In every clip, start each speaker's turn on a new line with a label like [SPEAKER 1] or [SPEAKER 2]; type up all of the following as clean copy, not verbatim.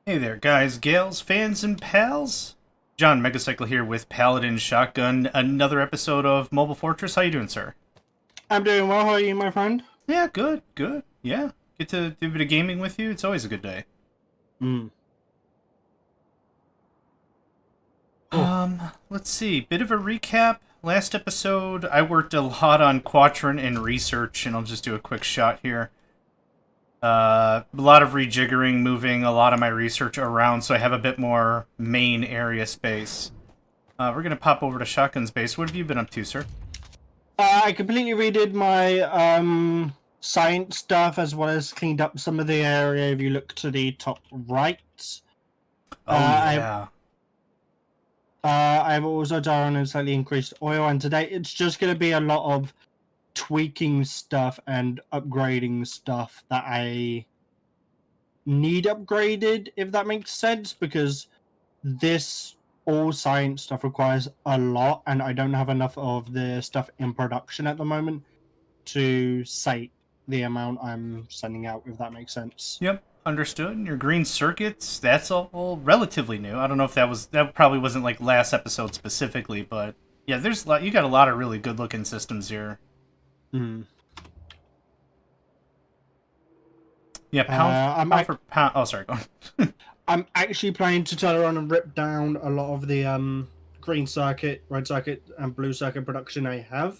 [SPEAKER 1] Hey there, guys, gals, fans, and pals. JohnMegacycle here with Paladin Shotgun. Another episode of Mobile Fortress. How you doing, sir?
[SPEAKER 2] I'm doing well. How are you, my friend?
[SPEAKER 1] Yeah, good, good. Yeah, get to do a bit of gaming with you. It's always a good day.
[SPEAKER 2] Mm. Oh,
[SPEAKER 1] Let's see. Bit of a recap. Last episode, I worked a lot on Quadrant and research, and I'll just do a quick shot here. A lot of rejiggering, moving a lot of my research around, so I have a bit more main area space. We're gonna pop over to Shotgun's base. What have you been up to, sir?
[SPEAKER 2] I completely redid my science stuff as well as cleaned up some of the area. If you look to the top right,
[SPEAKER 1] Oh
[SPEAKER 2] uh,
[SPEAKER 1] yeah.
[SPEAKER 2] I've also done and slightly increased oil, and today it's just going to be a lot of tweaking stuff and upgrading stuff that I need upgraded, if that makes sense, because this all science stuff requires a lot, and I don't have enough of the stuff in production at the moment to say the amount I'm sending out, if that makes sense.
[SPEAKER 1] Yep, understood. And your green circuits, that's all relatively new. I don't know if that probably wasn't like last episode specifically, but yeah, there's a lot, you got a lot of really good looking systems here.
[SPEAKER 2] Hmm.
[SPEAKER 1] Yeah,
[SPEAKER 2] I'm
[SPEAKER 1] pound for pound. Oh, sorry, go on.
[SPEAKER 2] I'm actually planning to turn around and rip down a lot of the green circuit, red circuit, and blue circuit production I have,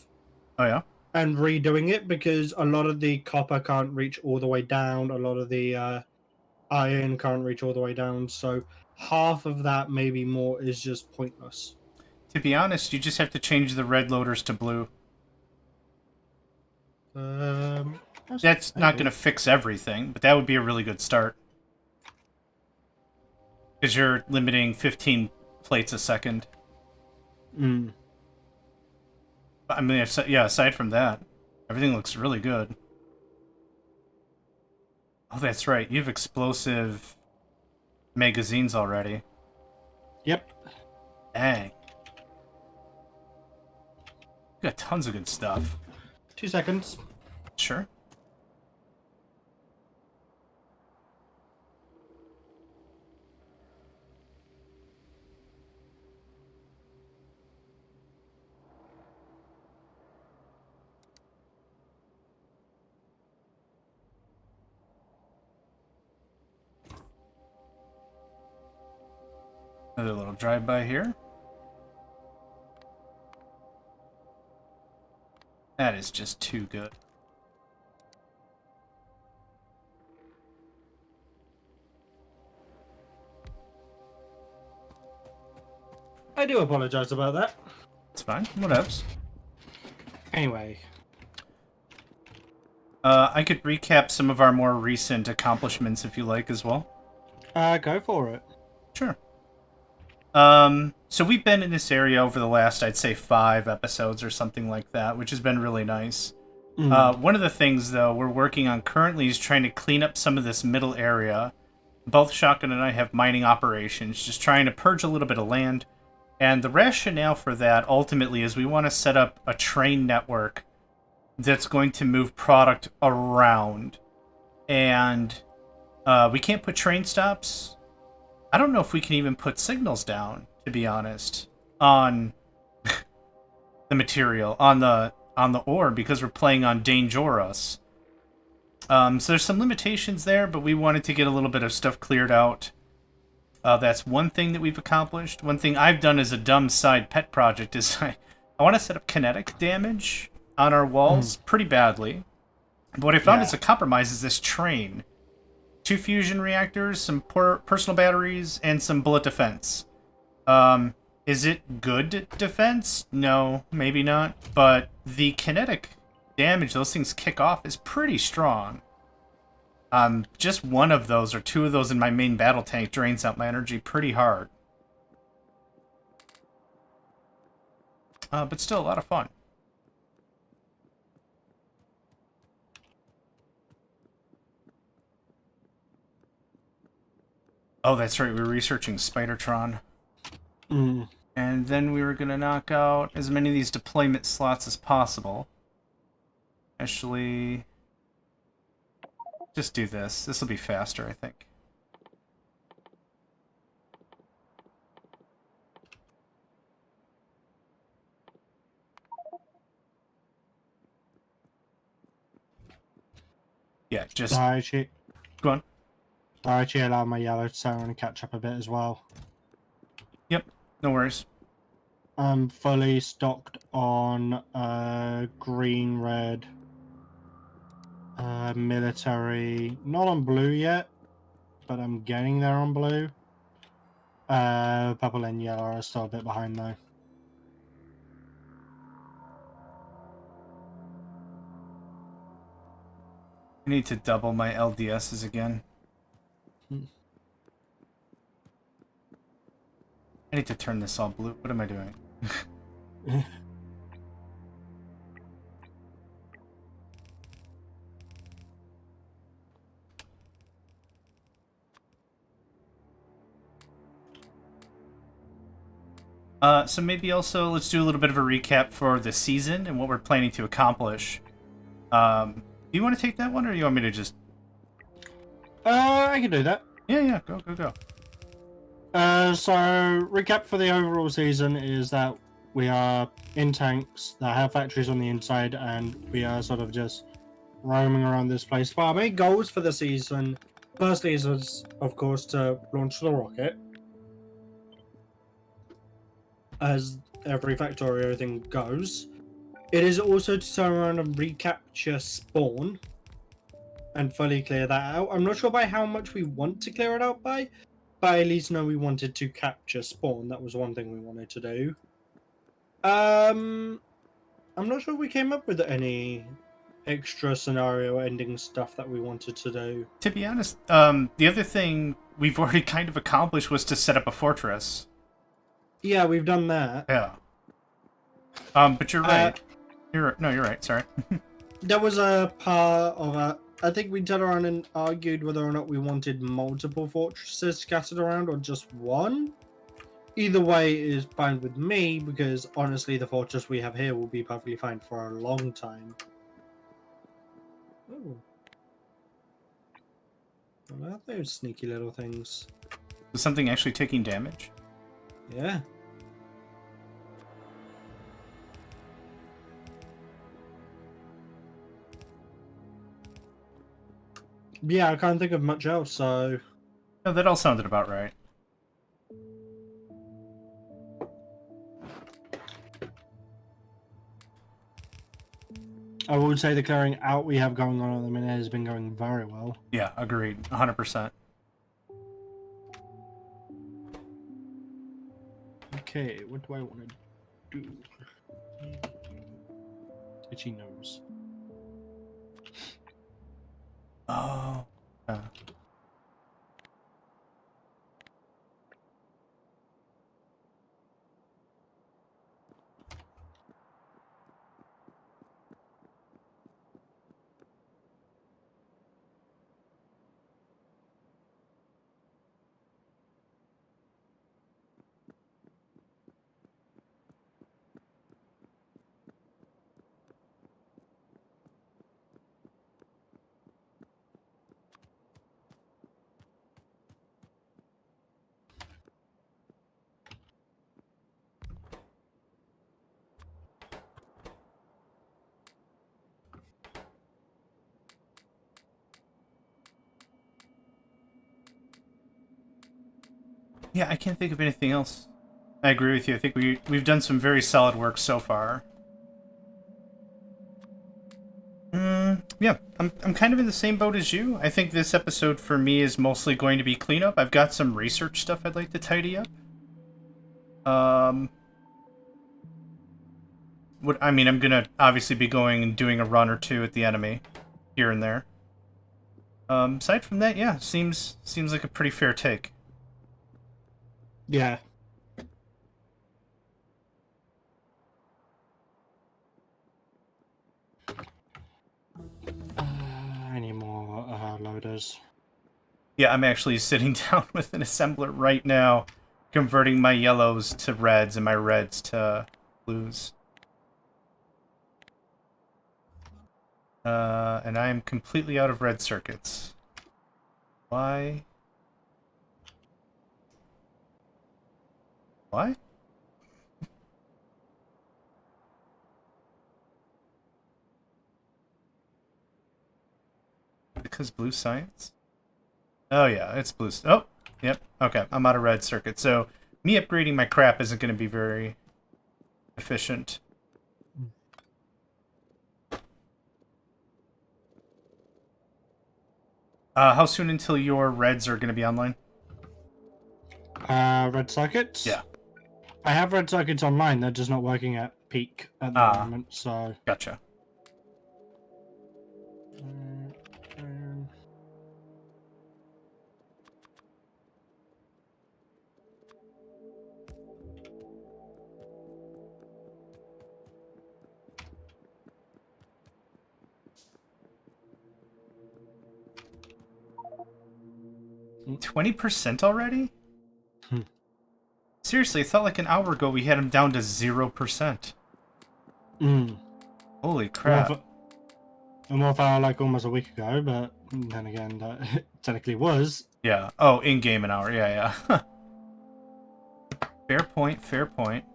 [SPEAKER 1] Oh yeah.
[SPEAKER 2] and redoing it because a lot of the copper can't reach all the way down. A lot of the iron can't reach all the way down. So half of that, maybe more, is just pointless.
[SPEAKER 1] To be honest, you just have to change the red loaders to blue.
[SPEAKER 2] Um,
[SPEAKER 1] That's not going
[SPEAKER 2] maybe.
[SPEAKER 1] to fix everything, but that would be a really good start. Because you're limiting 15 plates a second.
[SPEAKER 2] Mm.
[SPEAKER 1] I mean, yeah, aside from that, everything looks really good. Oh, that's right. You have explosive magazines already.
[SPEAKER 2] Yep.
[SPEAKER 1] Dang. You got tons of good stuff.
[SPEAKER 2] 2 seconds.
[SPEAKER 1] Sure. Another little drive-by here. That is just too good.
[SPEAKER 2] I do apologize about that.
[SPEAKER 1] It's fine. What else?
[SPEAKER 2] Anyway.
[SPEAKER 1] I could recap some of our more recent accomplishments if you like as well.
[SPEAKER 2] Go for it.
[SPEAKER 1] Sure. So we've been in this area over the last, I'd say, 5 episodes or something like that, which has been really nice. One of the things, though, we're working on currently is trying to clean up some of this middle area. Both Shotgun and I have mining operations, just trying to purge a little bit of land. And the rationale for that, ultimately, is we want to set up a train network that's going to move product around. And we can't put train stops. I don't know if we can even put signals down, to be honest, on the material, on the ore, because we're playing on Dangerous. So there's some limitations there, but we wanted to get a little bit of stuff cleared out. That's one thing that we've accomplished. One thing I've done as a dumb side pet project is I want to set up kinetic damage on our walls pretty badly. But what I found as a compromise is this train. 2 fusion reactors, some personal batteries, and some bullet defense. Is it good defense? No, maybe not. But the kinetic damage those things kick off is pretty strong. Just one of those or 2 of those in my main battle tank drains out my energy pretty hard. But still a lot of fun. Oh, that's right. We were researching Spidertron. And then we were going to knock out as many of these deployment slots as possible. Actually, just do this. This will be faster, I think. Yeah, just
[SPEAKER 2] I actually,
[SPEAKER 1] go on.
[SPEAKER 2] I actually allow my yellow to settle and catch up a bit as well.
[SPEAKER 1] Yep, no worries.
[SPEAKER 2] I'm fully stocked on green, red, military. Not on blue yet, but I'm getting there on blue. Purple and yellow are still a bit behind though.
[SPEAKER 1] I need to double my LDSs again. I need to turn this all blue. What am I doing? So maybe also let's do a little bit of a recap for the season and what we're planning to accomplish. Do you want to take that one, or do you want me to just...
[SPEAKER 2] I can do that.
[SPEAKER 1] Yeah, go.
[SPEAKER 2] So recap for the overall season is that we are in tanks that have factories on the inside, and we are sort of just roaming around this place. But our main goals for the season, firstly, is of course to launch the rocket, as every Factorio thing goes. It is also to turn around and recapture spawn and fully clear that out. I'm not sure by how much we want to clear it out by, but I at least know we wanted to capture spawn. That was one thing we wanted to do. I'm not sure we came up with any extra scenario ending stuff that we wanted to do.
[SPEAKER 1] To be honest, the other thing we've already kind of accomplished was to set up a fortress.
[SPEAKER 2] Yeah, we've done that.
[SPEAKER 1] Yeah. But you're right. You're right. Sorry.
[SPEAKER 2] There was a part of a. I think we turned around and argued whether or not we wanted multiple fortresses scattered around or just one. Either way is fine with me, because honestly, the fortress we have here will be perfectly fine for a long time. Oh. I love those sneaky little things.
[SPEAKER 1] Was something actually taking damage?
[SPEAKER 2] Yeah. Yeah, I can't think of much else, so...
[SPEAKER 1] No, that all sounded about right.
[SPEAKER 2] I would say the clearing out we have going on at the minute has been going very well.
[SPEAKER 1] Yeah, agreed. 100%.
[SPEAKER 2] Okay, what do I want to do? Itchy nose.
[SPEAKER 1] Oh. Yeah. Yeah, I can't think of anything else. I agree with you. I think we've done some very solid work so far. Yeah, I'm kind of in the same boat as you. I think this episode for me is mostly going to be cleanup. I've got some research stuff I'd like to tidy up. I'm gonna obviously be going and doing a run or two at the enemy, here and there. Aside from that, yeah, seems like a pretty fair take.
[SPEAKER 2] Yeah. I need more loaders.
[SPEAKER 1] Yeah, I'm actually sitting down with an assembler right now, converting my yellows to reds and my reds to blues. And I am completely out of red circuits. Why? Why? because blue science? Oh, yeah, it's blue. Oh, yep. Okay, I'm out of red circuit. So me upgrading my crap isn't going to be very efficient. How soon until your reds are going to be online?
[SPEAKER 2] Red circuits?
[SPEAKER 1] Yeah.
[SPEAKER 2] I have red circuits online. They're just not working at peak at the moment, so...
[SPEAKER 1] Gotcha. 20% already? Seriously, it felt like an hour ago we had him down to 0%. Holy crap.
[SPEAKER 2] And more far like almost a week ago, but then again, that technically was.
[SPEAKER 1] Yeah. Oh, in-game an hour. Yeah, yeah. Fair point, fair point.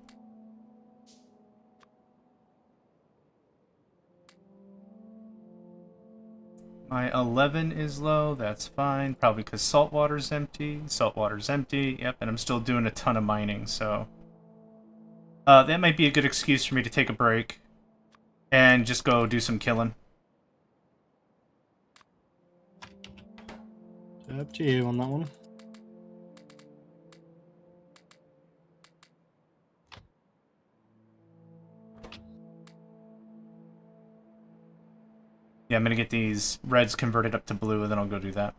[SPEAKER 1] My 11 is low, that's fine. Probably because saltwater's empty. Saltwater's empty, yep, and I'm still doing a ton of mining, so... that might be a good excuse for me to take a break. And just go do some killing.
[SPEAKER 2] Up to you on that one.
[SPEAKER 1] Yeah, I'm gonna get these reds converted up to blue, and then I'll go do that.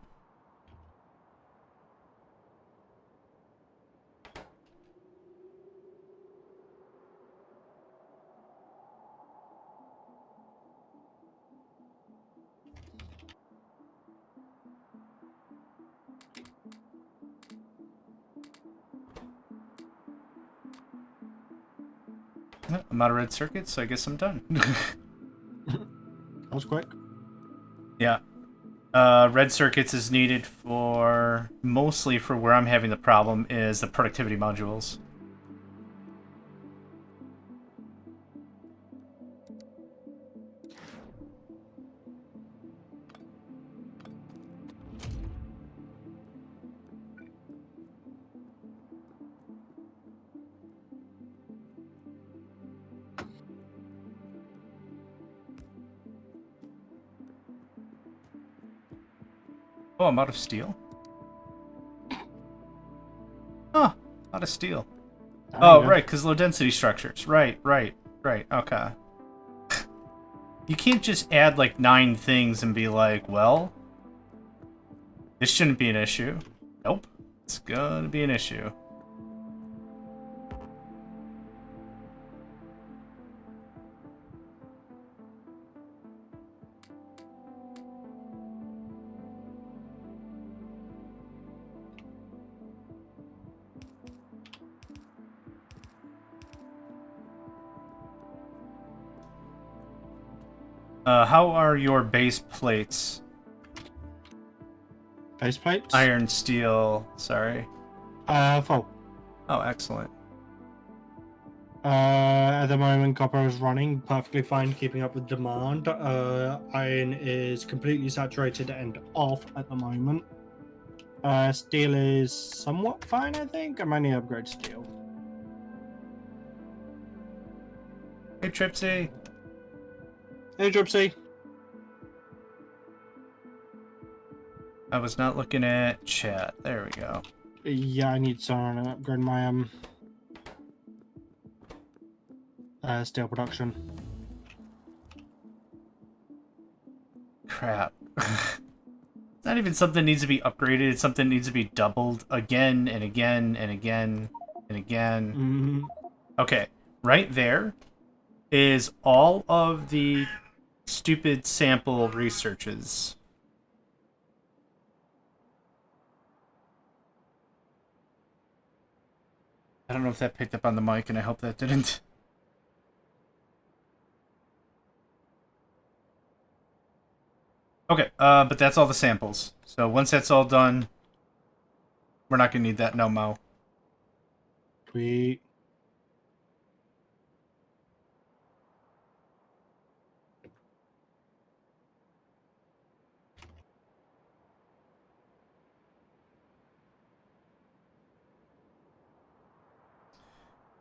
[SPEAKER 1] I'm out of red circuits, so I guess I'm done.
[SPEAKER 2] That was quick.
[SPEAKER 1] Yeah. Red circuits is needed for... Mostly for where I'm having the problem is the productivity modules. Oh, I'm out of steel? Huh, out of steel. Oh, right, because low density structures. Right, okay. You can't just add like 9 things and be like, well, this shouldn't be an issue. Nope, it's gonna be an issue. How are your base plates?
[SPEAKER 2] Base plates?
[SPEAKER 1] Iron, steel, sorry.
[SPEAKER 2] Full.
[SPEAKER 1] Oh, excellent.
[SPEAKER 2] At the moment, copper is running perfectly fine, keeping up with demand. Iron is completely saturated and off at the moment. Steel is somewhat fine, I think. I might need to upgrade steel.
[SPEAKER 1] Hey, Tripsy.
[SPEAKER 2] Hey, Dripsy.
[SPEAKER 1] I was not looking at chat. There we go.
[SPEAKER 2] Yeah, I need to upgrade my steel production.
[SPEAKER 1] Crap. It's not even something that needs to be upgraded. It's something that needs to be doubled again and again and again and again.
[SPEAKER 2] Mm-hmm.
[SPEAKER 1] Okay, right there is all of the stupid sample researches. I don't know if that picked up on the mic, and I hope that didn't. Okay, but that's all the samples. So once that's all done, we're not going to need that no mo.
[SPEAKER 2] Sweet.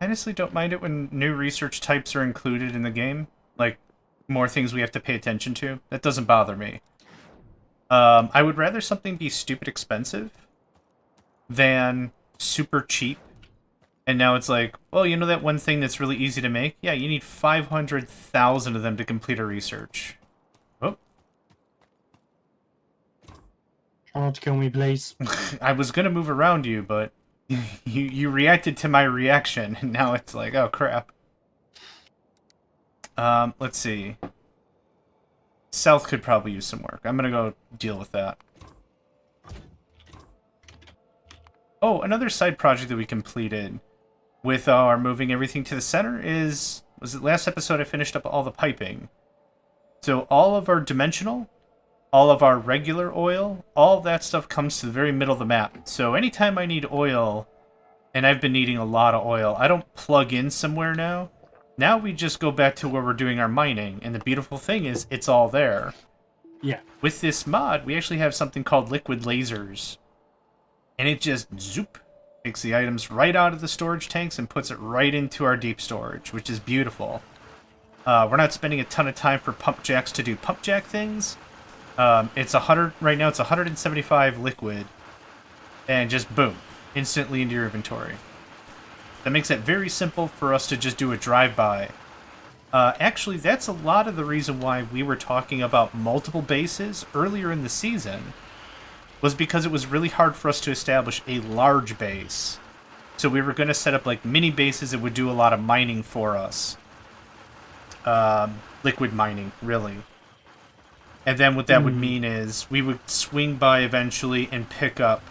[SPEAKER 1] honestly don't mind it when new research types are included in the game. Like, more things we have to pay attention to. That doesn't bother me. I would rather something be stupid expensive than super cheap. And now it's like, well, you know that one thing that's really easy to make? Yeah, you need 500,000 of them to complete a research. Oh.
[SPEAKER 2] Try not to kill me, please.
[SPEAKER 1] I was gonna move around you, but you reacted to my reaction, and now it's like, oh crap. Let's see. South could probably use some work. I'm gonna go deal with that. Oh, another side project that we completed with our moving everything to the center is... Was it last episode I finished up all the piping? So all of our dimensional, all of our regular oil, all of that stuff comes to the very middle of the map. So anytime I need oil, and I've been needing a lot of oil, I don't plug in somewhere now. Now we just go back to where we're doing our mining, and the beautiful thing is it's all there.
[SPEAKER 2] Yeah.
[SPEAKER 1] With this mod, we actually have something called liquid lasers. And it just, zoop, takes the items right out of the storage tanks and puts it right into our deep storage, which is beautiful. We're not spending a ton of time for pump jacks to do pump jack things. It's 100, right now it's 175 liquid, and just boom, instantly into your inventory. That makes it very simple for us to just do a drive-by. Actually, that's a lot of the reason why we were talking about multiple bases earlier in the season, was because it was really hard for us to establish a large base. So we were going to set up like mini bases that would do a lot of mining for us. Liquid mining, really. And then what that would mean is we would swing by eventually and pick up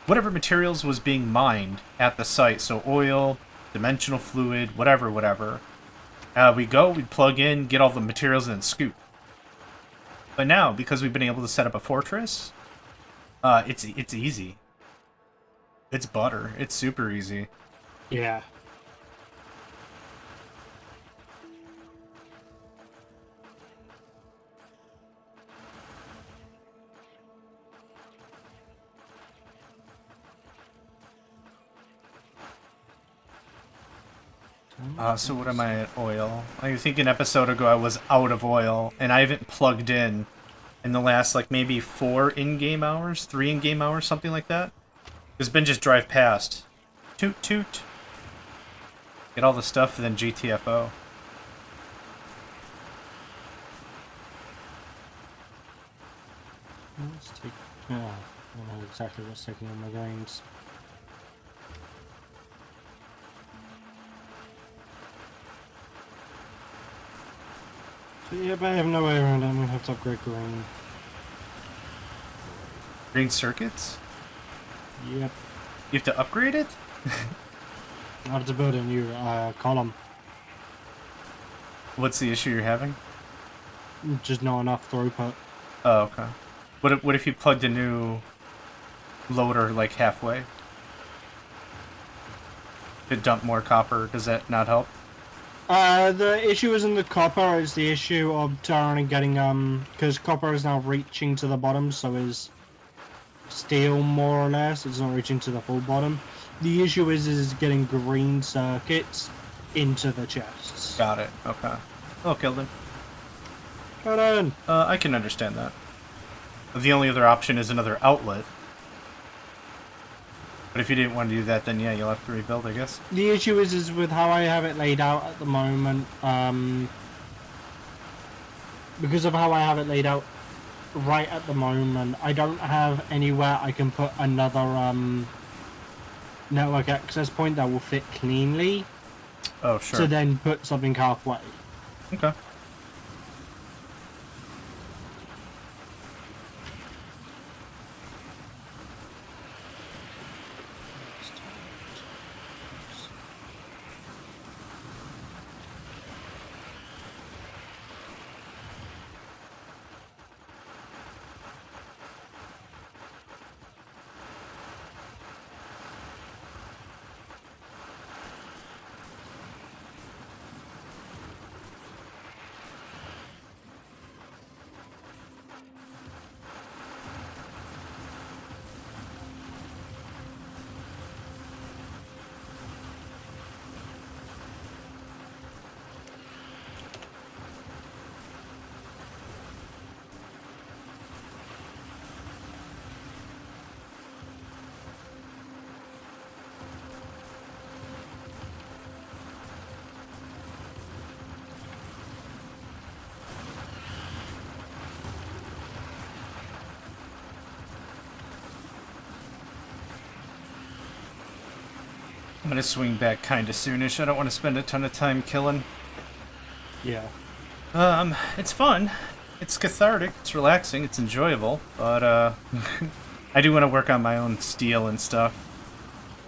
[SPEAKER 1] whatever materials was being mined at the site. So oil, dimensional fluid, whatever. We'd plug in, get all the materials, and then scoop. But now, because we've been able to set up a fortress, it's easy. It's butter. It's super easy.
[SPEAKER 2] Yeah.
[SPEAKER 1] So what am I at oil? I think an episode ago I was out of oil, and I haven't plugged in the last, like, maybe 4 in-game hours? 3 in-game hours? Something like that? Because Ben just drive past. Toot toot. Get all the stuff, and then GTFO.
[SPEAKER 2] Let's take... Oh, I don't know exactly what's taking on my grains. So yeah, but I have no way around it. I'm gonna have to upgrade green.
[SPEAKER 1] Green circuits?
[SPEAKER 2] Yep.
[SPEAKER 1] You have to upgrade it?
[SPEAKER 2] I have to build a new column.
[SPEAKER 1] What's the issue you're having?
[SPEAKER 2] Just not enough throughput.
[SPEAKER 1] Oh, okay. What if you plugged a new loader, like, halfway? To dump more copper, does that not help?
[SPEAKER 2] The issue isn't the copper, it's the issue of turning and getting, because copper is now reaching to the bottom, so is steel, more or less. It's not reaching to the full bottom. The issue is getting green circuits into the chests.
[SPEAKER 1] Got it, okay. Oh, killed him.
[SPEAKER 2] Hold on!
[SPEAKER 1] I can understand that. The only other option is another outlet. But if you didn't want to do that, then yeah, you'll have to rebuild, I guess.
[SPEAKER 2] The issue is with how I have it laid out at the moment, because of how I have it laid out right at the moment, I don't have anywhere I can put another network access point that will fit cleanly.
[SPEAKER 1] Oh, sure.
[SPEAKER 2] To then put something halfway.
[SPEAKER 1] Okay. I'm gonna swing back kinda soonish. I don't want to spend a ton of time killing.
[SPEAKER 2] Yeah.
[SPEAKER 1] It's fun. It's cathartic. It's relaxing. It's enjoyable. But, I do want to work on my own steel and stuff.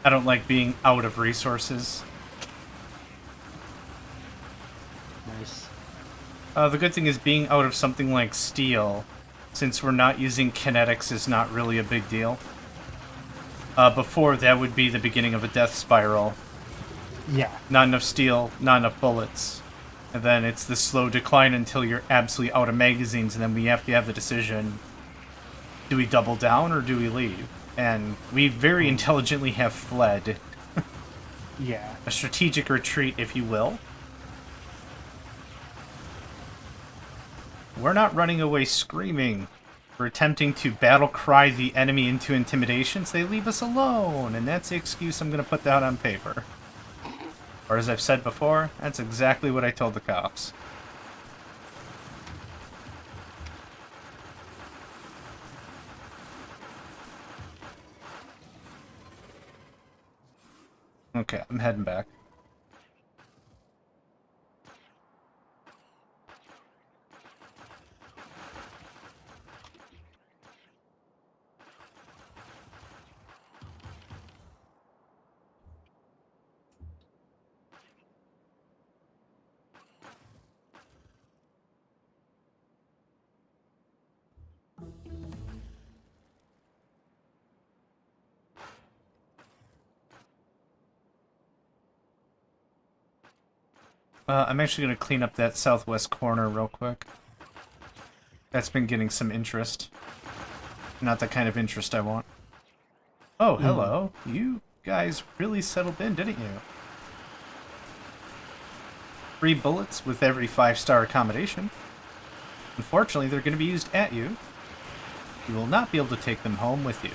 [SPEAKER 1] I don't like being out of resources.
[SPEAKER 2] Nice.
[SPEAKER 1] The good thing is being out of something like steel, since we're not using kinetics, is not really a big deal. Before, that would be the beginning of a death spiral.
[SPEAKER 2] Yeah.
[SPEAKER 1] Not enough steel, not enough bullets. And then it's the slow decline until you're absolutely out of magazines, and then we have to have the decision, do we double down or do we leave? And we very intelligently have fled.
[SPEAKER 2] Yeah.
[SPEAKER 1] A strategic retreat, if you will. We're not running away screaming. We're attempting to battle cry the enemy into intimidation so they leave us alone, and that's the excuse I'm going to put down on paper. Or as I've said before, that's exactly what I told the cops. Okay, I'm heading back. I'm actually going to clean up that southwest corner real quick. That's been getting some interest. Not the kind of interest I want. Oh, hello. You guys really settled in, didn't you? 3 bullets with every 5-star accommodation. Unfortunately, they're going to be used at you. You will not be able to take them home with you.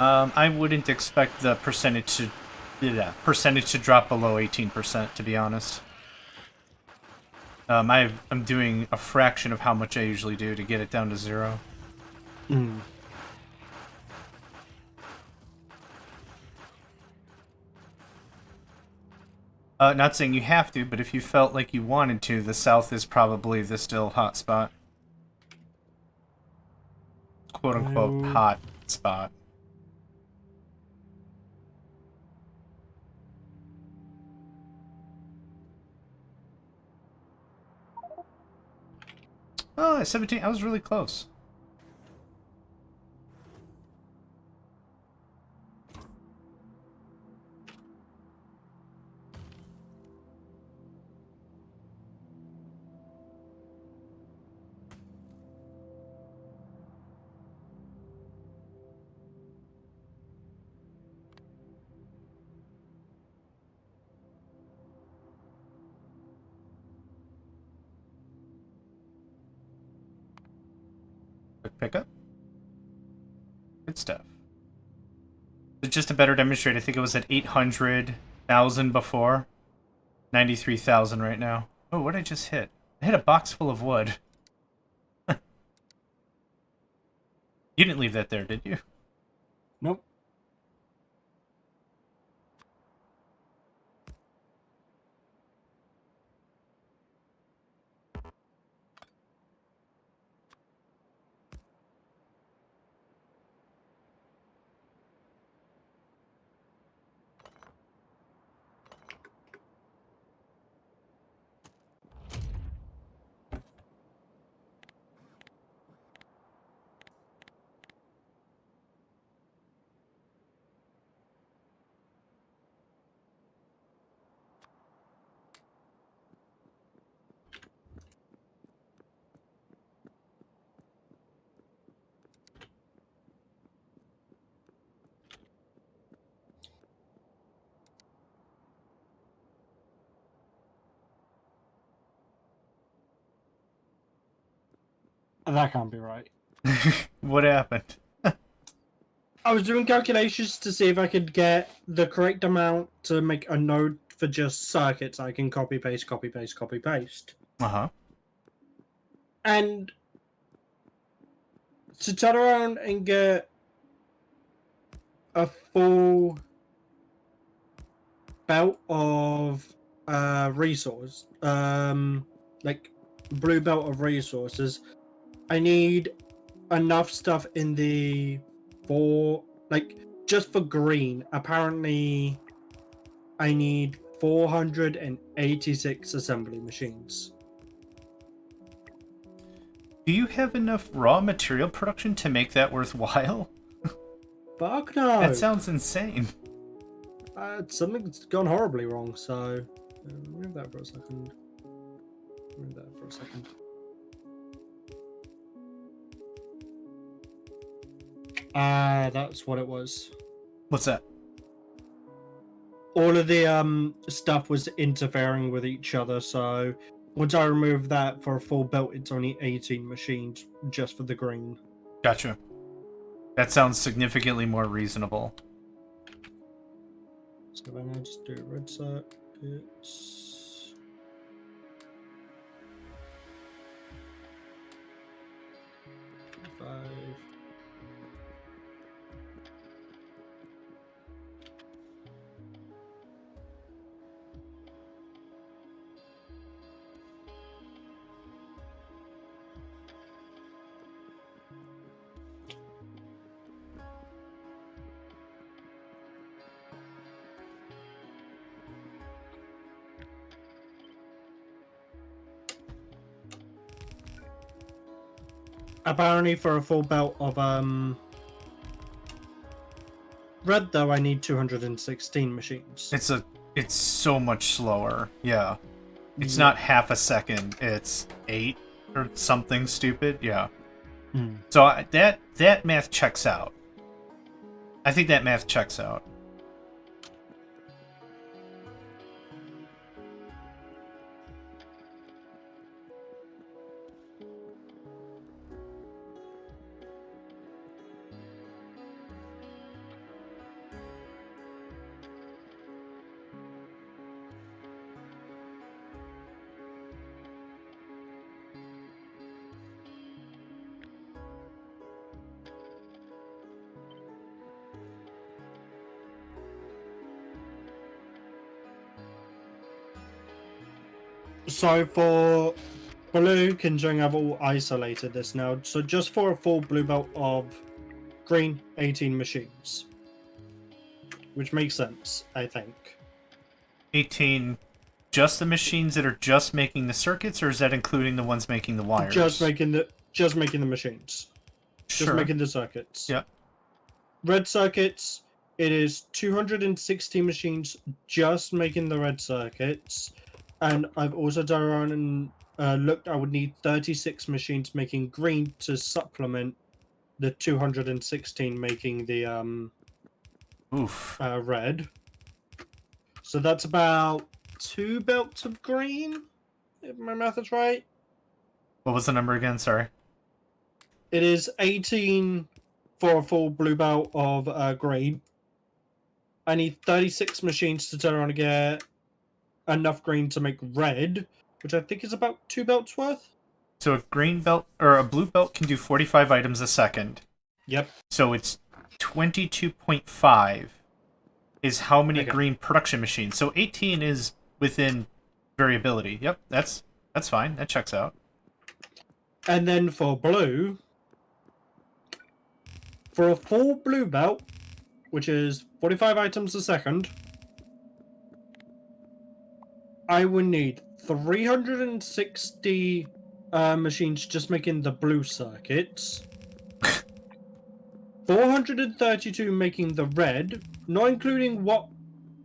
[SPEAKER 1] I wouldn't expect the percentage to drop below 18%, to be honest. I'm doing a fraction of how much I usually do to get it down to 0. Not saying you have to, but if you felt like you wanted to, the south is probably the still hot spot. Quote-unquote hot spot. Oh, 17. I was really close. Quick pickup. Good stuff. It's just a better demonstrate. I think it was at 800,000 before. 93,000 right now. Oh, what did I just hit? I hit a box full of wood. You didn't leave that there, did you?
[SPEAKER 2] Nope. That can't be right.
[SPEAKER 1] What happened?
[SPEAKER 2] I was doing calculations to see if I could get the correct amount to make a node for just circuits. I can copy paste, copy paste, copy paste.
[SPEAKER 1] Uh-huh.
[SPEAKER 2] And to turn around and get a full belt of resource, like blue belt of resources, I need enough stuff in the just for green. Apparently, I need 486 assembly machines.
[SPEAKER 1] Do you have enough raw material production to make that worthwhile?
[SPEAKER 2] Fuck no.
[SPEAKER 1] That sounds insane.
[SPEAKER 2] Something's gone horribly wrong, so remove that for a second. That's what it was.
[SPEAKER 1] What's that?
[SPEAKER 2] All of the stuff was interfering with each other, so once I remove that for a full belt, it's only 18 machines just for the green.
[SPEAKER 1] Gotcha. That sounds significantly more reasonable.
[SPEAKER 2] So then I just do red circuits. Five. Apparently, for a full belt of red, though, I need 216 machines.
[SPEAKER 1] It's so much slower. Yeah. It's not half a second. It's 8 or something stupid. Yeah. So that math checks out. I think that math checks out.
[SPEAKER 2] So for blue, considering I've all isolated this now, so just for a full blue belt of green, 18 machines. Which makes sense, I think.
[SPEAKER 1] 18, just the machines that are just making the circuits, or is that including the ones making the wires?
[SPEAKER 2] Just making the machines.
[SPEAKER 1] Sure.
[SPEAKER 2] Just making the circuits.
[SPEAKER 1] Yep.
[SPEAKER 2] Red circuits, it is 260 machines just making the red circuits. And I've also done around and looked, I would need 36 machines making green to supplement the 216 making the red. So that's about 2 belts of green, if my math is right.
[SPEAKER 1] What was the number again? Sorry.
[SPEAKER 2] It is 18 for a full blue belt of green. I need 36 machines to turn around and get enough green to make red, which I think is about 2 belts worth.
[SPEAKER 1] So a green belt or a blue belt can do 45 items a second.
[SPEAKER 2] Yep.
[SPEAKER 1] So it's 22.5 is how many green production machines. So 18 is within variability. Yep, that's fine. That checks out.
[SPEAKER 2] And then for blue, for a full blue belt, which is 45 items a second, I would need 360 machines just making the blue circuits, 432 making the red, not including what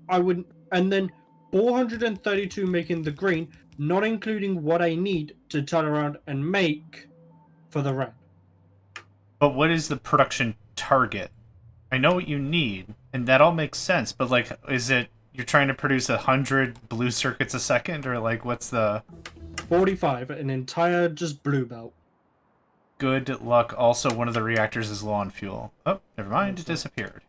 [SPEAKER 2] I would, and then 432 making the green, not including what I need to turn around and make for the red.
[SPEAKER 1] But what is the production target? I know what you need, and that all makes sense, but like, is it you're trying to produce 100 blue circuits a second, or like what's the
[SPEAKER 2] 45, an entire just blue belt.
[SPEAKER 1] Good luck. Also, one of the reactors is low on fuel. Oh, never mind, it disappeared.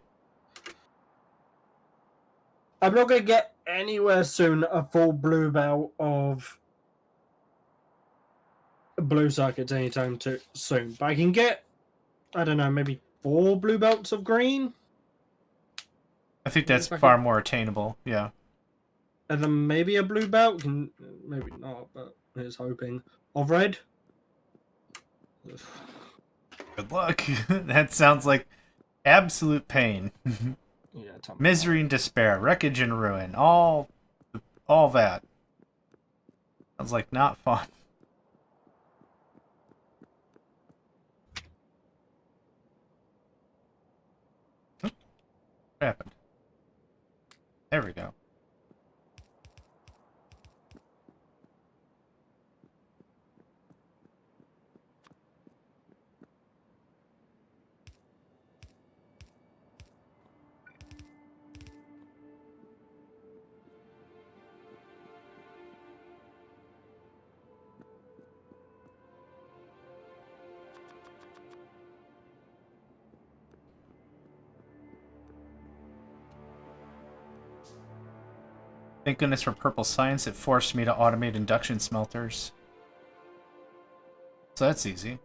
[SPEAKER 2] I'm not going to get anywhere soon a full blue belt of blue circuits anytime soon, but I can get, I don't know, maybe 4 blue belts of green.
[SPEAKER 1] I think that's
[SPEAKER 2] It's like
[SPEAKER 1] far more attainable. Yeah.
[SPEAKER 2] And then maybe a blue belt. Can maybe not, but it's hoping. Of red.
[SPEAKER 1] Good luck. That sounds like absolute pain.
[SPEAKER 2] Yeah, tell me
[SPEAKER 1] Misery and despair, wreckage and ruin, all that. Sounds like not fun. What happened? There we go. Thank goodness for purple science, it forced me to automate induction smelters. So that's easy.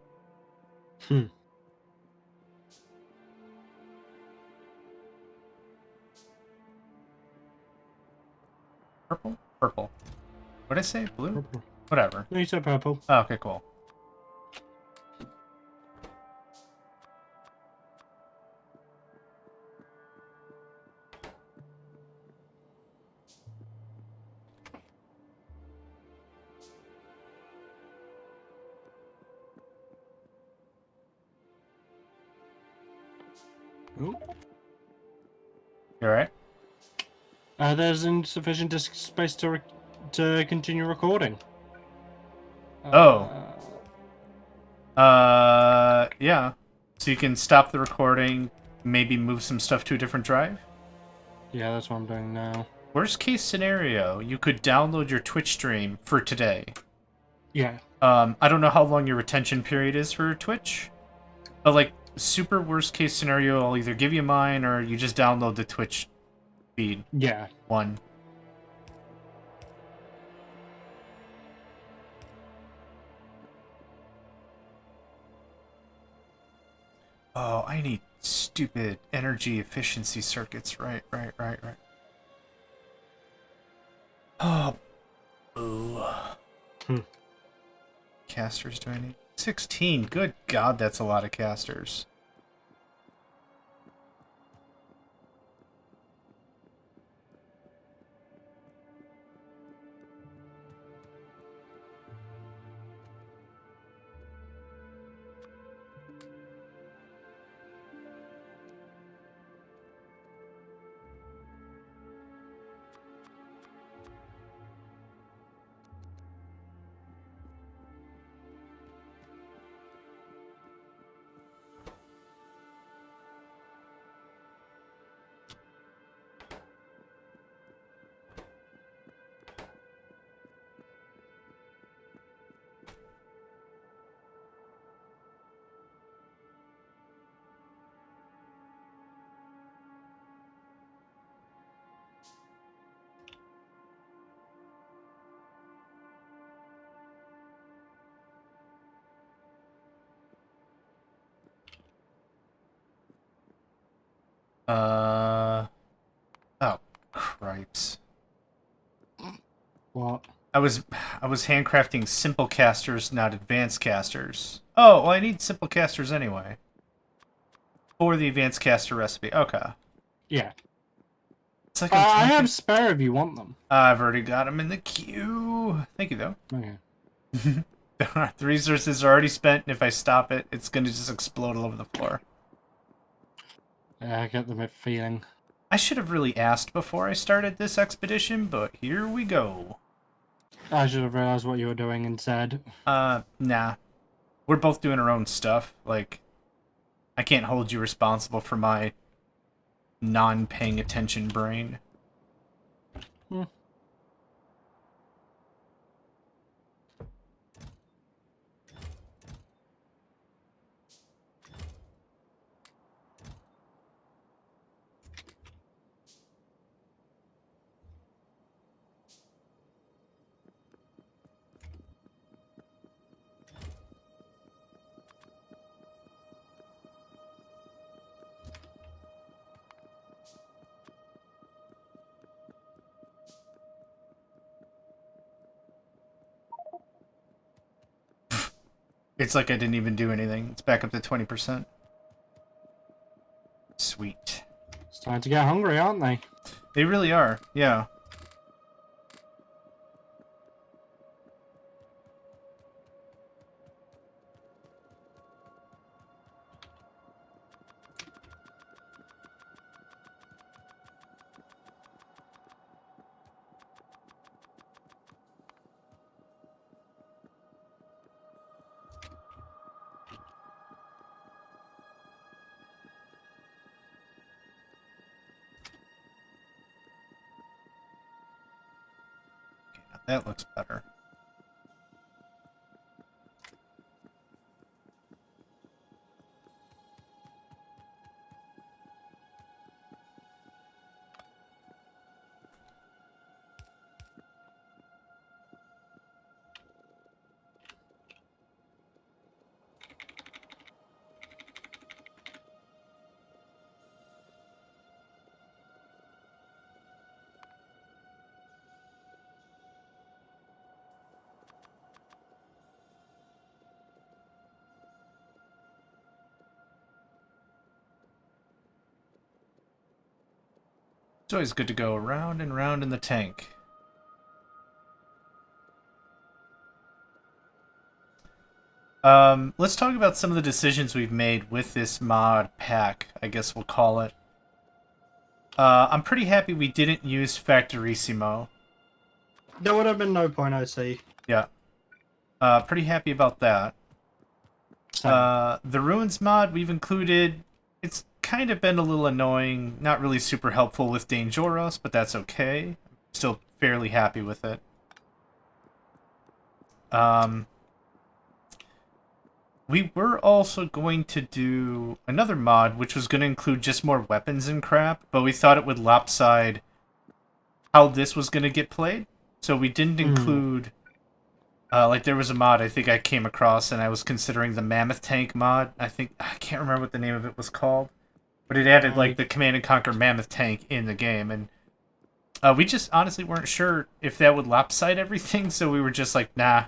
[SPEAKER 1] Purple? Purple. What did I say? Blue?
[SPEAKER 2] Purple.
[SPEAKER 1] Whatever.
[SPEAKER 2] No, you said purple.
[SPEAKER 1] Oh, okay, cool.
[SPEAKER 2] Ooh.
[SPEAKER 1] You alright?
[SPEAKER 2] There's insufficient disk space to continue recording.
[SPEAKER 1] Yeah. So you can stop the recording, maybe move some stuff to a different drive?
[SPEAKER 2] Yeah, that's what I'm doing now.
[SPEAKER 1] Worst case scenario, you could download your Twitch stream for today.
[SPEAKER 2] Yeah.
[SPEAKER 1] I don't know how long your retention period is for Twitch, but like super worst case scenario, I'll either give you mine or you just download the Twitch feed.
[SPEAKER 2] Yeah.
[SPEAKER 1] One. Oh, I need stupid energy efficiency circuits. Right. Oh, boo. Casters do I need? 16. Good God, that's a lot of casters. Oh, cripes.
[SPEAKER 2] What?
[SPEAKER 1] I was handcrafting simple casters, not advanced casters. Oh, well, I need simple casters anyway. For the advanced caster recipe. Okay.
[SPEAKER 2] Yeah.
[SPEAKER 1] It's like
[SPEAKER 2] I have spare if you want them.
[SPEAKER 1] I've already got them in the queue. Thank you, though.
[SPEAKER 2] Okay.
[SPEAKER 1] The resources are already spent, and if I stop it, it's going to just explode all over the floor.
[SPEAKER 2] Yeah, I get the feeling.
[SPEAKER 1] I should have really asked before I started this expedition, but here we go.
[SPEAKER 2] I should have realized what you were doing instead.
[SPEAKER 1] Nah. We're both doing our own stuff. Like, I can't hold you responsible for my non-paying attention brain. It's like I didn't even do anything. It's back up to 20%. Sweet.
[SPEAKER 2] It's time to get hungry, aren't they?
[SPEAKER 1] They really are, yeah. That looks better. It's always good to go around and round in the tank. Let's talk about some of the decisions we've made with this mod pack, I guess we'll call it. I'm pretty happy we didn't use Factorissimo.
[SPEAKER 2] There would have been no point, I see.
[SPEAKER 1] Yeah. Pretty happy about that. The Ruins mod we've included, it's kind of been a little annoying, not really super helpful with Dangerous, but that's okay. Still fairly happy with it. We were also going to do another mod, which was going to include just more weapons and crap, but we thought it would lopside how this was going to get played. So we didn't include... like, there was a mod I think I came across, and I was considering the Mammoth Tank mod. I can't remember what the name of it was called. But it added, like, the Command & Conquer Mammoth Tank in the game, and we just honestly weren't sure if that would lopside everything, so we were just like, nah,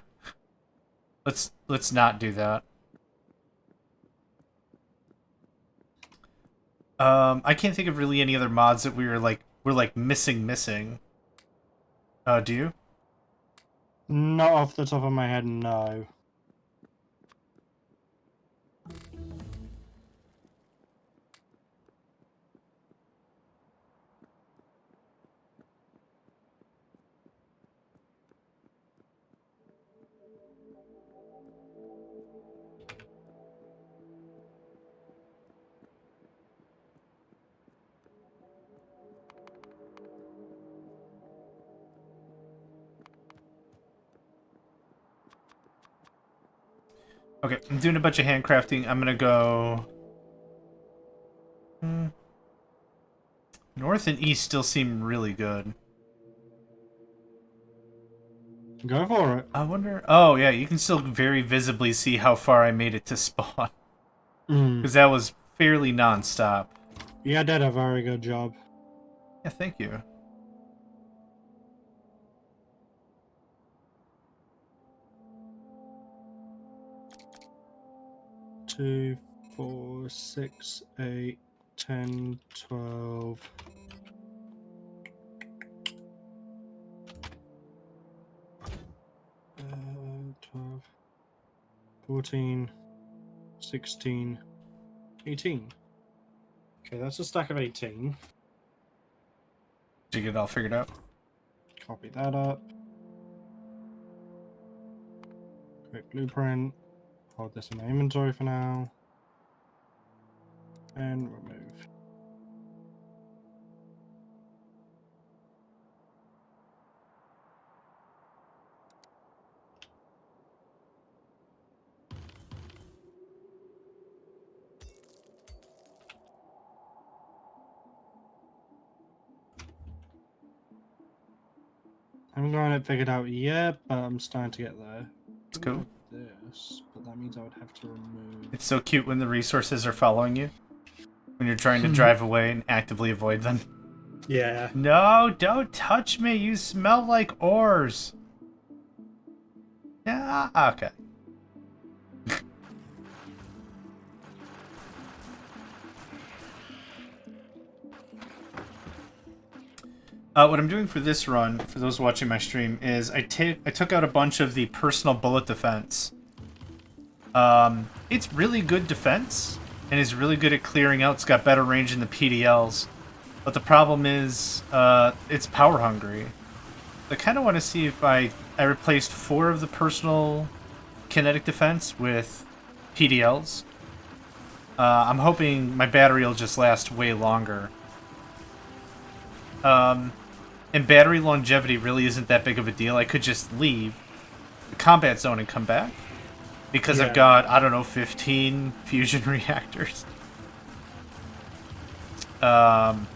[SPEAKER 1] let's not do that. I can't think of really any other mods that we're missing. Do you?
[SPEAKER 2] Not off the top of my head, no.
[SPEAKER 1] Okay, I'm doing a bunch of handcrafting. I'm gonna go... North and east still seem really good.
[SPEAKER 2] Go for it.
[SPEAKER 1] I wonder... Oh, yeah, you can still very visibly see how far I made it to spawn. Because that was fairly non-stop.
[SPEAKER 2] Yeah, did a very good job.
[SPEAKER 1] Yeah, thank you.
[SPEAKER 2] 2, 4, 6, 8, 10, 12. 12, 14, 16, 18. Okay, that's a stack of 18.
[SPEAKER 1] Did you get it all figured out?
[SPEAKER 2] Copy that up. Quick blueprint. Hold this in my inventory for now. And remove. I haven't got it figured out yet, but I'm starting to get there.
[SPEAKER 1] It's cool.
[SPEAKER 2] This, but that means I would have to remove.
[SPEAKER 1] It's so cute when the resources are following you. When you're trying to drive away and actively avoid them.
[SPEAKER 2] Yeah.
[SPEAKER 1] No, don't touch me. You smell like ores. Yeah, okay. What I'm doing for this run, for those watching my stream, is I took out a bunch of the personal bullet defense. It's really good defense, and is really good at clearing out. It's got better range than the PDLs. But the problem is, it's power hungry. I kind of want to see if I replaced 4 of the personal kinetic defense with PDLs. I'm hoping my battery will just last way longer. And battery longevity really isn't that big of a deal. I could just leave the combat zone and come back. Because I've got, I don't know, 15 fusion reactors. I'm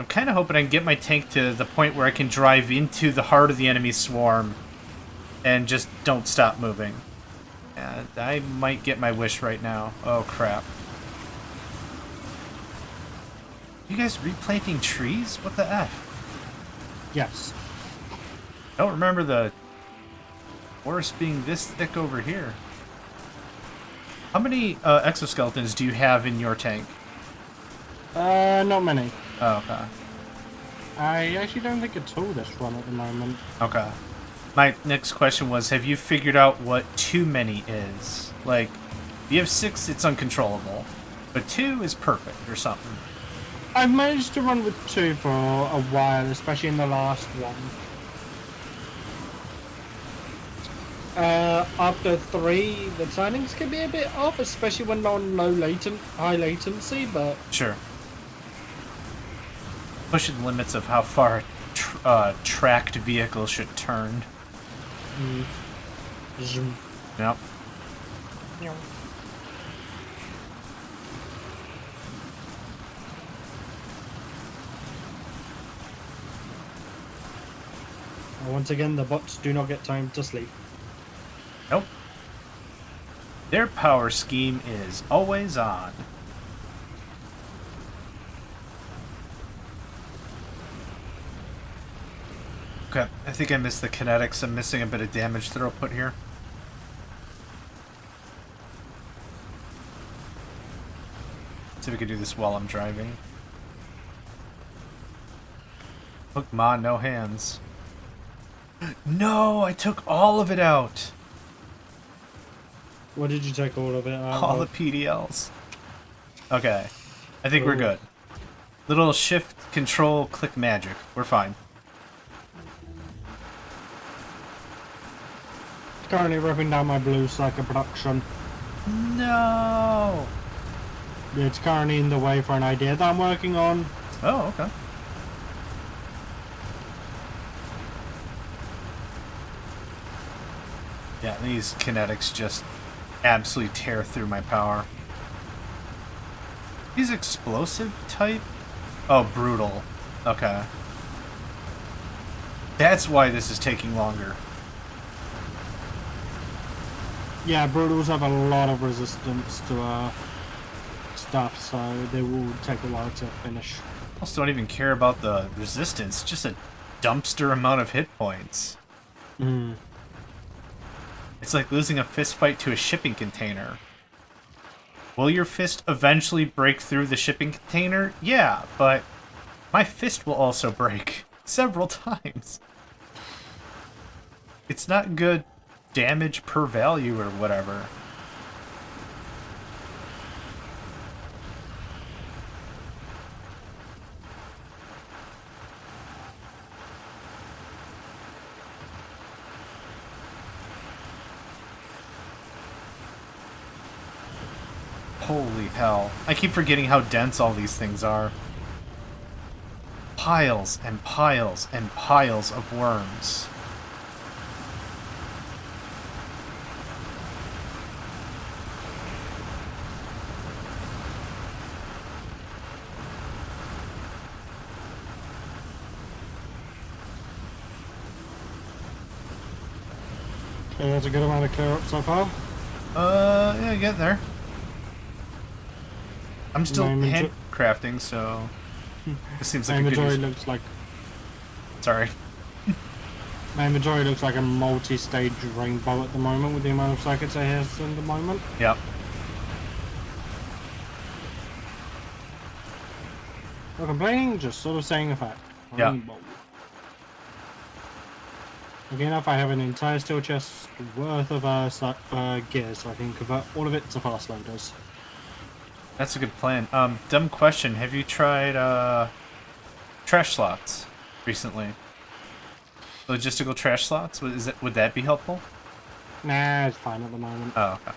[SPEAKER 1] kind of hoping I can get my tank to the point where I can drive into the heart of the enemy swarm and just don't stop moving. And I might get my wish right now. Oh, crap. You guys replanting trees? What the F?
[SPEAKER 2] Yes.
[SPEAKER 1] I don't remember the forest being this thick over here. How many exoskeletons do you have in your tank?
[SPEAKER 2] Not many.
[SPEAKER 1] Oh, okay.
[SPEAKER 2] I actually don't think it's all this run at the moment.
[SPEAKER 1] Okay. My next question was, have you figured out what too many is? Like, if you have 6, it's uncontrollable. But 2 is perfect, or something.
[SPEAKER 2] I've managed to run with 2 for a while, especially in the last one. After 3, the timings can be a bit off, especially when on high latency, but...
[SPEAKER 1] Sure. Pushing the limits of how far a tracked vehicle should turn.
[SPEAKER 2] Zoom.
[SPEAKER 1] Yep.
[SPEAKER 2] Once again, the bots do not get time to sleep.
[SPEAKER 1] Nope. Their power scheme is always on. Okay, I think I missed the kinetics. I'm missing a bit of damage throughput here. See if we can do this while I'm driving. Look, Ma, no hands. No, I took all of it out.
[SPEAKER 2] What did you take all of it out
[SPEAKER 1] All the
[SPEAKER 2] of?
[SPEAKER 1] PDLs. Okay. I think we're good. Little shift, control, click magic. We're fine.
[SPEAKER 2] Currently ripping down my blue cycle production.
[SPEAKER 1] No!
[SPEAKER 2] It's currently in the way for an idea that I'm working on.
[SPEAKER 1] Oh, okay. Yeah, these kinetics just absolutely tear through my power. These explosive type? Oh, brutal. Okay. That's why this is taking longer.
[SPEAKER 2] Yeah, brutals have a lot of resistance to stuff, so they will take a while to finish.
[SPEAKER 1] I also don't even care about the resistance, just a dumpster amount of hit points. It's like losing a fist fight to a shipping container. Will your fist eventually break through the shipping container? Yeah, but my fist will also break several times. It's not good damage per value or whatever. Holy hell. I keep forgetting how dense all these things are. Piles and piles and piles of worms.
[SPEAKER 2] Okay, that's a good amount of clear up so far.
[SPEAKER 1] Yeah, get there. I'm still
[SPEAKER 2] My
[SPEAKER 1] handcrafting, so this seems like
[SPEAKER 2] my
[SPEAKER 1] a good
[SPEAKER 2] inventory
[SPEAKER 1] use.
[SPEAKER 2] looks like
[SPEAKER 1] Sorry.
[SPEAKER 2] my inventory looks like a multi-stage rainbow at the moment with the amount of circuits I have in the moment.
[SPEAKER 1] Yep.
[SPEAKER 2] Not complaining, just sort of saying a fact.
[SPEAKER 1] Yeah.
[SPEAKER 2] Rainbow. Okay, enough. I have an entire steel chest worth of gear, so I can convert all of it to fast loaders.
[SPEAKER 1] That's a good plan. Dumb question. Have you tried trash slots recently? Logistical trash slots? Would that be helpful?
[SPEAKER 2] Nah, it's fine at the moment.
[SPEAKER 1] Oh, okay.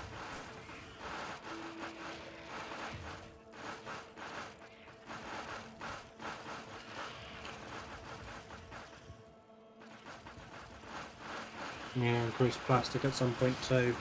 [SPEAKER 2] Yeah, increase plastic at some point too.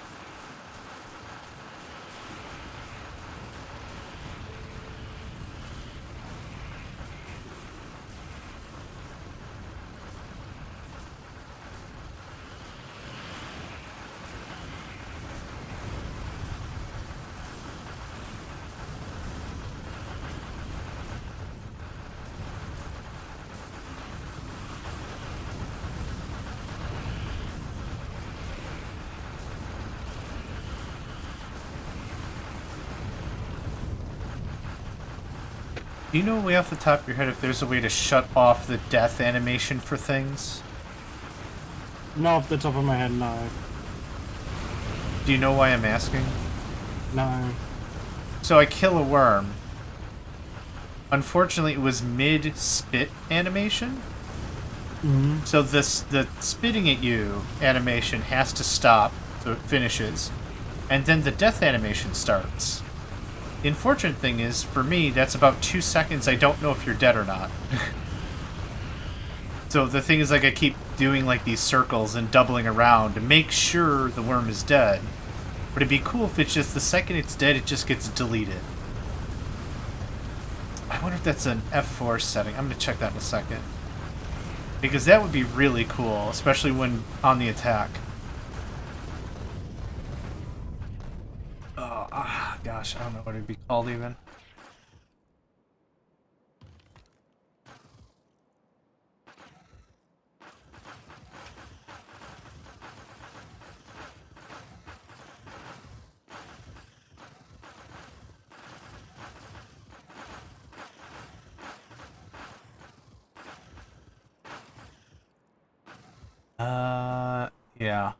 [SPEAKER 1] Do you know way off the top of your head if there's a way to shut off the death animation for things?
[SPEAKER 2] Not off the top of my head, no.
[SPEAKER 1] Do you know why I'm asking?
[SPEAKER 2] No.
[SPEAKER 1] So I kill a worm. Unfortunately, it was mid-spit animation.
[SPEAKER 2] Mm-hmm.
[SPEAKER 1] So the spitting at you animation has to stop, so it finishes. And then the death animation starts. The unfortunate thing is, for me, that's about 2 seconds. I don't know if you're dead or not. So the thing is, like, I keep doing, like, these circles and doubling around to make sure the worm is dead. But it'd be cool if it's just the second it's dead, it just gets deleted. I wonder if that's an F4 setting. I'm going to check that in a second. Because that would be really cool, especially when on the attack. Oh, gosh, I don't know what it'd be called even. Yeah.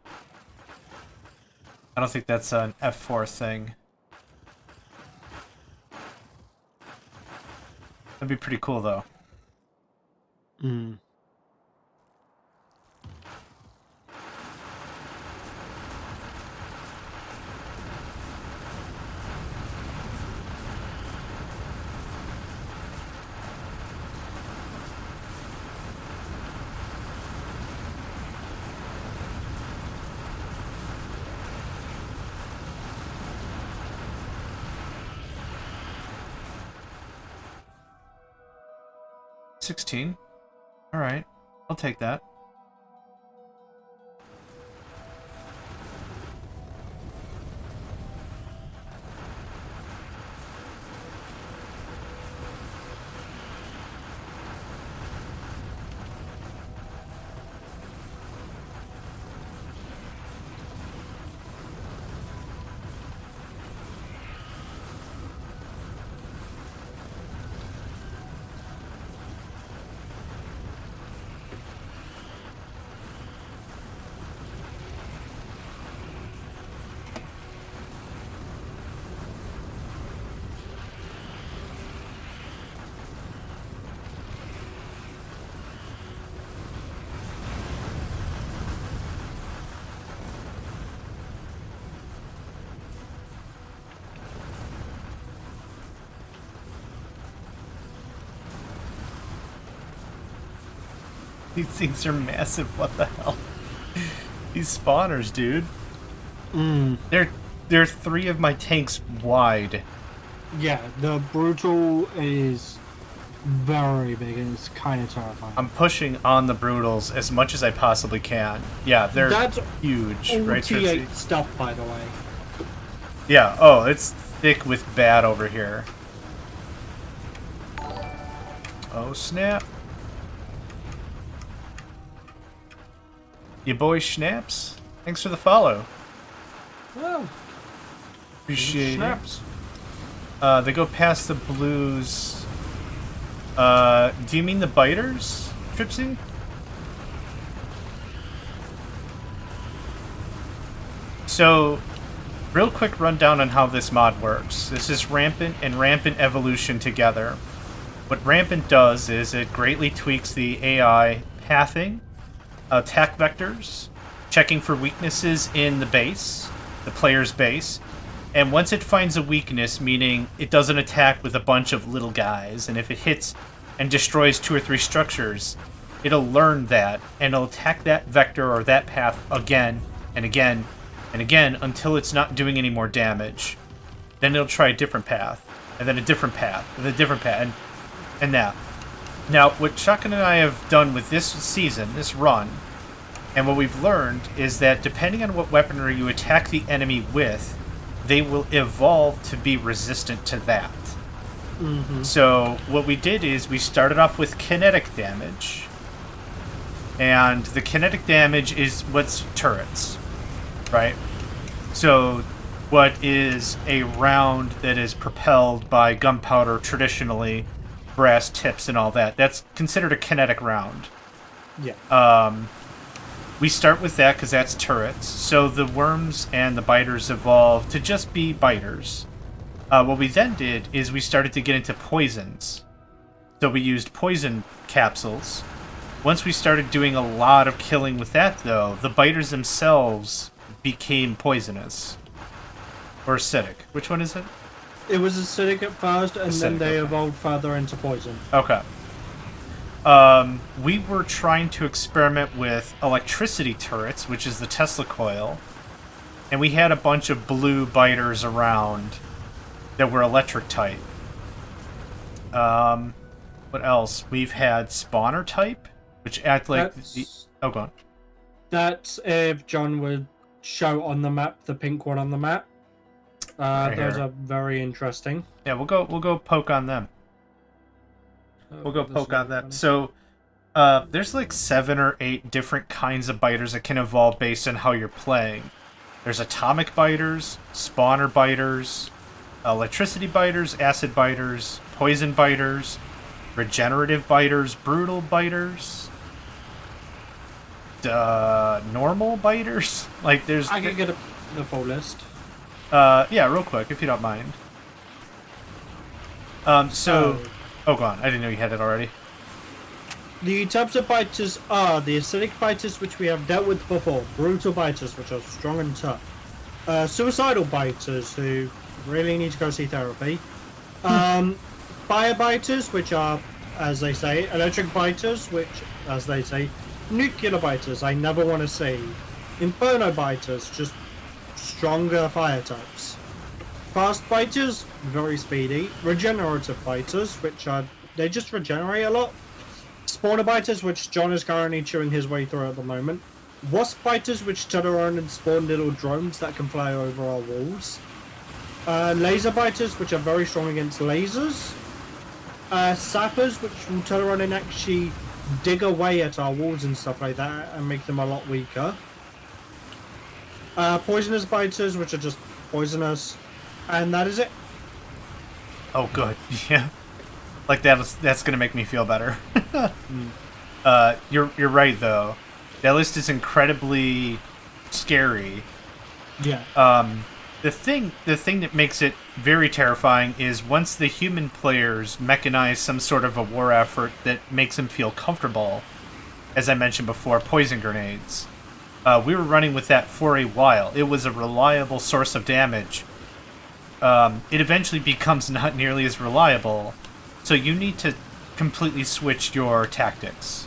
[SPEAKER 1] I don't think that's an F4 thing. That'd be pretty cool, though.
[SPEAKER 2] Hmm.
[SPEAKER 1] $16. Alright. I'll take that. These things are massive, what the hell? These spawners, dude.
[SPEAKER 2] Mm.
[SPEAKER 1] They're 3 of my tanks wide.
[SPEAKER 2] Yeah, the brutal is very big and it's kind of terrifying.
[SPEAKER 1] I'm pushing on the brutals as much as I possibly can. Yeah, they're huge, right, Trixie?
[SPEAKER 2] T8 stuff, by the way.
[SPEAKER 1] Yeah, oh, it's thick with bad over here. Oh, snap. You boy Schnaps? Thanks for the follow.
[SPEAKER 2] Oh,
[SPEAKER 1] Appreciate
[SPEAKER 2] snaps.
[SPEAKER 1] it. They go past the blues. Do you mean the biters? Tripsy? So, real quick rundown on how this mod works. This is Rampant and Rampant Evolution together. What Rampant does is it greatly tweaks the AI pathing, attack vectors, checking for weaknesses in the base, the player's base, and once it finds a weakness, meaning it doesn't attack with a bunch of little guys, and if it hits and destroys 2 or 3 structures, it'll learn that, and it'll attack that vector or that path again and again and again until it's not doing any more damage. Then it'll try a different path, and then a different path, and a different path, and that. Now, what Shotgun and I have done with this season, this run, and what we've learned is that depending on what weaponry you attack the enemy with, they will evolve to be resistant to that.
[SPEAKER 2] Mm-hmm.
[SPEAKER 1] So what we did is we started off with kinetic damage, and the kinetic damage is what's turrets, right? So what is a round that is propelled by gunpowder traditionally, brass tips and all that, that's considered a kinetic round.
[SPEAKER 2] Yeah.
[SPEAKER 1] We start with that because that's turrets. So the worms and the biters evolve to just be biters. What we then did is we started to get into poisons. So we used poison capsules. Once we started doing a lot of killing with that, though, the biters themselves became poisonous. Or acidic. Which one is it?
[SPEAKER 2] It was acidic at first, and then they evolved further into poison.
[SPEAKER 1] Okay. We were trying to experiment with electricity turrets, which is the Tesla coil, and we had a bunch of blue biters around that were electric type. What else? We've had spawner type, which act like oh, go on.
[SPEAKER 2] That's if John would show on the map, the pink one on the map. Those are very interesting.
[SPEAKER 1] Yeah, we'll go poke on them. We'll go poke on that. So, there's like 7 or 8 different kinds of biters that can evolve based on how you're playing. There's atomic biters, spawner biters, electricity biters, acid biters, poison biters, regenerative biters, brutal biters, normal biters. Like there's.
[SPEAKER 2] I can get the full list.
[SPEAKER 1] Yeah, real quick if you don't mind. Oh, go on. I didn't know you had it already.
[SPEAKER 2] The types of biters are the acidic biters, which we have dealt with before. Brutal biters, which are strong and tough. Suicidal biters, who really need to go see therapy. Fire biters, which are, as they say, electric biters, which, as they say, nuclear biters, I never want to see. Inferno biters, just stronger fire types. Fast biters, very speedy. Regenerative biters, which are, they just regenerate a lot. Spawner biters, which John is currently chewing his way through at the moment. Wasp biters, which turn around and spawn little drones that can fly over our walls. Laser biters, which are very strong against lasers. Sappers, which will turn around and actually dig away at our walls and stuff like that and make them a lot weaker. Poisonous biters, which are just poisonous. And that is it.
[SPEAKER 1] Oh, good. Yeah. Like that's gonna make me feel better. You're right though. That list is incredibly scary.
[SPEAKER 2] Yeah.
[SPEAKER 1] The thing that makes it very terrifying is once the human players mechanize some sort of a war effort that makes them feel comfortable, as I mentioned before, poison grenades. We were running with that for a while. It was a reliable source of damage. It eventually becomes not nearly as reliable, so you need to completely switch your tactics.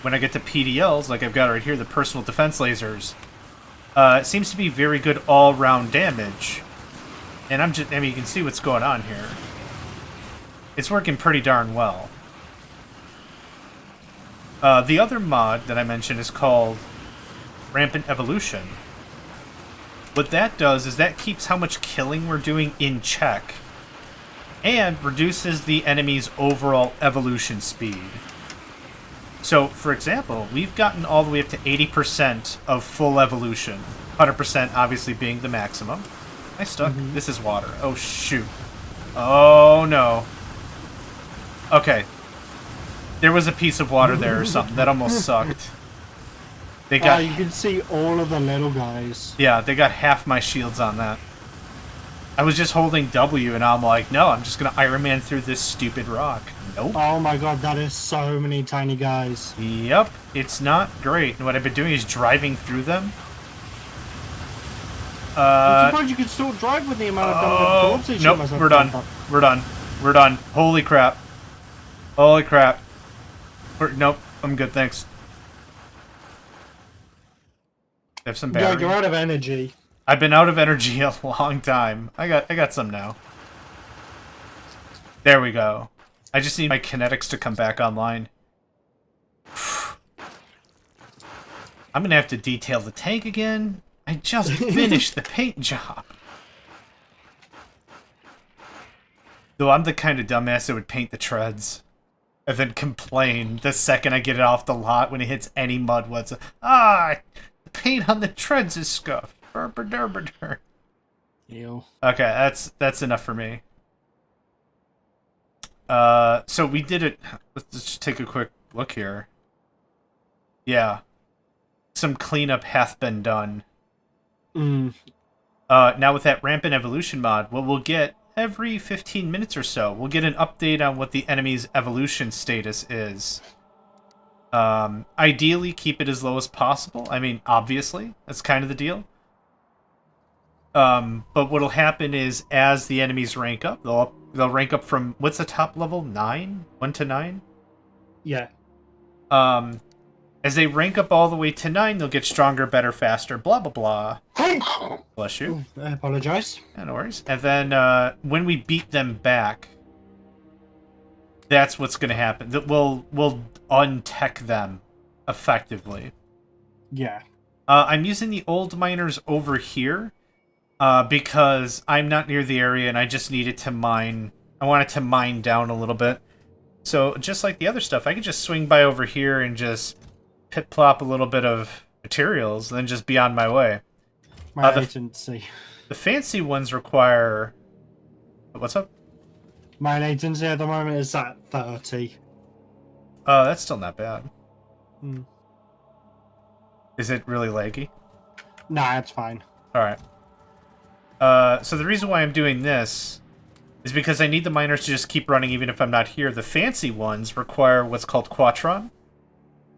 [SPEAKER 1] When I get to PDLs, like I've got right here, the personal defense lasers, it seems to be very good all-round damage. And I mean, you can see what's going on here. It's working pretty darn well. The other mod that I mentioned is called Rampant Evolution. What that does is that keeps how much killing we're doing in check and reduces the enemy's overall evolution speed. So, for example, we've gotten all the way up to 80% of full evolution. 100% obviously being the maximum. I stuck? This is water. Oh, shoot. Oh, no. Okay. There was a piece of water there or something. That almost sucked. They got...
[SPEAKER 2] you can see all of the little guys.
[SPEAKER 1] Yeah, they got half my shields on that. I was just holding W, and I'm like, no, I'm just gonna Iron Man through this stupid rock. Nope.
[SPEAKER 2] Oh my god, that is so many tiny guys.
[SPEAKER 1] Yep, it's not great. And what I've been doing is driving through them.
[SPEAKER 2] I'm surprised you could still drive with the amount of damage.
[SPEAKER 1] Nope, we're done. We're done. We're done. Holy crap. Holy crap. Nope, I'm good, thanks. I have some battery.
[SPEAKER 2] Yeah, you're out of energy.
[SPEAKER 1] I've been out of energy a long time. I got some now. There we go. I just need my kinetics to come back online. I'm gonna have to detail the tank again. I just finished the paint job. Though I'm the kind of dumbass that would paint the treads. And then complain the second I get it off the lot when it hits any mud. The paint on the treads is scuffed.
[SPEAKER 2] Ew.
[SPEAKER 1] Okay, that's enough for me. So we did it. Let's just take a quick look here. Yeah. Some cleanup hath been done. Now with that rampant evolution mod, what we'll get every 15 minutes or so, we'll get an update on what the enemy's evolution status is. Ideally, keep it as low as possible. I mean, obviously, that's kind of the deal. But what'll happen is, as the enemies rank up, they'll rank up from, what's the top level? 9? 1 to 9?
[SPEAKER 2] Yeah.
[SPEAKER 1] As they rank up all the way to 9, they'll get stronger, better, faster, blah, blah, blah. Bless you.
[SPEAKER 2] I apologize.
[SPEAKER 1] Yeah, no worries. And then, when we beat them back, that's what's going to happen. We'll untech them, effectively.
[SPEAKER 2] Yeah.
[SPEAKER 1] I'm using the old miners over here, because I'm not near the area and I just needed to mine. I wanted to mine down a little bit. So, just like the other stuff, I could just swing by over here and just pit-plop a little bit of materials and then just be on my way.
[SPEAKER 2] My latency.
[SPEAKER 1] The fancy ones require... What's up?
[SPEAKER 2] My latency at the moment is at 30.
[SPEAKER 1] That's still not bad.
[SPEAKER 2] Hmm.
[SPEAKER 1] Is it really laggy?
[SPEAKER 2] Nah, it's fine.
[SPEAKER 1] Alright. So the reason why I'm doing this is because I need the miners to just keep running even if I'm not here. The fancy ones require what's called Quatron.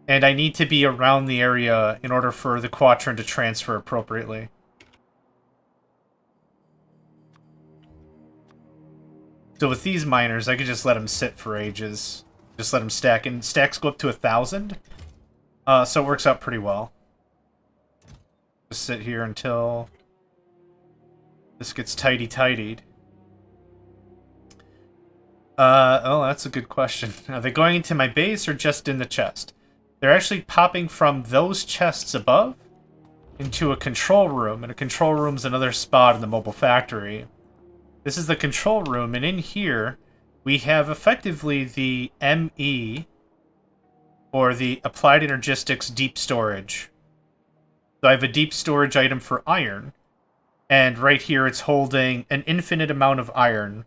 [SPEAKER 1] And I need to be around the area in order for the Quatron to transfer appropriately. So with these miners, I could just let them sit for ages. Just let them stack. And stacks go up to 1,000. So it works out pretty well. Just sit here until this gets tidied. Oh, that's a good question. Are they going into my base or just in the chest? They're actually popping from those chests above into a control room, and a control room's another spot in the mobile factory. This is the control room, and in here we have effectively the ME, or the Applied Energistics Deep Storage. So I have a deep storage item for iron, and right here it's holding an infinite amount of iron.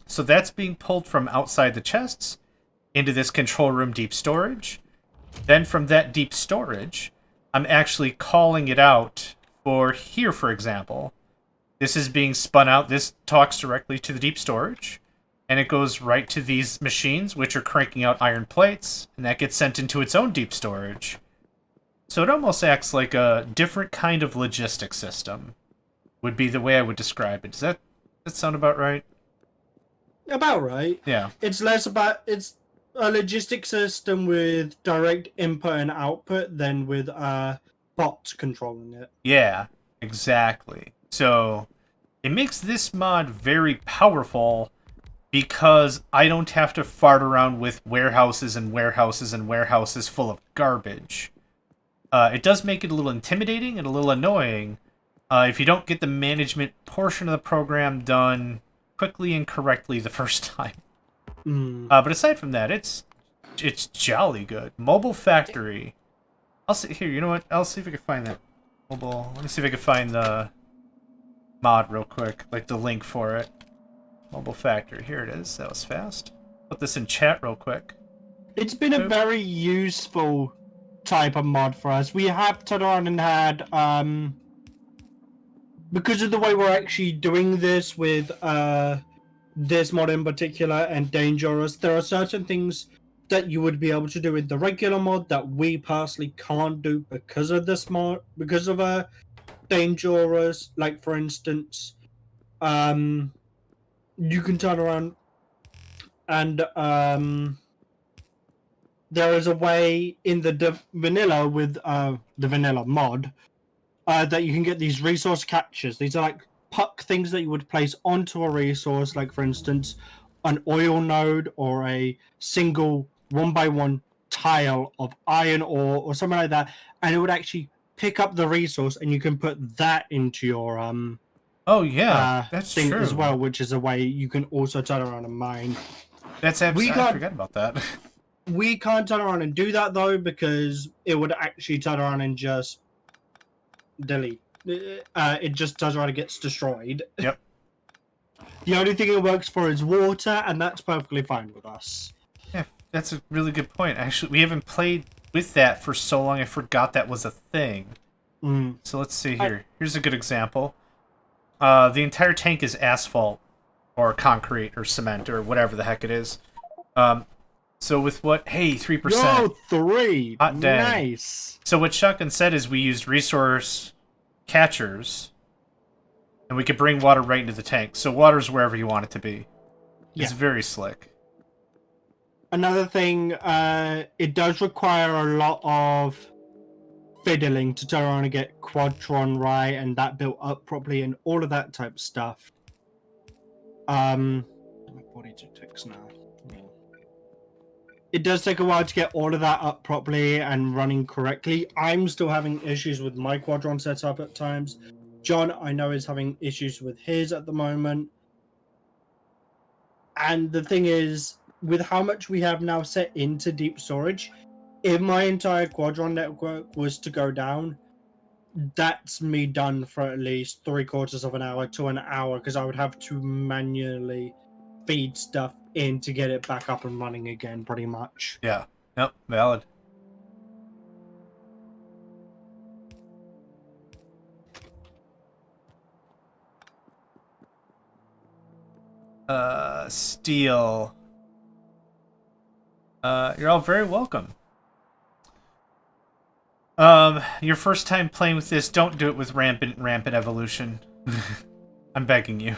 [SPEAKER 1] So that's being pulled from outside the chests into this control room deep storage. Then from that deep storage, I'm actually calling it out for here, for example. This is being spun out. This talks directly to the deep storage, and it goes right to these machines, which are cranking out iron plates, and that gets sent into its own deep storage. So it almost acts like a different kind of logistic system, would be the way I would describe it. Does that sound about right?
[SPEAKER 2] About right.
[SPEAKER 1] Yeah.
[SPEAKER 2] It's less about... It's a logistic system with direct input and output than with bots controlling it.
[SPEAKER 1] Yeah, exactly. So it makes this mod very powerful because I don't have to fart around with warehouses and warehouses and warehouses full of garbage. It does make it a little intimidating and a little annoying if you don't get the management portion of the program done quickly and correctly the first time. But aside from that, it's jolly good. Mobile Factory. I'll see here. You know what? I'll see if I can find that mobile. Let me see if I can find the mod real quick, like the link for it. Mobile Factory. Here it is. That was fast. Put this in chat real quick.
[SPEAKER 2] It's been a very useful type of mod for us. We have turned on and had because of the way we're actually doing this with this mod in particular and Dangerous, there are certain things that you would be able to do with the regular mod that we personally can't do because of this mod, because of Dangerous. Like for instance, you can turn around and there is a way in the vanilla with the vanilla mod that you can get these resource catchers. These are like puck things that you would place onto a resource, like for instance, an oil node or a single 1x1 tile of iron ore or something like that, and it would actually pick up the resource, and you can put that into your
[SPEAKER 1] oh yeah, that's
[SPEAKER 2] thing
[SPEAKER 1] true
[SPEAKER 2] as well, which is a way you can also turn around and mine.
[SPEAKER 1] That's absolutely. I forgot about that.
[SPEAKER 2] We can't turn around and do that though because it would actually turn around and just delete. It just turns around and gets destroyed.
[SPEAKER 1] Yep.
[SPEAKER 2] The only thing it works for is water, and that's perfectly fine with us.
[SPEAKER 1] Yeah, that's a really good point. Actually, we haven't played with that for so long, I forgot that was a thing. So let's see here. Here's a good example. The entire tank is asphalt, or concrete, or cement, or whatever the heck it is. So with what? Hey, 3%.
[SPEAKER 2] Yo, 3.
[SPEAKER 1] Hot dang.
[SPEAKER 2] Nice.
[SPEAKER 1] So what Shotgun said is we used resource catchers, and we could bring water right into the tank. So water's wherever you want it to be. It's very slick.
[SPEAKER 2] Another thing, it does require a lot of fiddling to turn around and get Quadron right and that built up properly and all of that type of stuff. My body ticks now. It does take a while to get all of that up properly and running correctly. I'm still having issues with my Quadron setup at times. John, I know, is having issues with his at the moment. And the thing is, with how much we have now set into deep storage, if my entire Quadron network was to go down, that's me done for at least 3/4 of an hour to an hour, because I would have to manually feed stuff in to get it back up and running again, pretty much.
[SPEAKER 1] Yeah. Yep. Valid. Steel. You're all very welcome. Your first time playing with this, don't do it with rampant evolution. I'm begging you.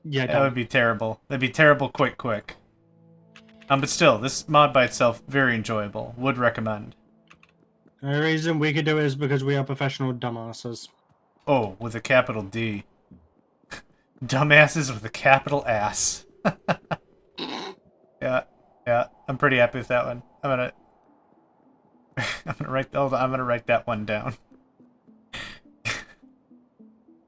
[SPEAKER 2] Yeah,
[SPEAKER 1] that would be terrible. That'd be terrible quick. But still, this mod by itself, very enjoyable. Would recommend.
[SPEAKER 2] The reason we could do it is because we are professional dumbasses.
[SPEAKER 1] Oh, with a capital D. Dumbasses with a capital ass. Yeah, I'm pretty happy with that one. I'm gonna write that one down.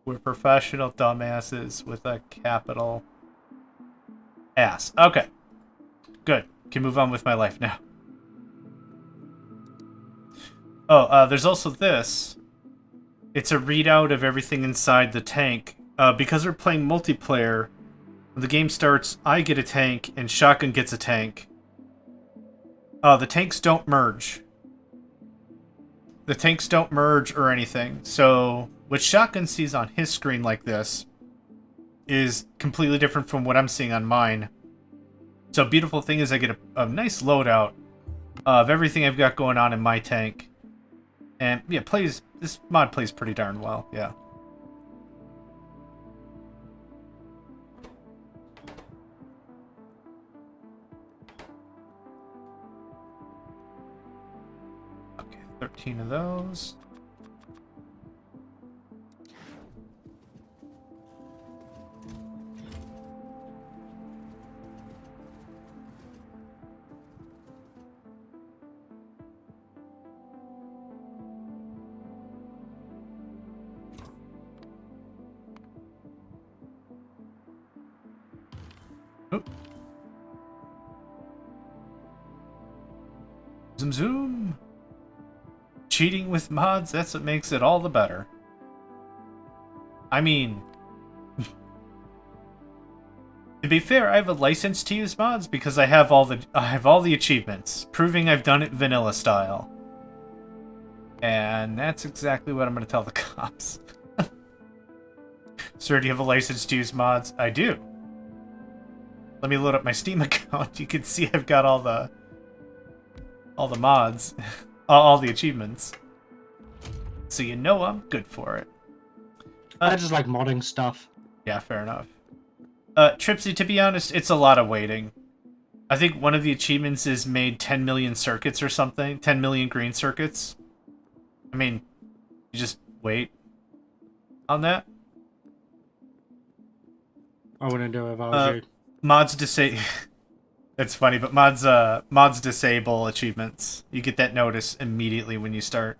[SPEAKER 1] We're professional dumbasses with a capital ass. Okay. Good. Can move on with my life now. Oh, there's also this. It's a readout of everything inside the tank. Because we're playing multiplayer, when the game starts, I get a tank and Shotgun gets a tank. The tanks don't merge. The tanks don't merge or anything. So what Shotgun sees on his screen like this is completely different from what I'm seeing on mine. So beautiful thing is I get a nice loadout of everything I've got going on in my tank. And yeah, this mod plays pretty darn well, yeah. Okay, 13 of those. Zoom. Cheating with mods, that's what makes it all the better. I mean... To be fair, I have a license to use mods because I have all the achievements, proving I've done it vanilla style. And that's exactly what I'm going to tell the cops. Sir, do you have a license to use mods? I do. Let me load up my Steam account. You can see I've got all the mods, all the achievements. So you know I'm good for it.
[SPEAKER 2] I just like modding stuff.
[SPEAKER 1] Yeah, fair enough. Tripsy, to be honest, it's a lot of waiting. I think one of the achievements is made 10 million circuits or something. 10 million green circuits. I mean, you just wait on that.
[SPEAKER 2] I wouldn't do it if I was you.
[SPEAKER 1] Mods disable... It's funny, but mods disable achievements. You get that notice immediately when you start.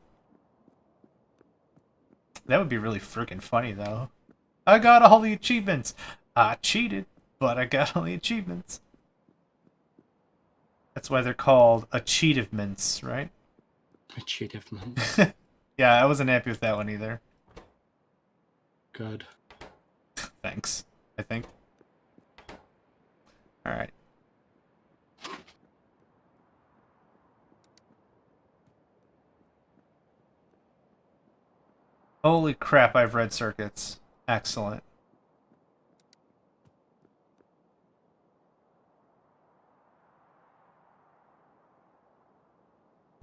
[SPEAKER 1] That would be really freaking funny, though. I got all the achievements. I cheated, but I got all the achievements. That's why they're called achievements, right?
[SPEAKER 2] Achievements.
[SPEAKER 1] Yeah, I wasn't happy with that one either.
[SPEAKER 2] Good.
[SPEAKER 1] Thanks, I think. Alright. Holy crap, I've read circuits. Excellent.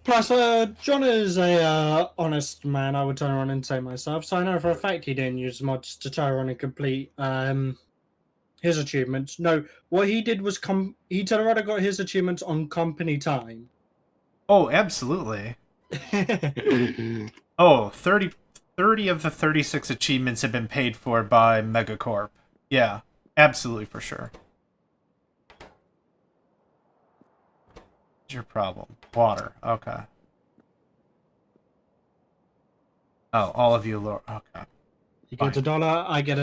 [SPEAKER 2] Plus, John is a honest man, I would turn around and say myself, so I know for a fact he didn't use mods to turn around and complete his achievements. No, what he did was he turned around and got his achievements on company time.
[SPEAKER 1] Oh, absolutely. Oh, 30 of the 36 achievements have been paid for by Megacorp. Yeah, absolutely for sure. What's your problem? Water. Okay. Oh, all of you lower. Okay.
[SPEAKER 2] He gets $1, I get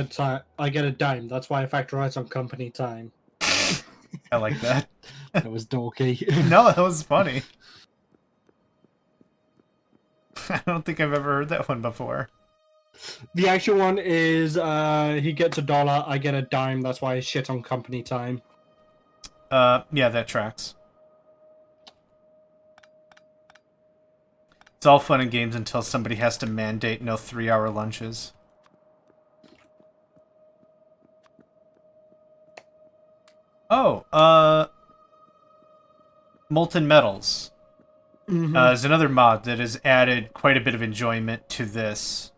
[SPEAKER 2] a dime. That's why I factorize on company time.
[SPEAKER 1] I like that.
[SPEAKER 2] That was dorky.
[SPEAKER 1] No, that was funny. I don't think I've ever heard that one before.
[SPEAKER 2] The actual one is he gets $1, I get a dime. That's why I shit on company time.
[SPEAKER 1] Yeah, that tracks. It's all fun and games until somebody has to mandate no 3-hour lunches. Oh, Molten Metals. Is another mod that has added quite a bit of enjoyment to this.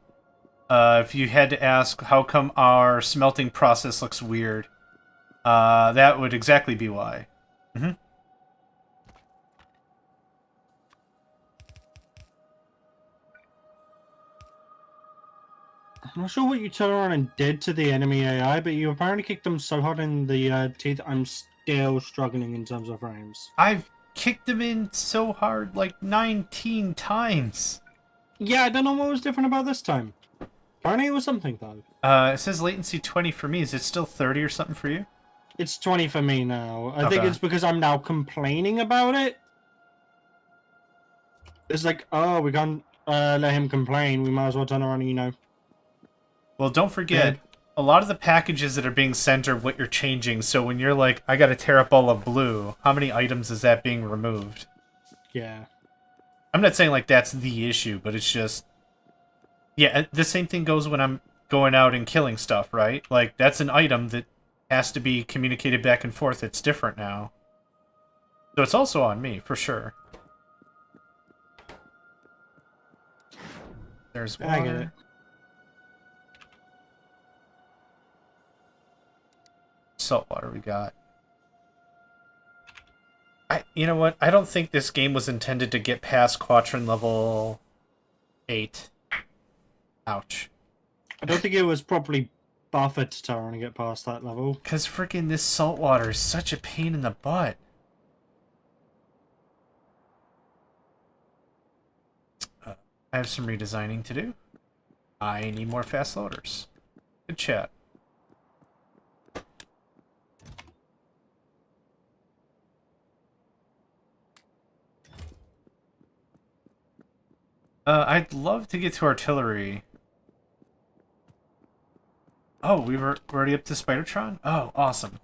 [SPEAKER 1] If you had to ask how come our smelting process looks weird, that would exactly be why. Mm-hmm.
[SPEAKER 2] I'm not sure what you turned around and did to the enemy AI, but you apparently kicked them so hard in the teeth, I'm still struggling in terms of frames.
[SPEAKER 1] I've kicked them in so hard, like 19 times.
[SPEAKER 2] Yeah, I don't know what was different about this time. Apparently it was something, though.
[SPEAKER 1] It says latency 20 for me. Is it still 30 or something for you?
[SPEAKER 2] It's 20 for me now. I think it's because I'm now complaining about it. It's like, oh, we can't let him complain. We might as well turn around and, you know...
[SPEAKER 1] Well, don't forget, a lot of the packages that are being sent are what you're changing, so when you're like, I gotta tear up all of blue, how many items is that being removed?
[SPEAKER 2] Yeah.
[SPEAKER 1] I'm not saying, like, that's the issue, but it's just... Yeah, the same thing goes when I'm going out and killing stuff, right? Like, that's an item that has to be communicated back and forth. It's different now. So it's also on me, for sure. There's water.
[SPEAKER 2] I get it.
[SPEAKER 1] Saltwater we got. You know what? I don't think this game was intended to get past Quatrin level 8. Ouch.
[SPEAKER 2] I don't think it was properly buffered to turn and get past that level.
[SPEAKER 1] Because freaking this saltwater is such a pain in the butt. I have some redesigning to do. I need more fast loaders. Good chat. I'd love to get to artillery. Oh, we're already up to Spidertron? Oh, awesome.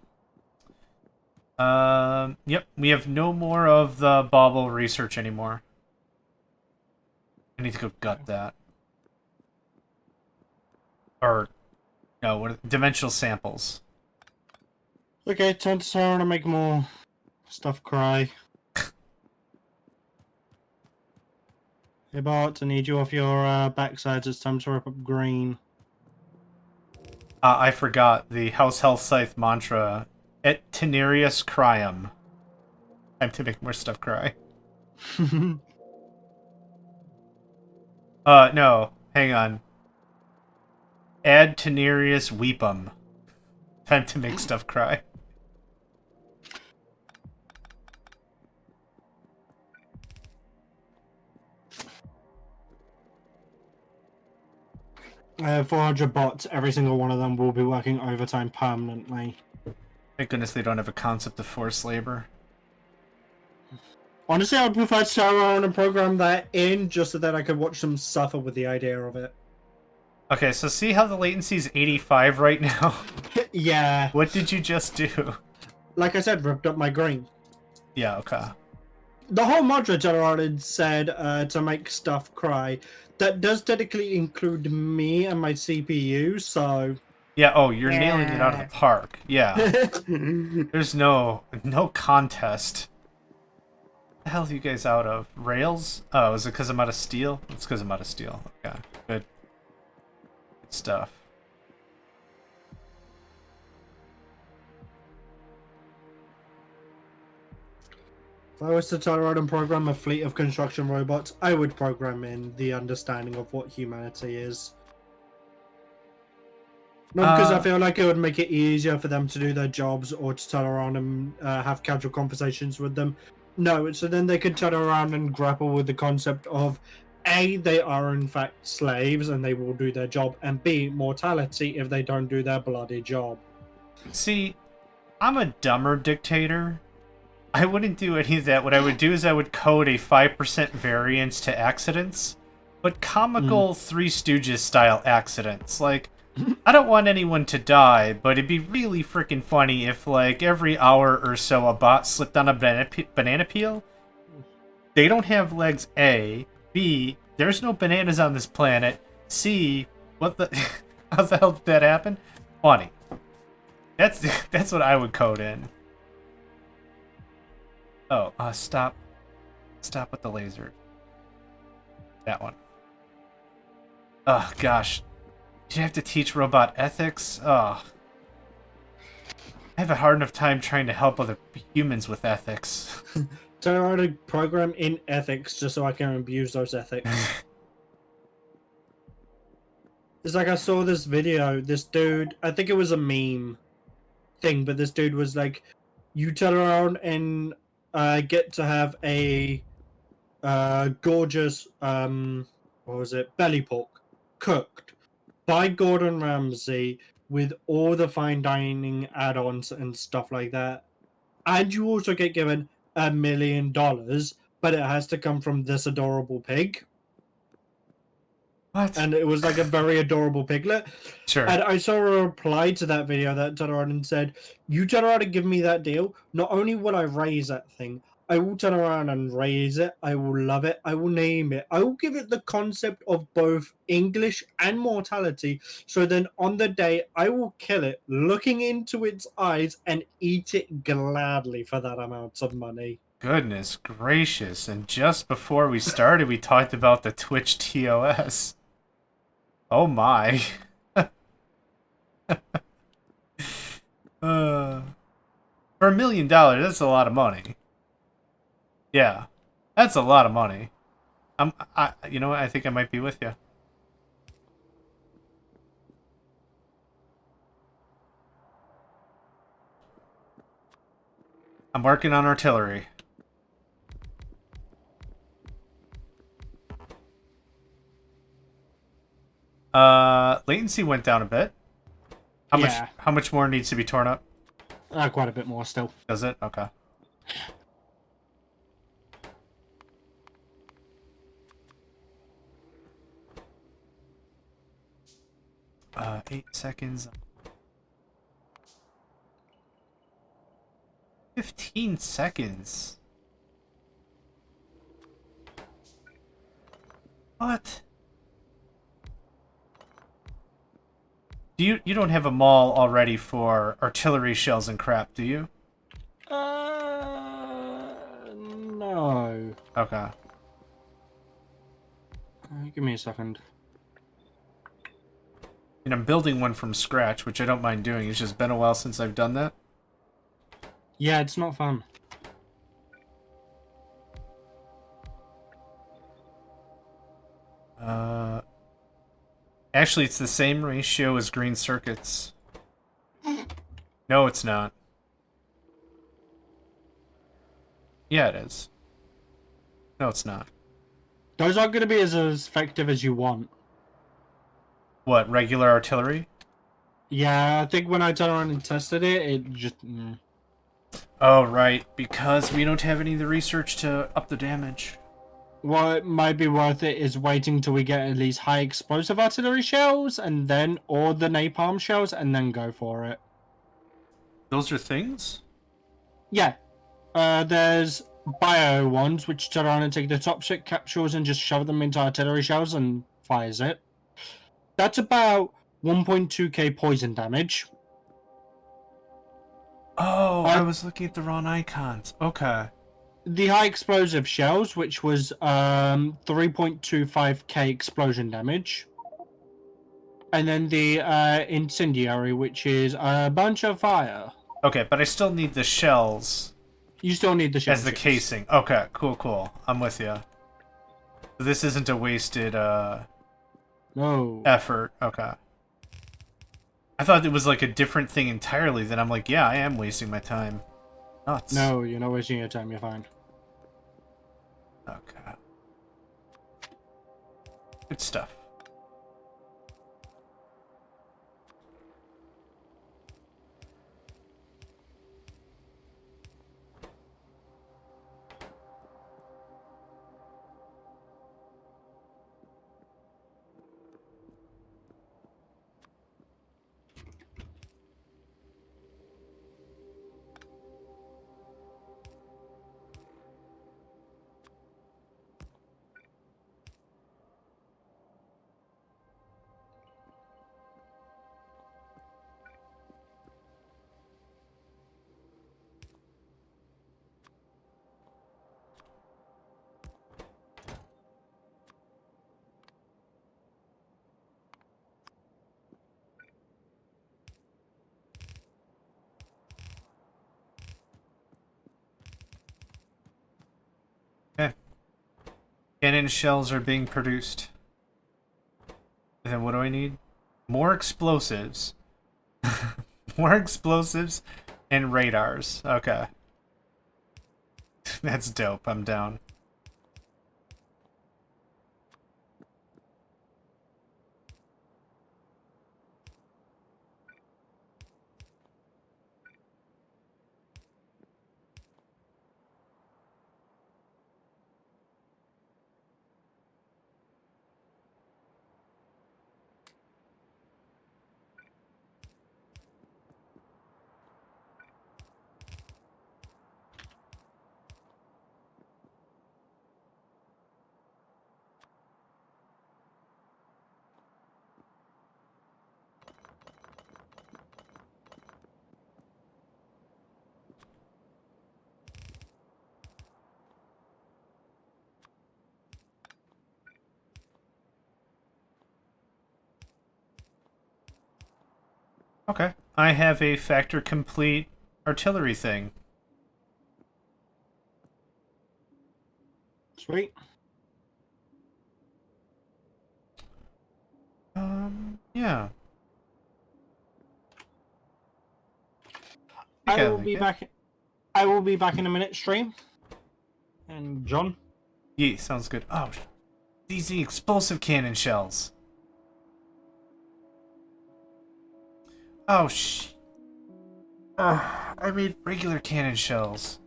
[SPEAKER 1] Yep, we have no more of the bauble research anymore. I need to go gut that. Or, no, what dimensional samples.
[SPEAKER 2] Okay, time to start to make more stuff cry. Hey Bart, I need you off your backsides. It's time to wrap up green.
[SPEAKER 1] I forgot the House Health Scythe mantra. Et tenerius crium. Time to make more stuff cry. No. Hang on. Ad tenerius weepum. Time to make stuff cry.
[SPEAKER 2] I have 400 bots. Every single one of them will be working overtime permanently.
[SPEAKER 1] Thank goodness they don't have a concept of forced labor.
[SPEAKER 2] Honestly, I would prefer to turn around and program that in just so that I could watch them suffer with the idea of it.
[SPEAKER 1] Okay, so see how the latency is 85 right now?
[SPEAKER 2] Yeah.
[SPEAKER 1] What did you just do?
[SPEAKER 2] Like I said, ripped up my green.
[SPEAKER 1] Yeah, okay.
[SPEAKER 2] The whole mantra generated said to make stuff cry. That does technically include me and my CPU, so...
[SPEAKER 1] Yeah, oh, you're nailing it out of the park. Yeah. There's no contest. What the hell are you guys out of? Rails? Oh, is it because I'm out of steel? It's because I'm out of steel. Okay, good. Good stuff.
[SPEAKER 2] If I was to turn around and program a fleet of construction robots, I would program in the understanding of what humanity is. Not because I feel like it would make it easier for them to do their jobs or to turn around and have casual conversations with them. No, so then they could turn around and grapple with the concept of A, they are in fact slaves and they will do their job, and B, mortality if they don't do their bloody job.
[SPEAKER 1] See, I'm a dumber dictator. I wouldn't do any of that. What I would do is I would code a 5% variance to accidents, but comical Three Stooges style accidents. Like, I don't want anyone to die, but it'd be really freaking funny if, like, every hour or so a bot slipped on a banana peel. They don't have legs, A. B, there's no bananas on this planet. C, what the... how the hell did that happen? Funny. That's what I would code in. Oh, stop. Stop with the laser. That one. Oh, gosh. Do you have to teach robot ethics? Oh. I have a hard enough time trying to help other humans with ethics.
[SPEAKER 2] Turn around and program in ethics just so I can abuse those ethics. It's like I saw this video, this dude, I think it was a meme thing, but this dude was like, you turn around and get to have a gorgeous, what was it, belly pork cooked by Gordon Ramsay with all the fine dining add-ons and stuff like that. And you also get given $1 million, but it has to come from this adorable pig.
[SPEAKER 1] What?
[SPEAKER 2] And it was like a very adorable piglet.
[SPEAKER 1] Sure.
[SPEAKER 2] And I saw a reply to that video that turned around and said, you turn around and give me that deal, not only will I raise that thing, I will turn around and raise it, I will love it, I will name it, I will give it the concept of both English and mortality, so then on the day I will kill it, looking into its eyes and eat it gladly for that amount of money.
[SPEAKER 1] Goodness gracious. And just before we started, we talked about the Twitch TOS. Oh my. For $1 million, that's a lot of money. Yeah, that's a lot of money. You know what? I think I might be with you. I'm working on artillery. Latency went down a bit. How much more needs to be torn up?
[SPEAKER 2] Quite a bit more still.
[SPEAKER 1] Does it? Okay. 8 seconds. 15 seconds. What? You don't have a mall already for artillery shells and crap, do you?
[SPEAKER 2] No.
[SPEAKER 1] Okay.
[SPEAKER 2] Give me a second.
[SPEAKER 1] And I'm building one from scratch, which I don't mind doing. It's just been a while since I've done that.
[SPEAKER 2] Yeah, it's not fun.
[SPEAKER 1] Actually, it's the same ratio as green circuits. No, it's not. Yeah, it is. No, it's not.
[SPEAKER 2] Those aren't going to be as effective as you want.
[SPEAKER 1] What, regular artillery?
[SPEAKER 2] Yeah, I think when I turned around and tested it, it just...
[SPEAKER 1] Oh, right. Because we don't have any of the research to up the damage.
[SPEAKER 2] What might be worth it is waiting till we get at least high explosive artillery shells, and then, or the napalm shells, and then go for it.
[SPEAKER 1] Those are things?
[SPEAKER 2] Yeah. There's bio ones, which turn around and take the top 6 capsules and just shove them into artillery shells and fires it. That's about 1.2k poison damage.
[SPEAKER 1] Oh, I was looking at the wrong icons. Okay.
[SPEAKER 2] The high explosive shells, which was 3.25k explosion damage. And then the incendiary, which is a bunch of fire.
[SPEAKER 1] Okay, but I still need the shells.
[SPEAKER 2] You still need the shells.
[SPEAKER 1] As the casing. Okay, cool. I'm with you. This isn't a wasted
[SPEAKER 2] no
[SPEAKER 1] effort. Okay. I thought it was like a different thing entirely. Then I'm like, yeah, I am wasting my time. Nuts.
[SPEAKER 2] No, you're not wasting your time. You're fine.
[SPEAKER 1] Okay. Good stuff. Okay. Cannon shells are being produced. And then what do I need? More explosives. More explosives and radars. Okay. That's dope. I'm down. Okay. I have a factor complete artillery thing.
[SPEAKER 2] Sweet.
[SPEAKER 1] Yeah.
[SPEAKER 2] I will be back. I will be back in a minute, stream. And John?
[SPEAKER 1] Yeah, sounds good. Oh, these are explosive cannon shells. Oh, I made regular cannon shells.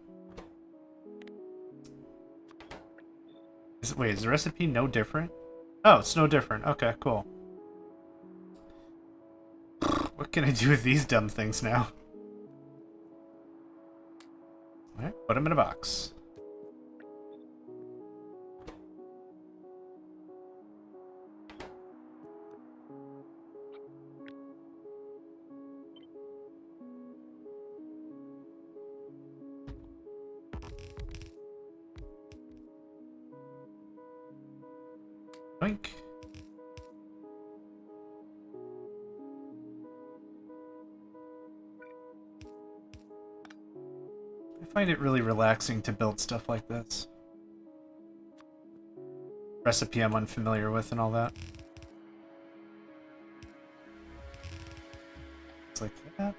[SPEAKER 1] Wait, is the recipe no different? Oh, it's no different. Okay, cool. What can I do with these dumb things now? Put them in a box. Boink. I find it really relaxing to build stuff like this. Recipe I'm unfamiliar with and all that. It's like that.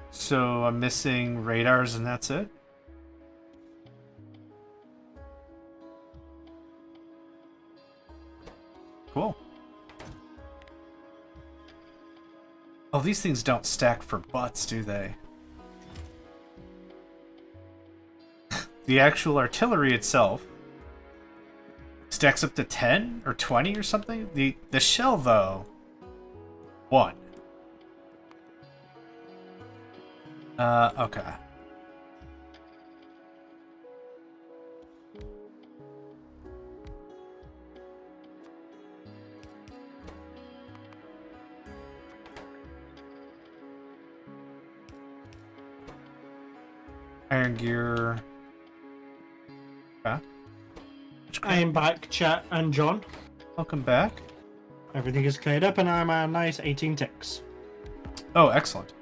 [SPEAKER 1] So I'm missing radars and that's it? Cool. Oh, these things don't stack for butts, do they? The actual artillery itself stacks up to 10 or 20 or something? The shell, though, 1. Okay. Iron gear. Okay.
[SPEAKER 2] I am back, chat and John.
[SPEAKER 1] Welcome back.
[SPEAKER 2] Everything is cleared up and I'm a nice 18 ticks.
[SPEAKER 1] Oh, excellent.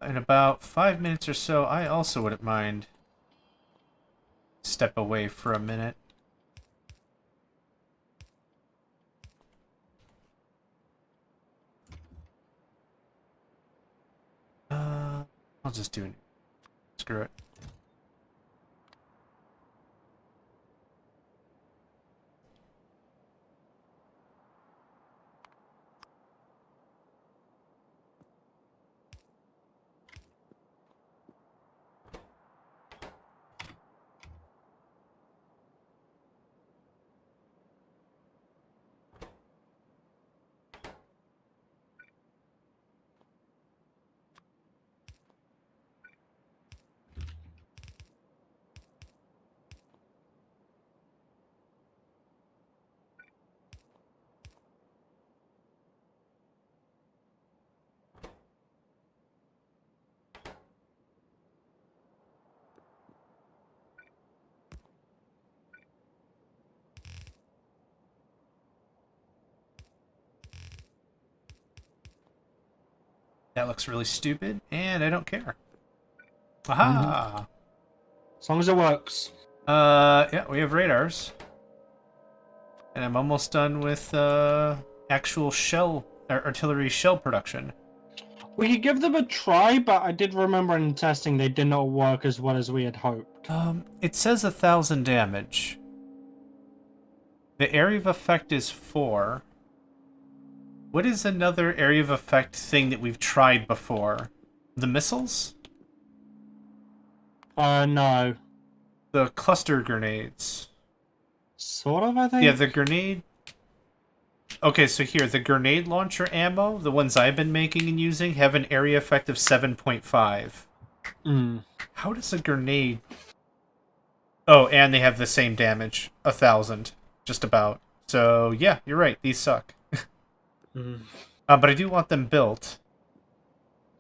[SPEAKER 1] In about 5 minutes or so, I also wouldn't mind step away for a minute. I'll just do it. Screw it. That looks really stupid, and I don't care. Aha!
[SPEAKER 2] As long as it works.
[SPEAKER 1] Yeah, we have radars. And I'm almost done with, actual shell, or artillery shell production.
[SPEAKER 2] We could give them a try, but I did remember in testing they did not work as well as we had hoped.
[SPEAKER 1] It says 1,000 damage. The area of effect is 4. What is another area of effect thing that we've tried before? The missiles?
[SPEAKER 2] No.
[SPEAKER 1] The cluster grenades.
[SPEAKER 2] Sort of, I think?
[SPEAKER 1] Yeah, the grenade... Okay, so here, the grenade launcher ammo, the ones I've been making and using, have an area effect of 7.5. How does a grenade... Oh, and they have the same damage. 1,000. Just about. So, yeah, you're right. These suck. But I do want them built.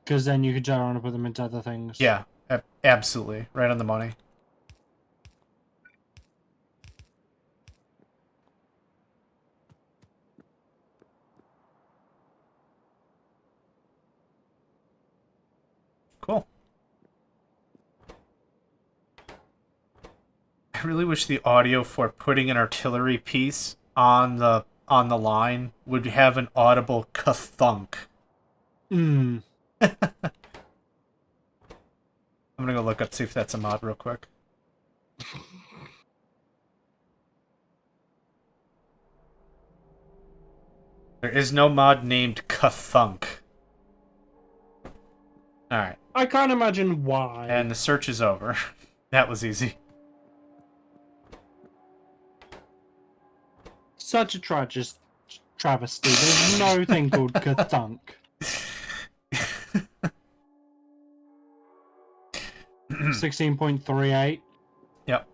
[SPEAKER 2] Because then you could turn around and put them into other things.
[SPEAKER 1] Yeah, absolutely. Right on the money. Cool. I really wish the audio for putting an artillery piece on the line would have an audible ka-thunk.
[SPEAKER 2] Hmm.
[SPEAKER 1] I'm gonna go look up, see if that's a mod real quick. There is no mod named ka-thunk. Alright.
[SPEAKER 2] I can't imagine why.
[SPEAKER 1] And the search is over. That was easy.
[SPEAKER 2] Such a travesty. There's no thing called ka-thunk. 16.38.
[SPEAKER 1] Yep.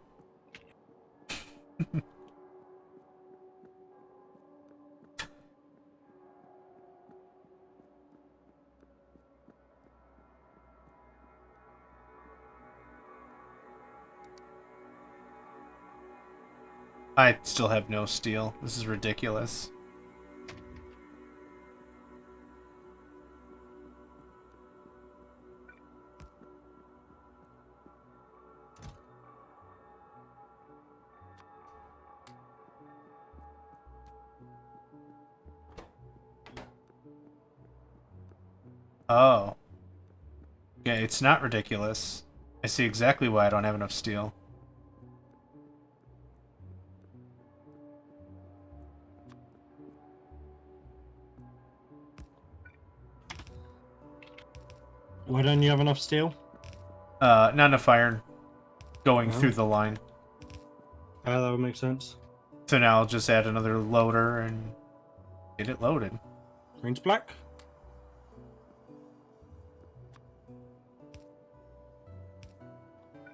[SPEAKER 1] I still have no steel. This is ridiculous. Oh. Yeah, it's not ridiculous. I see exactly why I don't have enough steel.
[SPEAKER 2] Why don't you have enough steel?
[SPEAKER 1] Not enough iron going through the line.
[SPEAKER 2] Oh, that would make sense.
[SPEAKER 1] So now I'll just add another loader and get it loaded.
[SPEAKER 2] Green's black.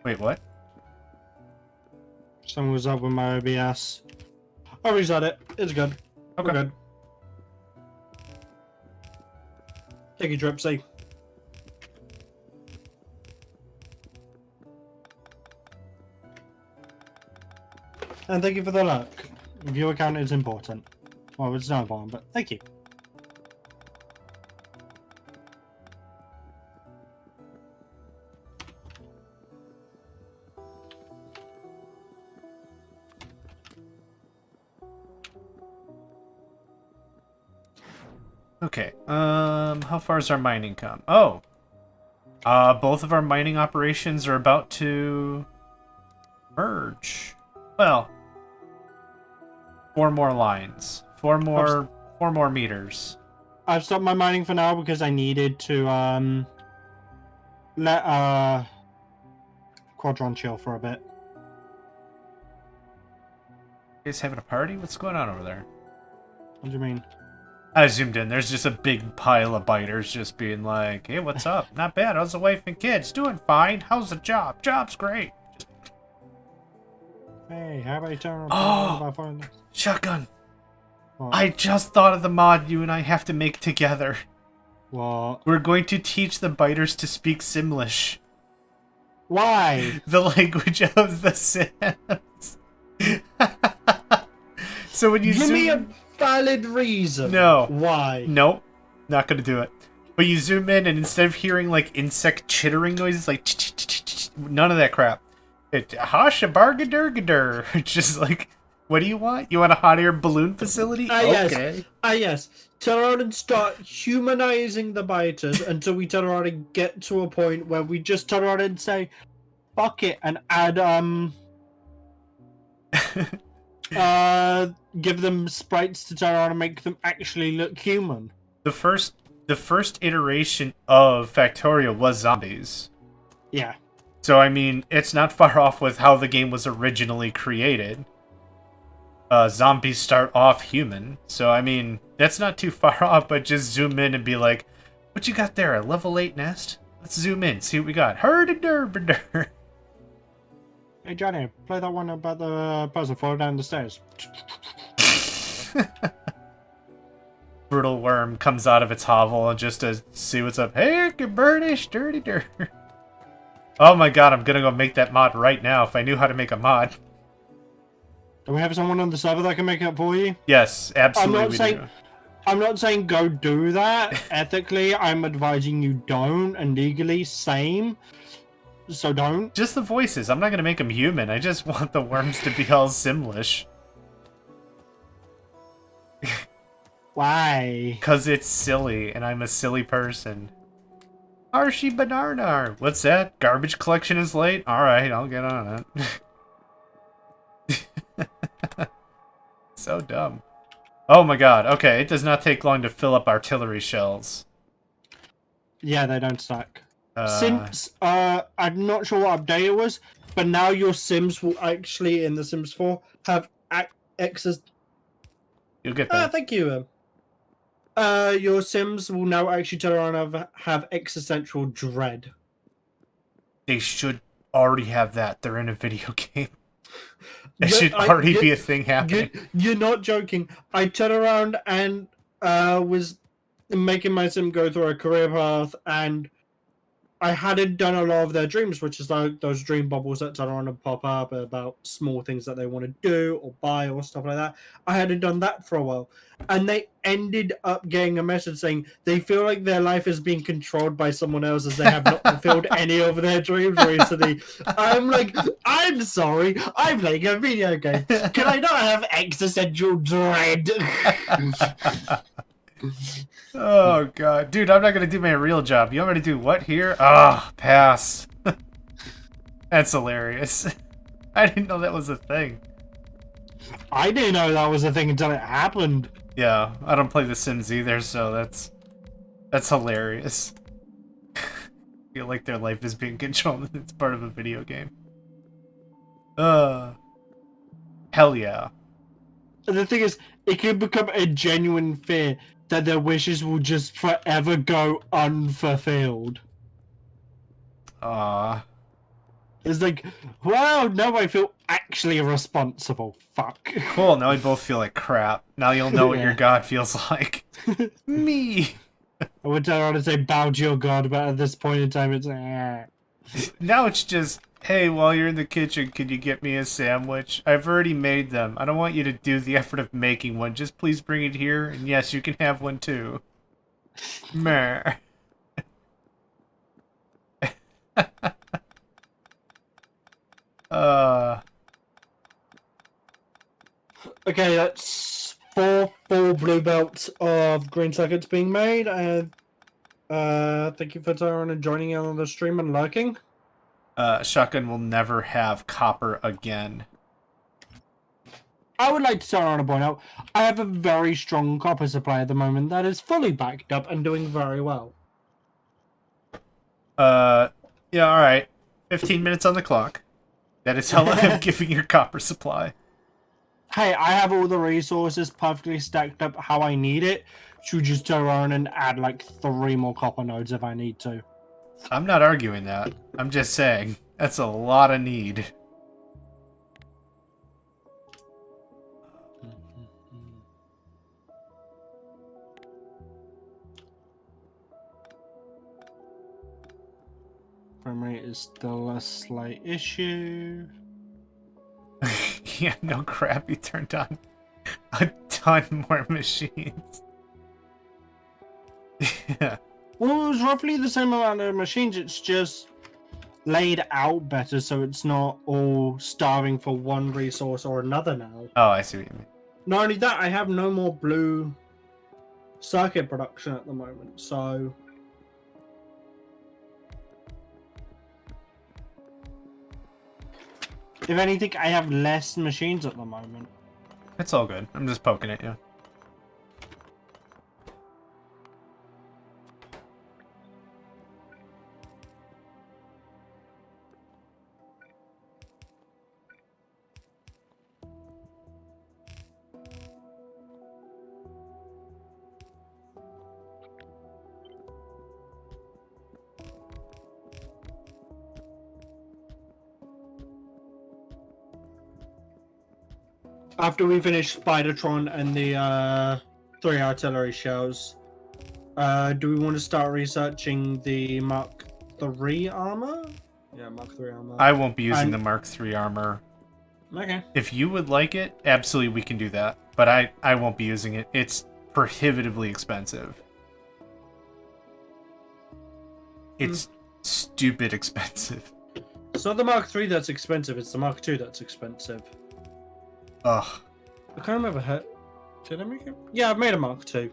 [SPEAKER 1] Wait, what?
[SPEAKER 2] Something was up with my OBS. I reset it. It's good.
[SPEAKER 1] Okay.
[SPEAKER 2] We're good. Take a drip, see. And thank you for the luck. View account is important. Well, it's not important, but thank you.
[SPEAKER 1] Okay, how far is our mining come? Oh! Both of our mining operations are about to merge. Well, 4 more lines. 4 more meters.
[SPEAKER 2] I've stopped my mining for now because I needed to, let, Quadron chill for a bit.
[SPEAKER 1] You guys having a party? What's going on over there?
[SPEAKER 2] What do you mean?
[SPEAKER 1] I zoomed in. There's just a big pile of biters just being like, hey, what's up? Not bad. How's the wife and kids? Doing fine. How's the job? Job's great.
[SPEAKER 2] Hey, how about you turn
[SPEAKER 1] Oh! Shotgun.
[SPEAKER 2] What?
[SPEAKER 1] I just thought of the mod you and I have to make together.
[SPEAKER 2] What?
[SPEAKER 1] We're going to teach the biters to speak Simlish.
[SPEAKER 2] Why?
[SPEAKER 1] The language of the Sims. So when you
[SPEAKER 2] Give
[SPEAKER 1] zoom...
[SPEAKER 2] me a valid reason.
[SPEAKER 1] No.
[SPEAKER 2] Why?
[SPEAKER 1] Nope. Not gonna do it. But you zoom in and instead of hearing like insect chittering noises, like none of that crap. Hashabargadurgadur. It's just like, what do you want? You want a hot air balloon facility? Okay.
[SPEAKER 2] Yes. Turn around and start humanizing the biters until we turn around and get to a point where we just turn around and say, fuck it, and add, give them sprites to turn around and make them actually look human.
[SPEAKER 1] The first iteration of Factorio was zombies.
[SPEAKER 2] Yeah.
[SPEAKER 1] So, I mean, it's not far off with how the game was originally created. Zombies start off human. So, I mean, that's not too far off, but just zoom in and be like, what you got there, a level 8 nest? Let's zoom in, see what we got. Herd-a-dur-ba-dur.
[SPEAKER 2] Hey, Johnny, play that one about the person falling down the stairs.
[SPEAKER 1] Brutal worm comes out of its hovel and just to see what's up. Hey, burnish, dirty dirt. Oh my god, I'm gonna go make that mod right now if I knew how to make a mod.
[SPEAKER 2] Do we have someone on the server that can make it for you?
[SPEAKER 1] Yes, absolutely.
[SPEAKER 2] I'm not saying go do that. Ethically, I'm advising you don't, and legally, same. so don't.
[SPEAKER 1] Just the voices. I'm not gonna make them human. I just want the worms to be all Simlish.
[SPEAKER 2] Why?
[SPEAKER 1] Cause it's silly, and I'm a silly person. Archie Banarnar! What's that? Garbage collection is late? Alright, I'll get on it. So dumb. Oh my god, okay, it does not take long to fill up artillery shells.
[SPEAKER 2] Yeah, they don't suck. Since, I'm not sure what update it was, but now your Sims will actually, in The Sims 4, have access...
[SPEAKER 1] You'll get that.
[SPEAKER 2] Thank you. Your Sims will now actually turn around and have existential dread.
[SPEAKER 1] They should already have that. They're in a video game. It should already be a thing happening.
[SPEAKER 2] You're not joking. I turned around and was making my Sim go through a career path, and I hadn't done a lot of their dreams, which is like those dream bubbles that turn around and pop up about small things that they want to do or buy or stuff like that. I hadn't done that for a while. And they ended up getting a message saying they feel like their life is being controlled by someone else as they have not fulfilled any of their dreams recently. I'm like, I'm sorry, I'm playing a video game. Can I not have existential dread?
[SPEAKER 1] Oh god, dude, I'm not gonna do my real job. You want me to do what here? Ah, pass. That's hilarious. I didn't know that was a thing.
[SPEAKER 2] I didn't know that was a thing until it happened.
[SPEAKER 1] Yeah, I don't play The Sims either, so that's hilarious. Feel like their life is being controlled and it's part of a video game. Hell yeah.
[SPEAKER 2] The thing is, it could become a genuine fear that their wishes will just forever go unfulfilled. It's like, well, now I feel actually responsible. Fuck.
[SPEAKER 1] Cool, now we both feel like crap. Now you'll know what your god feels like. Me!
[SPEAKER 2] I would tell her to say bow to your god, but at this point in time, it's
[SPEAKER 1] Now it's just, hey, while you're in the kitchen, can you get me a sandwich? I've already made them. I don't want you to do the effort of making one. Just please bring it here, and yes, you can have one too. Meh.
[SPEAKER 2] Okay, that's four blue belts of green circuits being made, and thank you for joining in on the stream and lurking.
[SPEAKER 1] Shotgun will never have copper again.
[SPEAKER 2] I would like to turn around and point out, I have a very strong copper supply at the moment that is fully backed up and doing very well.
[SPEAKER 1] Yeah, alright. 15 minutes on the clock. That is how long I'm giving your copper supply.
[SPEAKER 2] Hey, I have all the resources perfectly stacked up how I need it. Should just turn around and add like 3 more copper nodes if I need to.
[SPEAKER 1] I'm not arguing that. I'm just saying, that's a lot of need.
[SPEAKER 2] Frame rate is still a slight issue.
[SPEAKER 1] Yeah, no crap, you turned on a ton more machines. Yeah.
[SPEAKER 2] Well, it was roughly the same amount of machines, it's just laid out better so it's not all starving for one resource or another now.
[SPEAKER 1] Oh, I see what you mean.
[SPEAKER 2] Not only that, I have no more blue circuit production at the moment, so... If anything, I have less machines at the moment.
[SPEAKER 1] It's all good. I'm just poking at you.
[SPEAKER 2] After we finish Spidertron and the 3 artillery shells, do we want to start researching the Mark III armor? Yeah, Mark III armor.
[SPEAKER 1] I won't be using the Mark III armor.
[SPEAKER 2] Okay.
[SPEAKER 1] If you would like it, absolutely we can do that. But I won't be using it. It's prohibitively expensive. It's stupid expensive.
[SPEAKER 2] It's not the Mark III that's expensive, it's the Mark II that's expensive.
[SPEAKER 1] Ugh.
[SPEAKER 2] I can't remember how... Did I make it? Yeah, I've made a Mark II.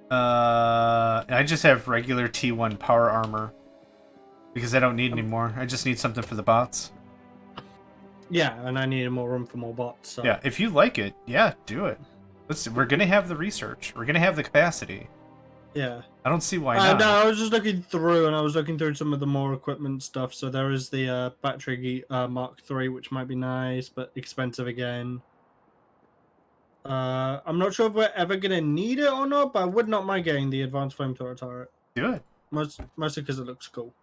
[SPEAKER 1] I just have regular T1 power armor. Because I don't need any more. I just need something for the bots.
[SPEAKER 2] Yeah, and I needed more room for more bots. So.
[SPEAKER 1] Yeah, if you like it, yeah, do it. We're gonna have the research. We're gonna have the capacity.
[SPEAKER 2] Yeah.
[SPEAKER 1] I don't see why not.
[SPEAKER 2] No, I was just looking through, and I was looking through some of the more equipment stuff. So there is the battery Mark III, which might be nice, but expensive again. I'm not sure if we're ever gonna need it or not, but I would not mind getting the advanced flamethrower turret.
[SPEAKER 1] Do it.
[SPEAKER 2] Mostly because it looks cool.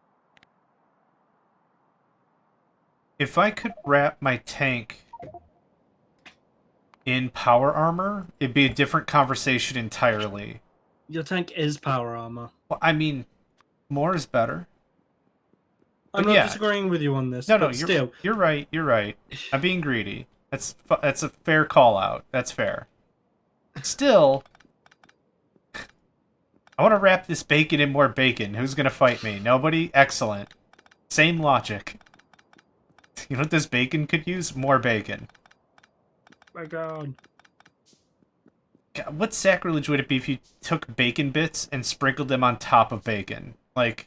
[SPEAKER 1] If I could wrap my tank in power armor, it'd be a different conversation entirely.
[SPEAKER 2] Your tank is power armor.
[SPEAKER 1] Well, I mean, more is better.
[SPEAKER 2] I'm not disagreeing with you on this.
[SPEAKER 1] No, you're right. You're right. I'm being greedy. That's a fair call out. That's fair. Still, I want to wrap this bacon in more bacon. Who's gonna fight me? Nobody? Excellent. Same logic. You know what this bacon could use? More bacon.
[SPEAKER 2] My God.
[SPEAKER 1] God, what sacrilege would it be if you took bacon bits and sprinkled them on top of bacon? Like...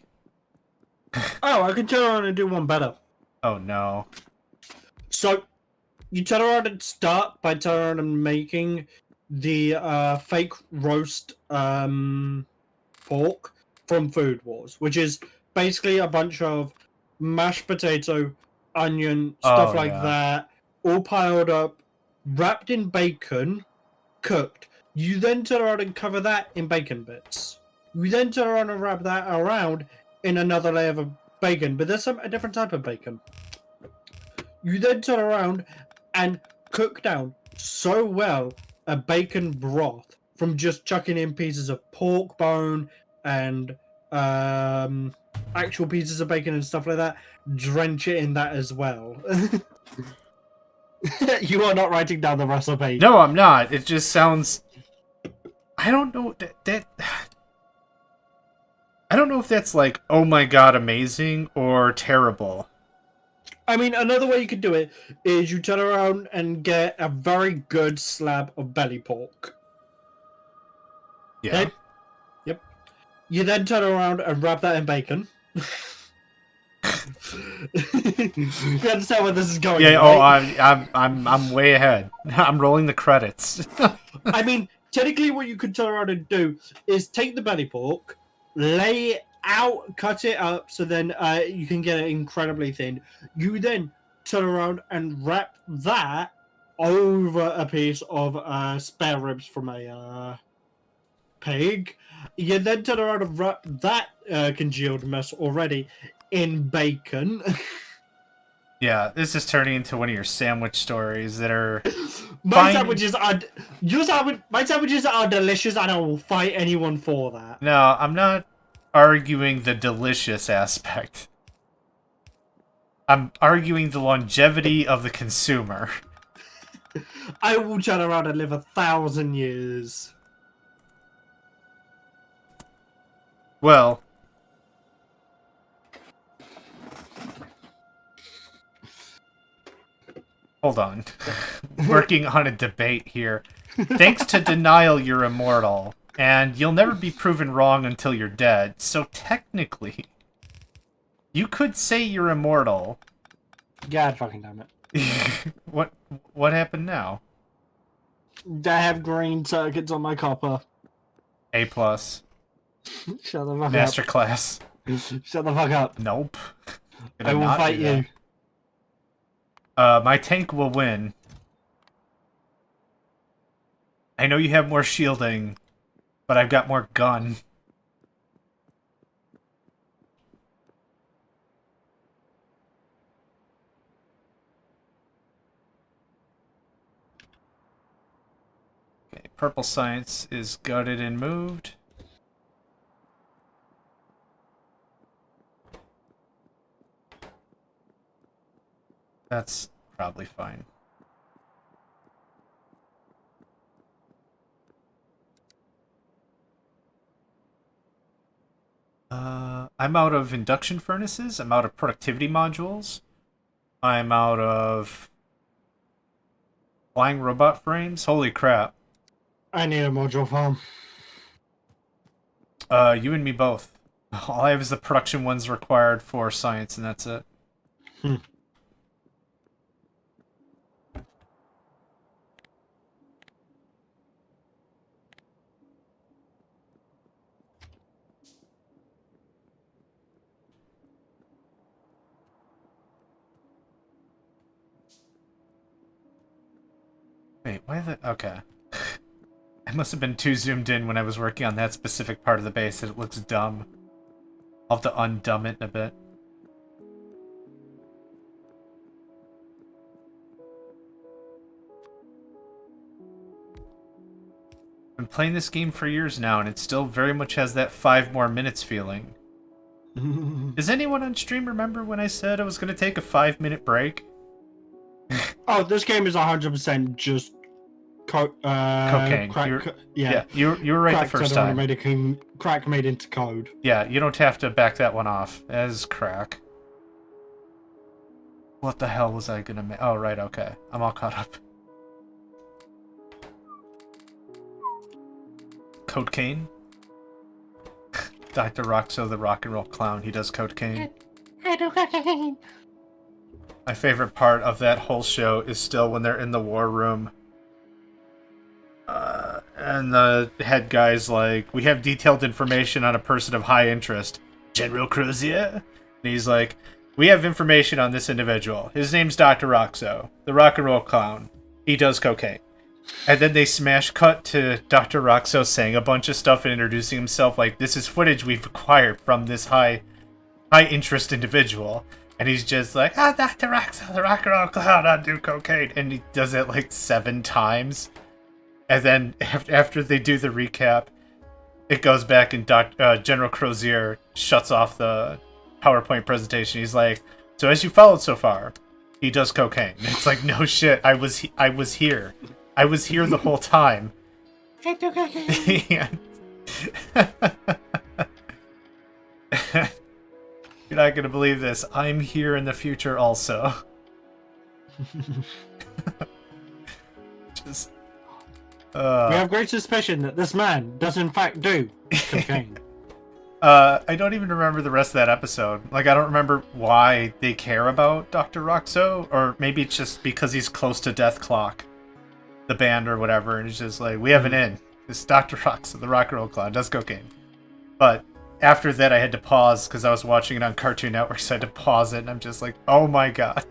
[SPEAKER 2] Oh, I can turn around and do one better.
[SPEAKER 1] Oh, no.
[SPEAKER 2] So, you turn around and start by turning around and making the fake roast pork from Food Wars, which is basically a bunch of mashed potato, onion, stuff like that, all piled up, wrapped in bacon, cooked. You then turn around and cover that in bacon bits. You then turn around and wrap that around in another layer of bacon, but there's a different type of bacon. You then turn around and cook down so well a bacon broth from just chucking in pieces of pork bone and actual pieces of bacon and stuff like that. Drench it in that as well. You are not writing down the recipe.
[SPEAKER 1] No, I'm not. It just sounds... I don't know... I don't know if that's like, oh my god, amazing, or terrible.
[SPEAKER 2] I mean, another way you could do it is you turn around and get a very good slab of belly pork.
[SPEAKER 1] Yeah.
[SPEAKER 2] Okay? Yep. You then turn around and wrap that in bacon. You understand where this is going?
[SPEAKER 1] Yeah.
[SPEAKER 2] Right?
[SPEAKER 1] Oh, I'm way ahead. I'm rolling the credits.
[SPEAKER 2] I mean, technically, what you could turn around and do is take the belly pork, lay it out, cut it up, so then you can get it incredibly thin. You then turn around and wrap that over a piece of spare ribs from a pig. You then turn around and wrap that congealed mess already in bacon.
[SPEAKER 1] Yeah, this is turning into one of your sandwich stories that are...
[SPEAKER 2] My sandwiches are delicious, and I will fight anyone for that.
[SPEAKER 1] No, I'm not arguing the delicious aspect. I'm arguing the longevity of the consumer.
[SPEAKER 2] I will turn around and live 1,000 years.
[SPEAKER 1] Well... Hold on. Working on a debate here. Thanks to denial, you're immortal. And you'll never be proven wrong until you're dead. So technically, you could say you're immortal.
[SPEAKER 2] God fucking damn it.
[SPEAKER 1] What happened now?
[SPEAKER 2] I have green circuits on my copper.
[SPEAKER 1] A+.
[SPEAKER 2] Shut the fuck
[SPEAKER 1] Masterclass.
[SPEAKER 2] up. Shut the fuck up.
[SPEAKER 1] Nope.
[SPEAKER 2] I will fight you.
[SPEAKER 1] My tank will win. I know you have more shielding, but I've got more gun. Okay, purple science is gutted and moved. That's probably fine. I'm out of induction furnaces. I'm out of productivity modules. I'm out of flying robot frames. Holy crap.
[SPEAKER 2] I need a module farm.
[SPEAKER 1] You and me both. All I have is the production ones required for science, and that's it. Wait, why the... Okay. I must have been too zoomed in when I was working on that specific part of the base that it looks dumb. I'll have to undumb it in a bit. I've been playing this game for years now, and it still very much has that 5 more minutes feeling. Does anyone on stream remember when I said I was going to take a 5-minute break?
[SPEAKER 2] Oh, this game is 100% just
[SPEAKER 1] cocaine.
[SPEAKER 2] Yeah,
[SPEAKER 1] you were right the first time.
[SPEAKER 2] Crack made into code.
[SPEAKER 1] Yeah, you don't have to back that one off. That is crack. What the hell was I going to make? Oh, right, okay. I'm all caught up. Cocaine? Dr. Roxo, the rock and roll clown, he does cocaine.
[SPEAKER 2] I do cocaine.
[SPEAKER 1] My favorite part of that whole show is still when they're in the war room. And the head guy's like, we have detailed information on a person of high interest. General Crozier? And he's like, we have information on this individual. His name's Dr. Roxo, the rock and roll clown. He does cocaine. And then they smash cut to Dr. Roxo saying a bunch of stuff and introducing himself like, this is footage we've acquired from this high interest individual. And he's just like, Dr. Roxo, the rock and roll clown, I do cocaine. And he does it like 7 times. And then after they do the recap, it goes back and General Crozier shuts off the PowerPoint presentation. He's like, so as you followed so far, he does cocaine. And it's like, no shit, I was here. I was here the whole time.
[SPEAKER 2] I do cocaine.
[SPEAKER 1] You're not gonna believe this. I'm here in the future also. Just...
[SPEAKER 2] we have great suspicion that this man does in fact do cocaine.
[SPEAKER 1] I don't even remember the rest of that episode. Like, I don't remember why they care about Dr. Roxo, or maybe it's just because he's close to Death Clock, the band or whatever, and it's just like, we have an in. It's Dr. Roxo, the rock and roll clown, does cocaine. But after that, I had to pause because I was watching it on Cartoon Network, so I had to pause it, and I'm just like, oh my god.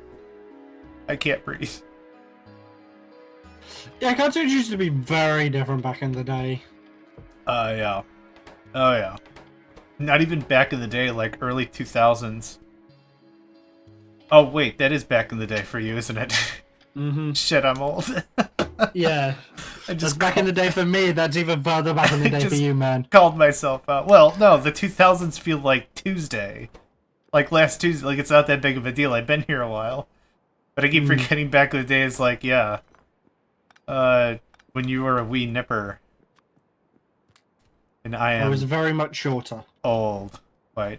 [SPEAKER 1] I can't breathe.
[SPEAKER 2] Yeah, cartoons used to be very different back in the day.
[SPEAKER 1] Yeah. Oh, yeah. Not even back in the day, like early 2000s. Oh, wait, that is back in the day for you, isn't it?
[SPEAKER 2] Mm-hmm.
[SPEAKER 1] Shit, I'm old.
[SPEAKER 2] Yeah. That's back in the day for me, that's even further back in the day for you, man.
[SPEAKER 1] Called myself out. Well, no, the 2000s feel like Tuesday. Like last Tuesday, like it's not that big of a deal. I've been here a while. But I keep forgetting back in the day, it's like, yeah. When you were a wee nipper. And I
[SPEAKER 2] was very much shorter.
[SPEAKER 1] Old. Wait.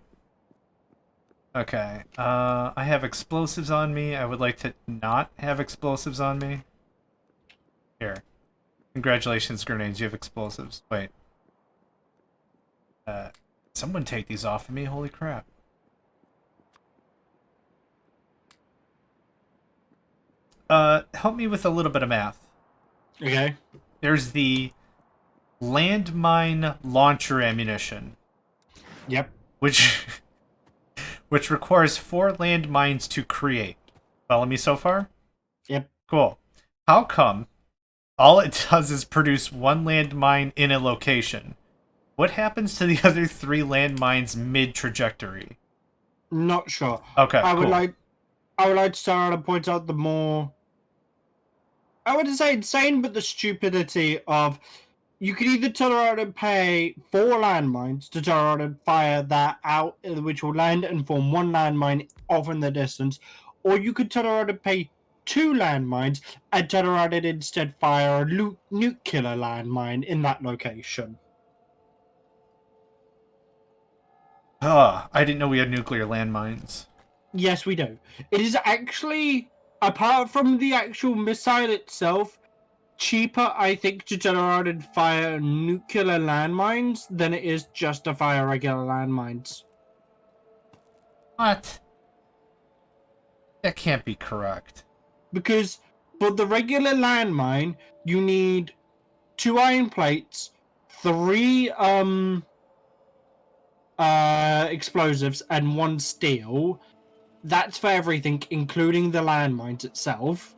[SPEAKER 1] Okay. I have explosives on me. I would like to not have explosives on me. Here. Congratulations, grenades. You have explosives. Wait. Someone take these off of me. Holy crap. Help me with a little bit of math.
[SPEAKER 2] Okay.
[SPEAKER 1] There's the landmine launcher ammunition.
[SPEAKER 2] Yep.
[SPEAKER 1] Which requires 4 landmines to create. Follow me so far?
[SPEAKER 2] Yep.
[SPEAKER 1] Cool. How come all it does is produce 1 landmine in a location? What happens to the other 3 landmines mid-trajectory?
[SPEAKER 2] Not sure.
[SPEAKER 1] Okay,
[SPEAKER 2] I would
[SPEAKER 1] cool.
[SPEAKER 2] like to start to point out the more, I wouldn't say insane, but the stupidity of, you could either turn around and pay 4 landmines to turn around and fire that out, which will land and form 1 landmine off in the distance, or you could turn around and pay 2 landmines and turn around and instead fire a nuclear landmine in that location.
[SPEAKER 1] I didn't know we had nuclear landmines.
[SPEAKER 2] Yes, we do. It is actually, apart from the actual missile itself, cheaper, I think, to generate and fire nuclear landmines than it is just to fire regular landmines.
[SPEAKER 1] What? That can't be correct.
[SPEAKER 2] Because for the regular landmine, you need 2 iron plates, 3 explosives, and 1 steel. That's for everything, including the landmines itself.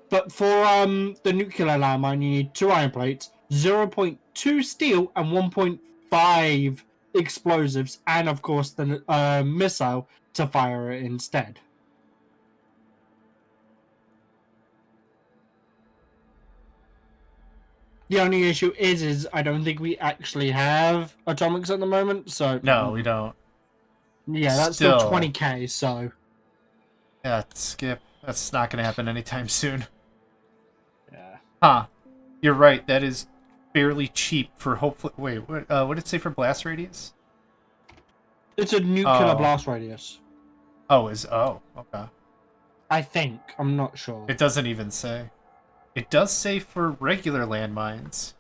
[SPEAKER 2] But for the nuclear landmine, you need 2 iron plates, 0.2 steel, and 1.5 explosives, and of course the missile to fire it instead. The only issue is I don't think we actually have atomics at the moment, so
[SPEAKER 1] No, we don't.
[SPEAKER 2] yeah, that's still 20k. So
[SPEAKER 1] yeah, skip. That's not going to happen anytime soon.
[SPEAKER 2] yeah,
[SPEAKER 1] Huh. You're right. That is fairly cheap for hopefully. Wait, what did it say for blast radius?
[SPEAKER 2] it's a nuclear blast radius.
[SPEAKER 1] Oh, okay.
[SPEAKER 2] I think, I'm not sure.
[SPEAKER 1] It doesn't even say. It does say for regular landmines.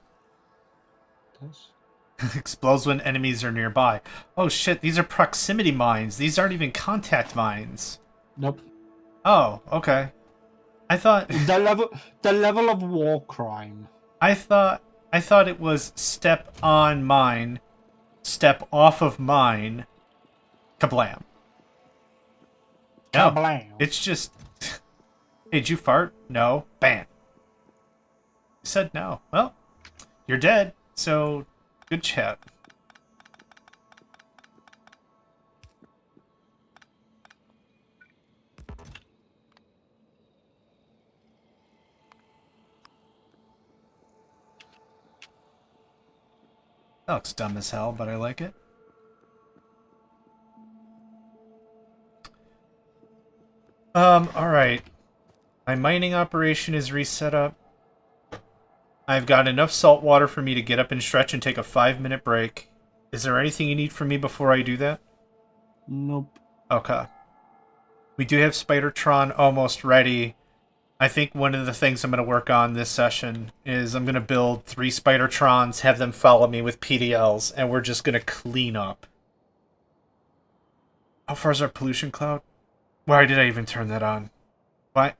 [SPEAKER 1] Explodes when enemies are nearby. Oh shit, these are proximity mines. These aren't even contact mines.
[SPEAKER 2] Nope.
[SPEAKER 1] Oh, okay. I thought
[SPEAKER 2] the level of war crime.
[SPEAKER 1] I thought it was step on mine, step off of mine, kablam. No,
[SPEAKER 2] Kablam.
[SPEAKER 1] it's just hey, did you fart? No. Bam. You said no. Well, you're dead, so good chat. That looks dumb as hell, but I like it. Alright. My mining operation is reset up. I've got enough salt water for me to get up and stretch and take a 5-minute break. Is there anything you need from me before I do that?
[SPEAKER 2] Nope.
[SPEAKER 1] Okay. We do have Spidertron almost ready. I think one of the things I'm going to work on this session is I'm going to build 3 Spidertrons, have them follow me with PDLs, and we're just going to clean up. How far is our pollution cloud? Why did I even turn that on? Why?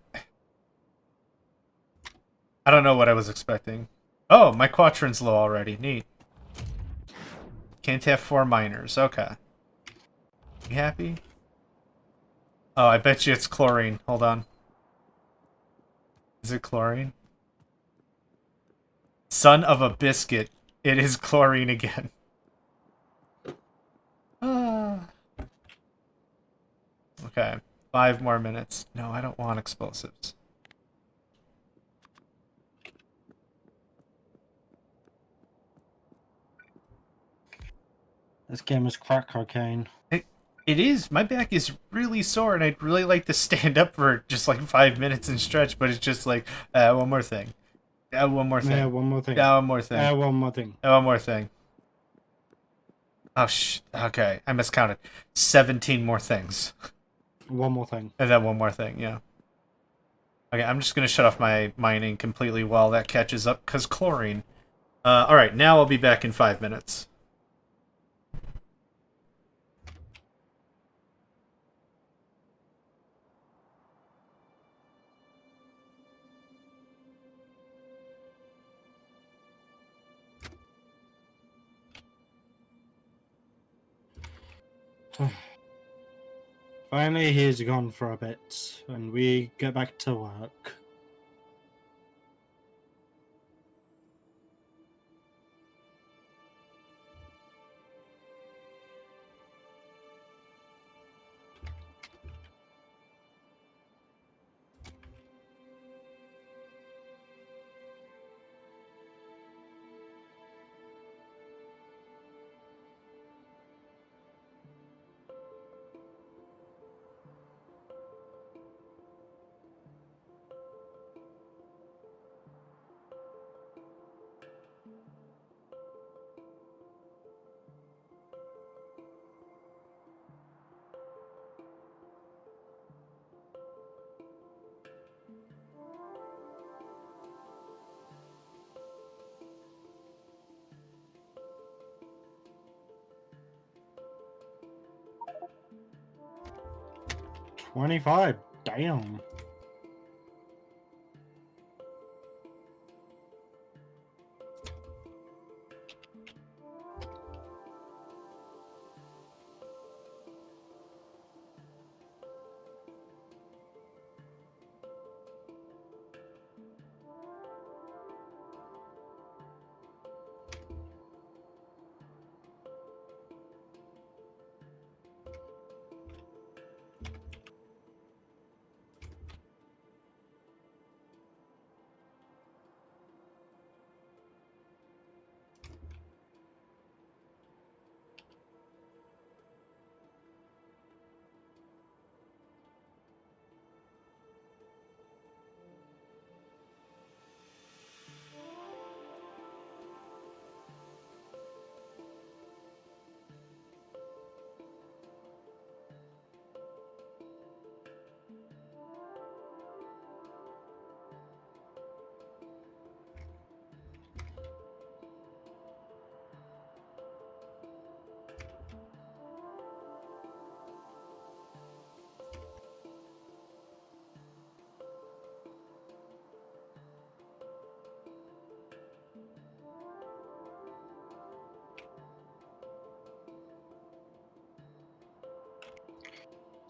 [SPEAKER 1] I don't know what I was expecting. Oh, my Quatrin's low already. Neat. Can't have 4 miners. Okay. You happy? Oh, I bet you it's chlorine. Hold on. Is it chlorine? Son of a biscuit. It is chlorine again. Okay. 5 more minutes. No, I don't want explosives.
[SPEAKER 2] This game is crack cocaine.
[SPEAKER 1] It is. My back is really sore, and I'd really like to stand up for just like 5 minutes and stretch, but it's just like, one more thing. One more thing.
[SPEAKER 2] Yeah, one more thing.
[SPEAKER 1] One more thing.
[SPEAKER 2] One more thing.
[SPEAKER 1] One more thing. Oh, okay. I miscounted. 17 more things.
[SPEAKER 2] One more thing.
[SPEAKER 1] And then one more thing, yeah. Okay, I'm just going to shut off my mining completely while that catches up, because chlorine. Alright, now I'll be back in 5 minutes.
[SPEAKER 2] Finally, he's gone for a bit, and we get back to work. 25. Damn.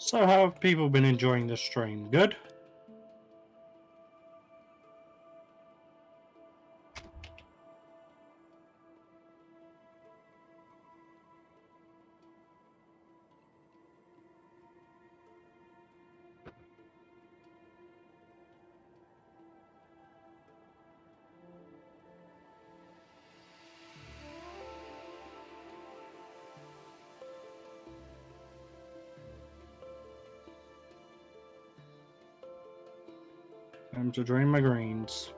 [SPEAKER 2] So how have people been enjoying the stream? Good? Time to drain my greens.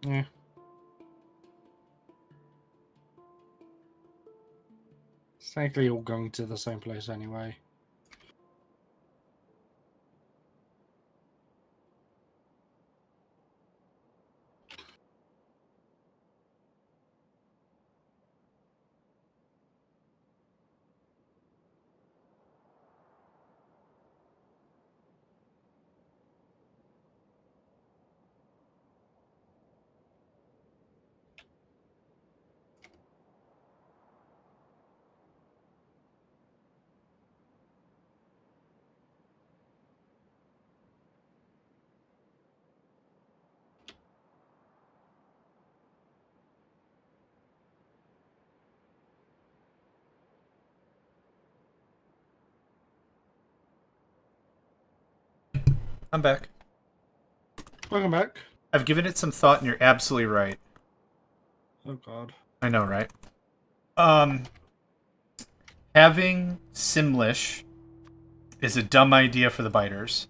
[SPEAKER 2] Yeah. It's likely all going to the same place anyway.
[SPEAKER 1] I'm back.
[SPEAKER 2] Welcome back.
[SPEAKER 1] I've given it some thought, and you're absolutely right.
[SPEAKER 2] Oh god.
[SPEAKER 1] I know, right? Having Simlish is a dumb idea for the biters.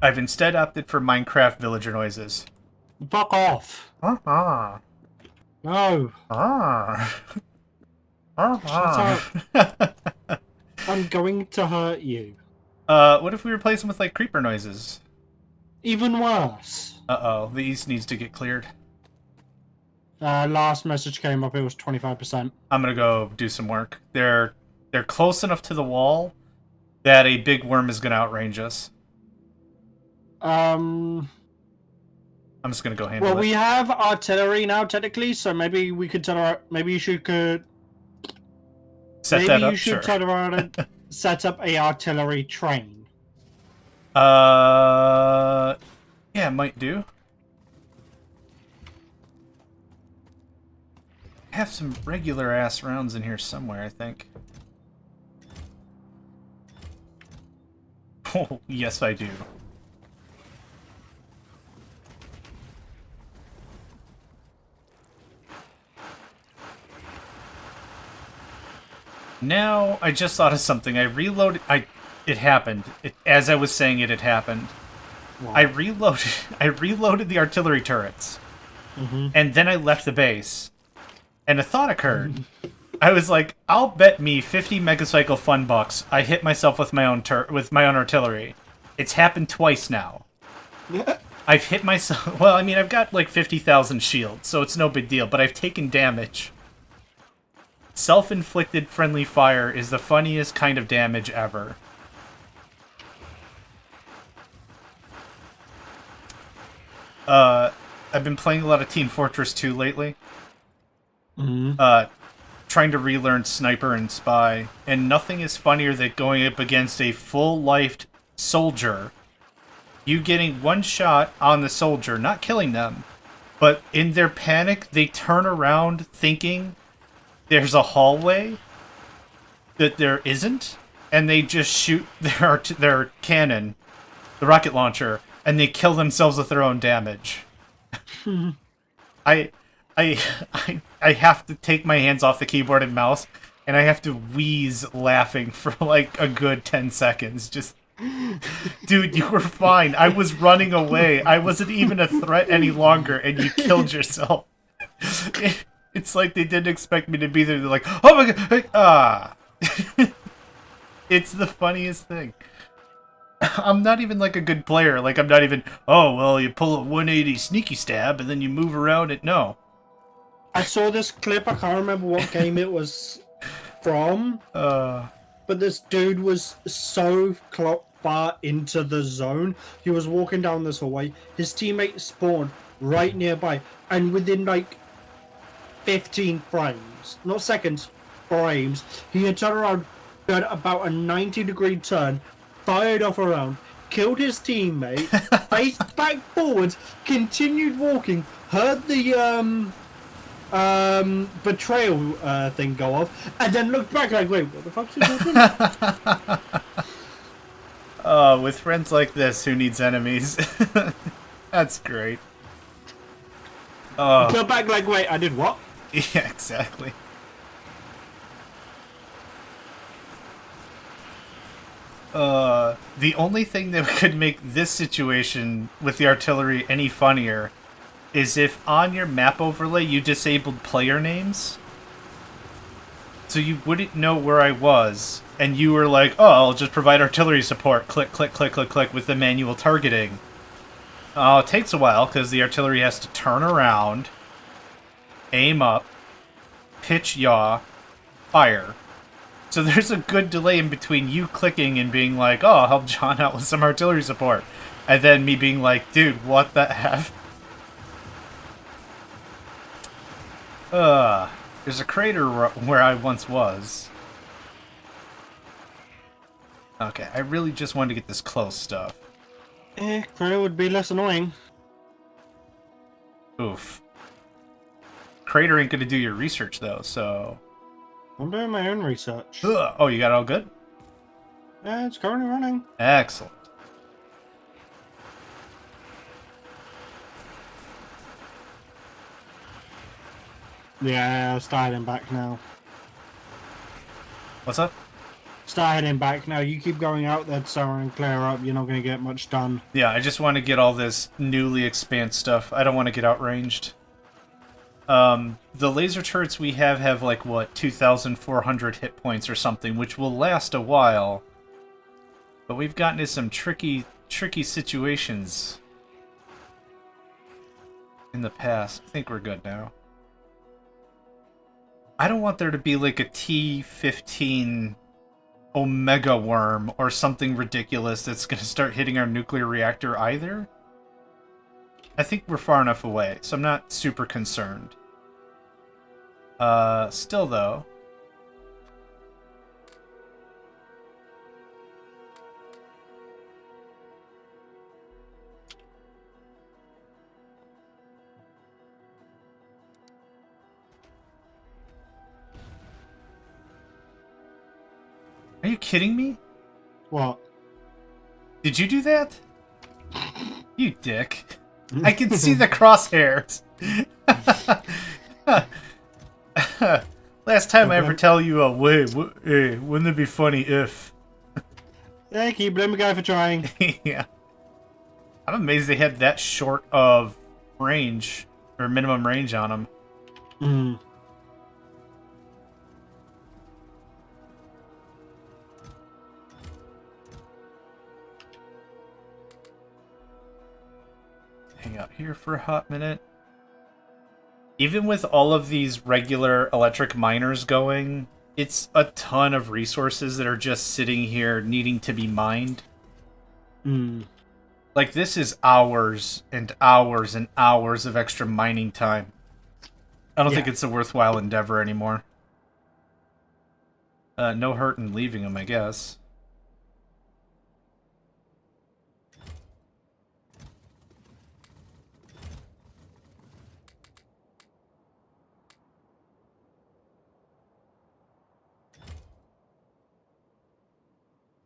[SPEAKER 1] I've instead opted for Minecraft villager noises.
[SPEAKER 2] Fuck off.
[SPEAKER 1] Ah.
[SPEAKER 2] No.
[SPEAKER 1] Ah.
[SPEAKER 2] Shut up. I'm going to hurt you.
[SPEAKER 1] What if we replace them with, like, creeper noises?
[SPEAKER 2] Even worse.
[SPEAKER 1] Uh-oh, the east needs to get cleared.
[SPEAKER 2] Last message came up, it was 25%.
[SPEAKER 1] I'm gonna go do some work. They're close enough to the wall that a big worm is gonna outrange us. I'm just gonna go handle it.
[SPEAKER 2] Well, we have artillery now, technically, so maybe we could tell her. Maybe you could
[SPEAKER 1] set that up.
[SPEAKER 2] You should tell her to set up a artillery train.
[SPEAKER 1] Yeah, it might do. I have some regular ass rounds in here somewhere, I think. Oh, yes, I do. Now, I just thought of something. I reloaded... It happened. As I was saying it had happened.
[SPEAKER 2] Wow.
[SPEAKER 1] I reloaded the artillery turrets. And then I left the base. And a thought occurred. I was like, I'll bet me 50 Megacycle fun bucks I hit myself with my own artillery. It's happened twice now. I've hit myself... Well, I mean, I've got like 50,000 shields, so it's no big deal, but I've taken damage. Self-inflicted friendly fire is the funniest kind of damage ever. I've been playing a lot of Team Fortress 2 lately. Trying to relearn Sniper and Spy, and nothing is funnier than going up against a full-lifed soldier. You getting one shot on the soldier, not killing them, but in their panic, they turn around thinking there's a hallway that there isn't, and they just shoot their cannon, the rocket launcher, and they kill themselves with their own damage. I have to take my hands off the keyboard and mouse, and I have to wheeze laughing for like a good 10 seconds. Just, dude, you were fine. I was running away. I wasn't even a threat any longer, and you killed yourself. It's like they didn't expect me to be there. They're like, oh my god, It's the funniest thing. I'm not even like a good player. Like, I'm not even, oh, well, you pull a 180 sneaky stab and then you move around it. No.
[SPEAKER 2] I saw this clip. I can't remember what game it was from. But this dude was so far into the zone. He was walking down this hallway. His teammate spawned right nearby. And within like 15 frames, not seconds, frames, he had turned around, done about a 90-degree turn, fired off a round, killed his teammate, faced back forwards, continued walking, heard the betrayal thing go off, and then looked back like, wait, what the fuck's he doing?
[SPEAKER 1] With friends like this, who needs enemies? That's great.
[SPEAKER 2] Go back like, wait, I did what?
[SPEAKER 1] Yeah, exactly. The only thing that could make this situation with the artillery any funnier is if on your map overlay you disabled player names. So you wouldn't know where I was, and you were like, oh, I'll just provide artillery support. Click, click, click, click, click with the manual targeting. It takes a while because the artillery has to turn around, aim up, pitch yaw, fire. So there's a good delay in between you clicking and being like, oh, I'll help John out with some artillery support. And then me being like, dude, what the F? There's a crater where I once was. Okay, I really just wanted to get this close stuff.
[SPEAKER 2] Crater would be less annoying.
[SPEAKER 1] Oof. Crater ain't gonna do your research, though, so...
[SPEAKER 2] I'm doing my own research.
[SPEAKER 1] Oh, you got it all good?
[SPEAKER 2] Yeah, it's currently running.
[SPEAKER 1] Excellent.
[SPEAKER 2] Yeah, I'll start heading back now.
[SPEAKER 1] What's up?
[SPEAKER 2] Start heading back now. You keep going out there, Sarah, and clear up. You're not going to get much done.
[SPEAKER 1] Yeah, I just want to get all this newly expand stuff. I don't want to get outranged. The laser turrets we have like, what, 2,400 hit points or something, which will last a while. But we've gotten into some tricky situations in the past. I think we're good now. I don't want there to be like a T-15 Omega worm or something ridiculous that's going to start hitting our nuclear reactor either. I think we're far enough away, so I'm not super concerned. Still though. Are you kidding me?
[SPEAKER 2] What?
[SPEAKER 1] Did you do that? You dick. I can see the crosshairs. Last time I ever tell you, hey, wouldn't it be funny if?
[SPEAKER 2] Thank you, blame a guy for trying.
[SPEAKER 1] Yeah. I'm amazed they had that short of range, or minimum range on them.
[SPEAKER 2] Hmm.
[SPEAKER 1] Hang out here for a hot minute. Even with all of these regular electric miners going, it's a ton of resources that are just sitting here needing to be mined. Like, this is hours and hours and hours of extra mining time. I don't think it's a worthwhile endeavor anymore. No hurt in leaving them, I guess.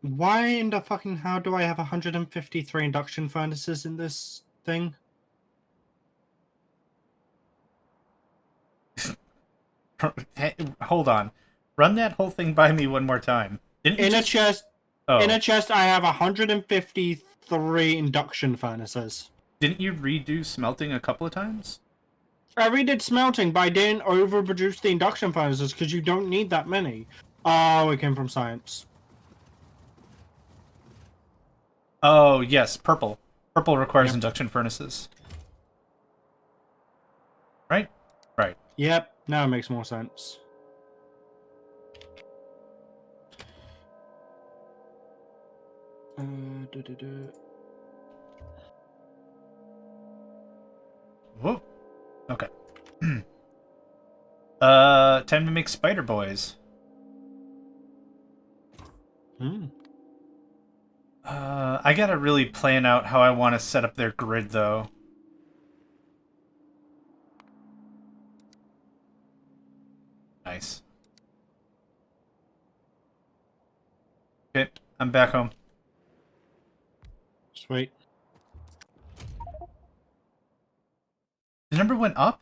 [SPEAKER 2] Why in the fucking hell do I have 153 induction furnaces in this thing?
[SPEAKER 1] Hey, hold on. Run that whole thing by me one more time.
[SPEAKER 2] In a chest,
[SPEAKER 1] Oh.
[SPEAKER 2] in a chest, I have 153 induction furnaces.
[SPEAKER 1] Didn't you redo smelting a couple of times?
[SPEAKER 2] I redid smelting, but I didn't overproduce the induction furnaces because you don't need that many. Oh, it came from science.
[SPEAKER 1] Oh, yes, purple. Purple requires induction furnaces. Right? Right.
[SPEAKER 2] Yep, now it makes more sense.
[SPEAKER 1] Whoa. Okay. Time to make spider boys. I gotta really plan out how I want to set up their grid, though. Nice. Okay, I'm back home.
[SPEAKER 2] Sweet.
[SPEAKER 1] The number went up?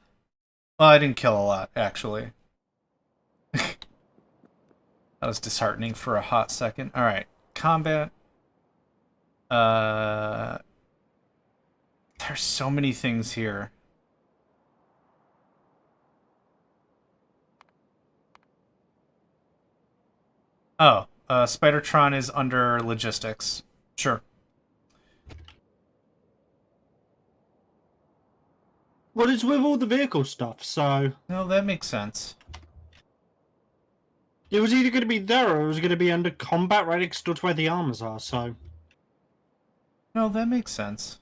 [SPEAKER 1] Well, I didn't kill a lot, actually. That was disheartening for a hot second. Alright, combat. There's so many things here. Oh, Spidertron is under logistics. Sure.
[SPEAKER 2] Well, it's with all the vehicle stuff, so...
[SPEAKER 1] No, that makes sense.
[SPEAKER 2] It was either going to be there or it was going to be under combat right next door to where the armors are, so...
[SPEAKER 1] No, that makes sense.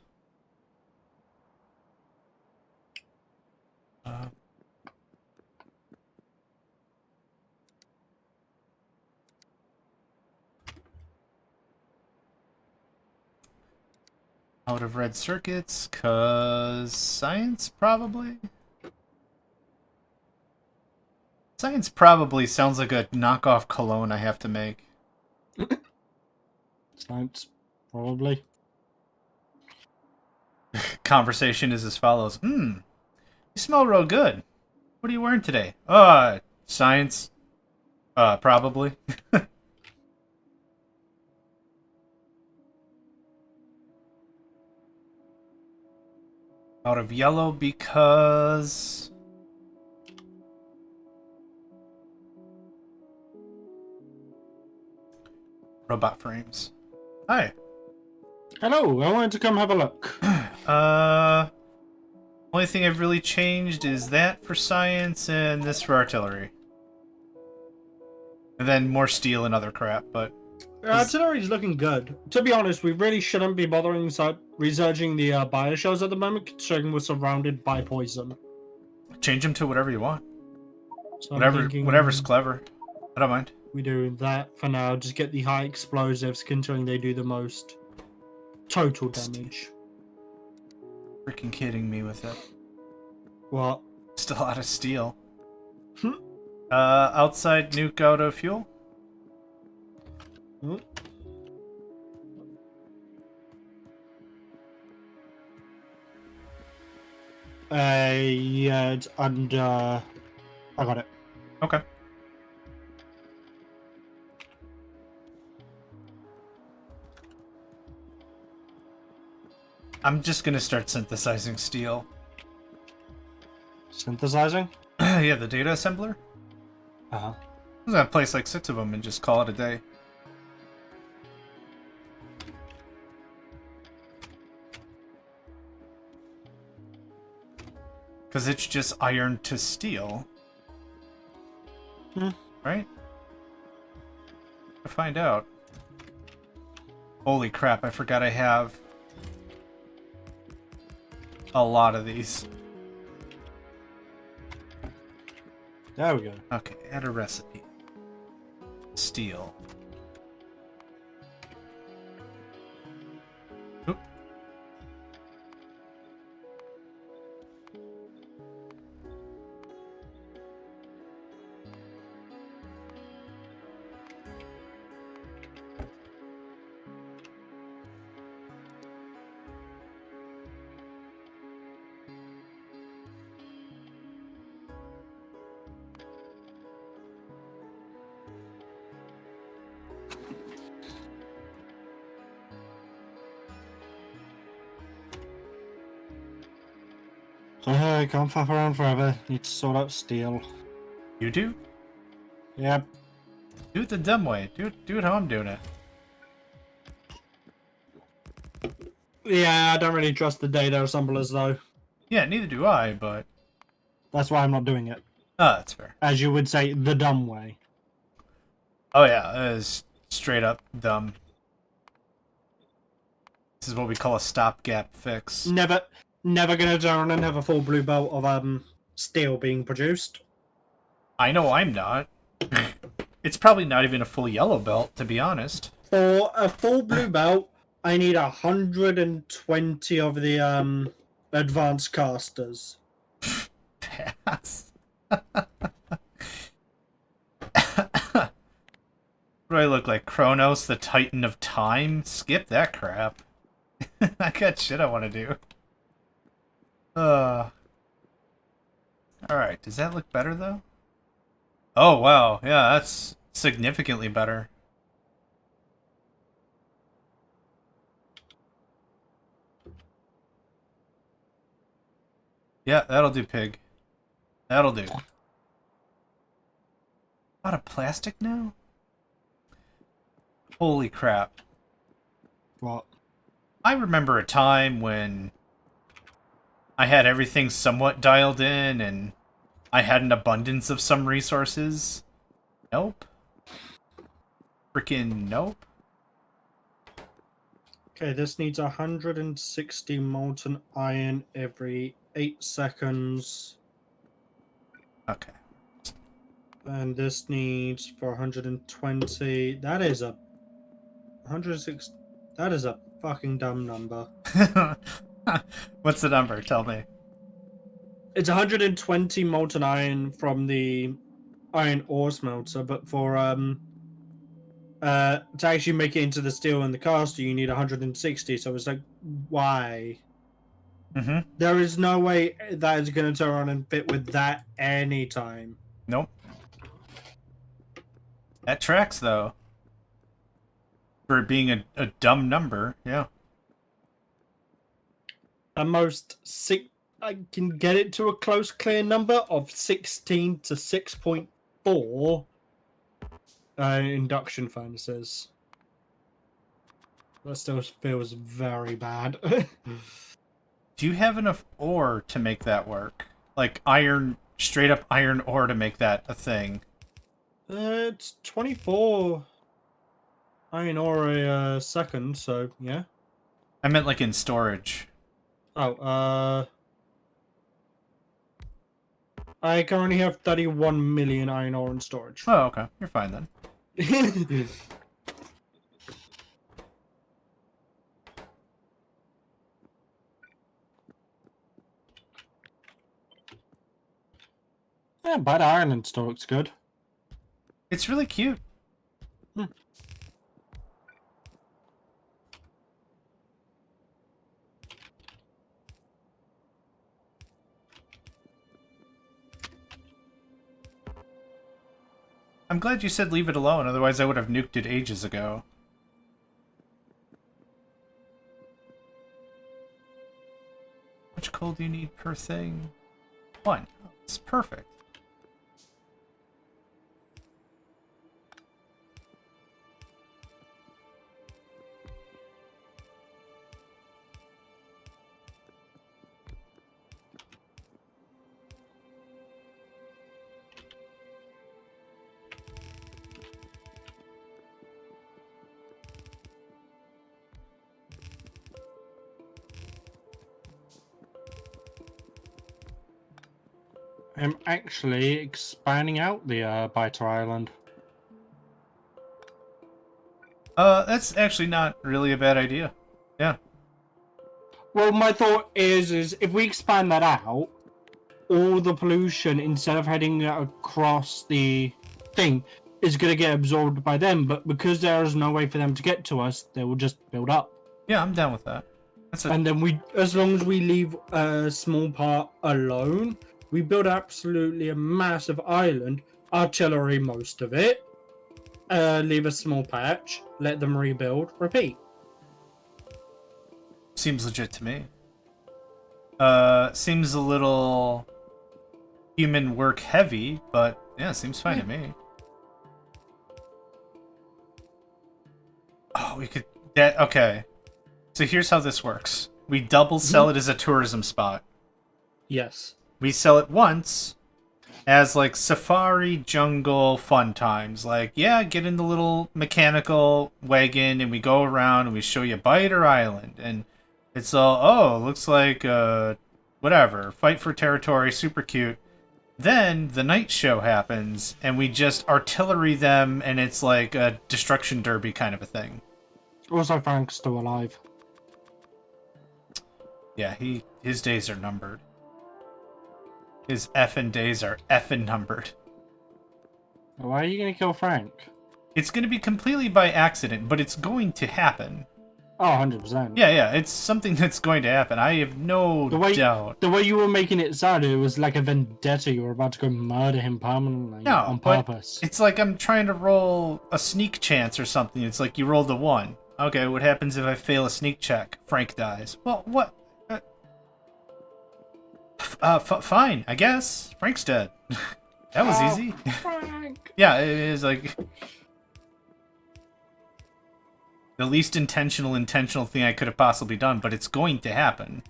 [SPEAKER 1] Out of red circuits, cause science probably? Science probably sounds like a knockoff cologne I have to make.
[SPEAKER 2] Science, probably.
[SPEAKER 1] Conversation is as follows. You smell real good. What are you wearing today? Science. Probably. Out of yellow because... robot frames. Hi.
[SPEAKER 2] Hello, I wanted to come have a look.
[SPEAKER 1] Only thing I've really changed is that for science and this for artillery. And then more steel and other crap, but...
[SPEAKER 2] Artillery's looking good. To be honest, we really shouldn't be bothering researching the bioshells at the moment, considering we're surrounded by poison.
[SPEAKER 1] Change them to whatever you want.
[SPEAKER 2] So
[SPEAKER 1] Whatever's clever. I don't mind.
[SPEAKER 2] We do that for now. Just get the high explosives, considering they do the most total damage.
[SPEAKER 1] Freaking kidding me with it.
[SPEAKER 2] What?
[SPEAKER 1] Still out of steel. Outside nuke out of fuel?
[SPEAKER 2] Yeah, it's under... I got it.
[SPEAKER 1] Okay. I'm just gonna start synthesizing steel.
[SPEAKER 2] Synthesizing?
[SPEAKER 1] Yeah, the data assembler.
[SPEAKER 2] Uh-huh.
[SPEAKER 1] I'm gonna place like 6 of them and just call it a day. Because it's just iron to steel. Right? To find out. Holy crap, I forgot I have a lot of these.
[SPEAKER 2] There we go.
[SPEAKER 1] Okay, add a recipe. Steel. Oop.
[SPEAKER 2] I can't faff around forever. Need to sort out steel.
[SPEAKER 1] You do?
[SPEAKER 2] Yep.
[SPEAKER 1] Do it the dumb way. Do it how I'm doing it.
[SPEAKER 2] Yeah, I don't really trust the data assemblers though.
[SPEAKER 1] Yeah, neither do I, but...
[SPEAKER 2] That's why I'm not doing it.
[SPEAKER 1] Oh, that's fair.
[SPEAKER 2] As you would say, the dumb way.
[SPEAKER 1] Oh yeah, that is straight up dumb. This is what we call a stopgap fix.
[SPEAKER 2] Never gonna turn and have a full blue belt of steel being produced.
[SPEAKER 1] I know I'm not. It's probably not even a full yellow belt, to be honest.
[SPEAKER 2] For a full blue belt, I need 120 of the advanced casters.
[SPEAKER 1] Pass. What do I look like? Kronos, the Titan of Time? Skip that crap. I got shit I want to do. Alright, does that look better, though? Oh, wow. Yeah, that's significantly better. Yeah, that'll do, pig. That'll do. Out of plastic now? Holy crap.
[SPEAKER 2] What?
[SPEAKER 1] I remember a time when I had everything somewhat dialed in and I had an abundance of some resources. Nope. Freaking nope.
[SPEAKER 2] Okay, this needs 160 molten iron every 8 seconds.
[SPEAKER 1] Okay.
[SPEAKER 2] And this needs for 120. That is a 106. That is a fucking dumb number.
[SPEAKER 1] What's the number? Tell me.
[SPEAKER 2] It's 120 molten iron from the iron ore smelter, but for to actually make it into the steel and the caster, you need 160. So it's like, why?
[SPEAKER 1] Mm-hmm.
[SPEAKER 2] There is no way that is going to turn on and fit with that anytime.
[SPEAKER 1] Nope. That tracks, though. For it being a dumb number, yeah.
[SPEAKER 2] At most, I can get it to a close, clear number of 16 to 6.4 induction furnaces. That still feels very bad.
[SPEAKER 1] Do you have enough ore to make that work? Like iron, straight up iron ore to make that a thing?
[SPEAKER 2] It's 24 iron ore a second, so yeah.
[SPEAKER 1] I meant like in storage.
[SPEAKER 2] Oh, I currently have 31 million iron ore in storage.
[SPEAKER 1] Oh, okay. You're fine then.
[SPEAKER 2] Yeah, but iron in store looks good.
[SPEAKER 1] It's really cute. I'm glad you said leave it alone, otherwise I would have nuked it ages ago. coal do you need per thing? 1. Oh, it's perfect.
[SPEAKER 2] I'm actually expanding out the Biter Island.
[SPEAKER 1] That's actually not really a bad idea. Yeah.
[SPEAKER 2] Well, my thought is if we expand that out, all the pollution, instead of heading across the thing, is going to get absorbed by them. But because there is no way for them to get to us, they will just build up.
[SPEAKER 1] Yeah, I'm down with that.
[SPEAKER 2] And then as long as we leave a small part alone, we build absolutely a massive island, artillery most of it, leave a small patch, let them rebuild, repeat.
[SPEAKER 1] Seems legit to me. Seems a little human work heavy, but yeah, seems fine to me. Oh, we could... Okay. So here's how this works. We double sell it as a tourism spot.
[SPEAKER 2] Yes.
[SPEAKER 1] We sell it once as, like, safari jungle fun times. Like, yeah, get in the little mechanical wagon and we go around and we show you Biter Island. And it's all, oh, looks like, whatever, fight for territory, super cute. Then the night show happens and we just artillery them and it's like a destruction derby kind of a thing.
[SPEAKER 2] Also, Frank's still alive.
[SPEAKER 1] Yeah, his days are numbered. His effing days are effing numbered.
[SPEAKER 2] Why are you going to kill Frank?
[SPEAKER 1] It's going to be completely by accident, but it's going to happen.
[SPEAKER 2] Oh, 100%.
[SPEAKER 1] Yeah, it's something that's going to happen. I have no doubt.
[SPEAKER 2] The way you were making it sound, it was like a vendetta. You were about to go murder him permanently on purpose.
[SPEAKER 1] It's like I'm trying to roll a sneak chance or something. It's like you rolled a 1. Okay, what happens if I fail a sneak check? Frank dies. Well, what? Fine, I guess. Frank's dead. That was easy.
[SPEAKER 2] Frank.
[SPEAKER 1] Yeah, it is like the least intentional thing I could have possibly done, but it's going to happen.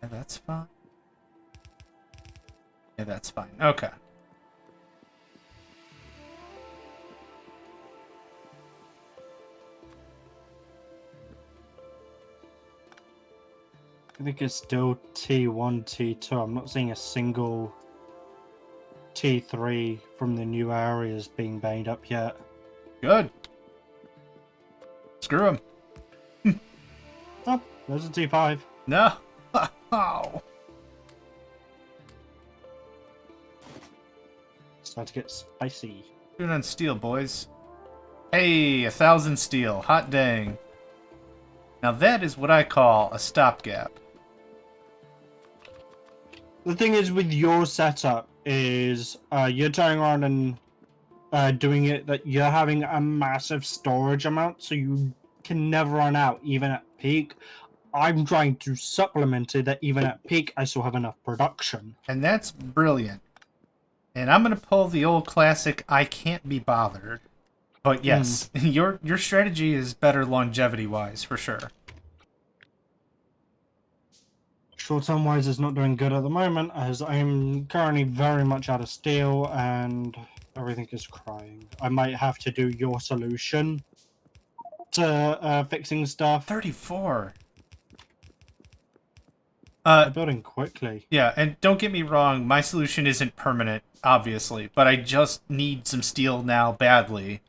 [SPEAKER 1] Yeah, that's fine. Yeah, that's fine. Okay.
[SPEAKER 2] I think it's still T1, T2. I'm not seeing a single T3 from the new areas being made up yet.
[SPEAKER 1] Good. Screw him.
[SPEAKER 2] Oh, there's a T5.
[SPEAKER 1] No. Oh.
[SPEAKER 2] Start to get spicy.
[SPEAKER 1] Doing on steel, boys. Hey, 1,000 steel. Hot dang. Now that is what I call a stopgap.
[SPEAKER 2] The thing is with your setup is you're turning around and doing it that you're having a massive storage amount, so you can never run out even at peak. I'm trying to supplement it that even at peak I still have enough production.
[SPEAKER 1] And that's brilliant. And I'm gonna pull the old classic I can't be bothered. But yes, your strategy is better longevity wise for sure.
[SPEAKER 2] Short-term wise is not doing good at the moment, as I'm currently very much out of steel and everything is crying. I might have to do your solution to fixing stuff.
[SPEAKER 1] 34.
[SPEAKER 2] Building quickly.
[SPEAKER 1] Yeah, and don't get me wrong, my solution isn't permanent, obviously, but I just need some steel now badly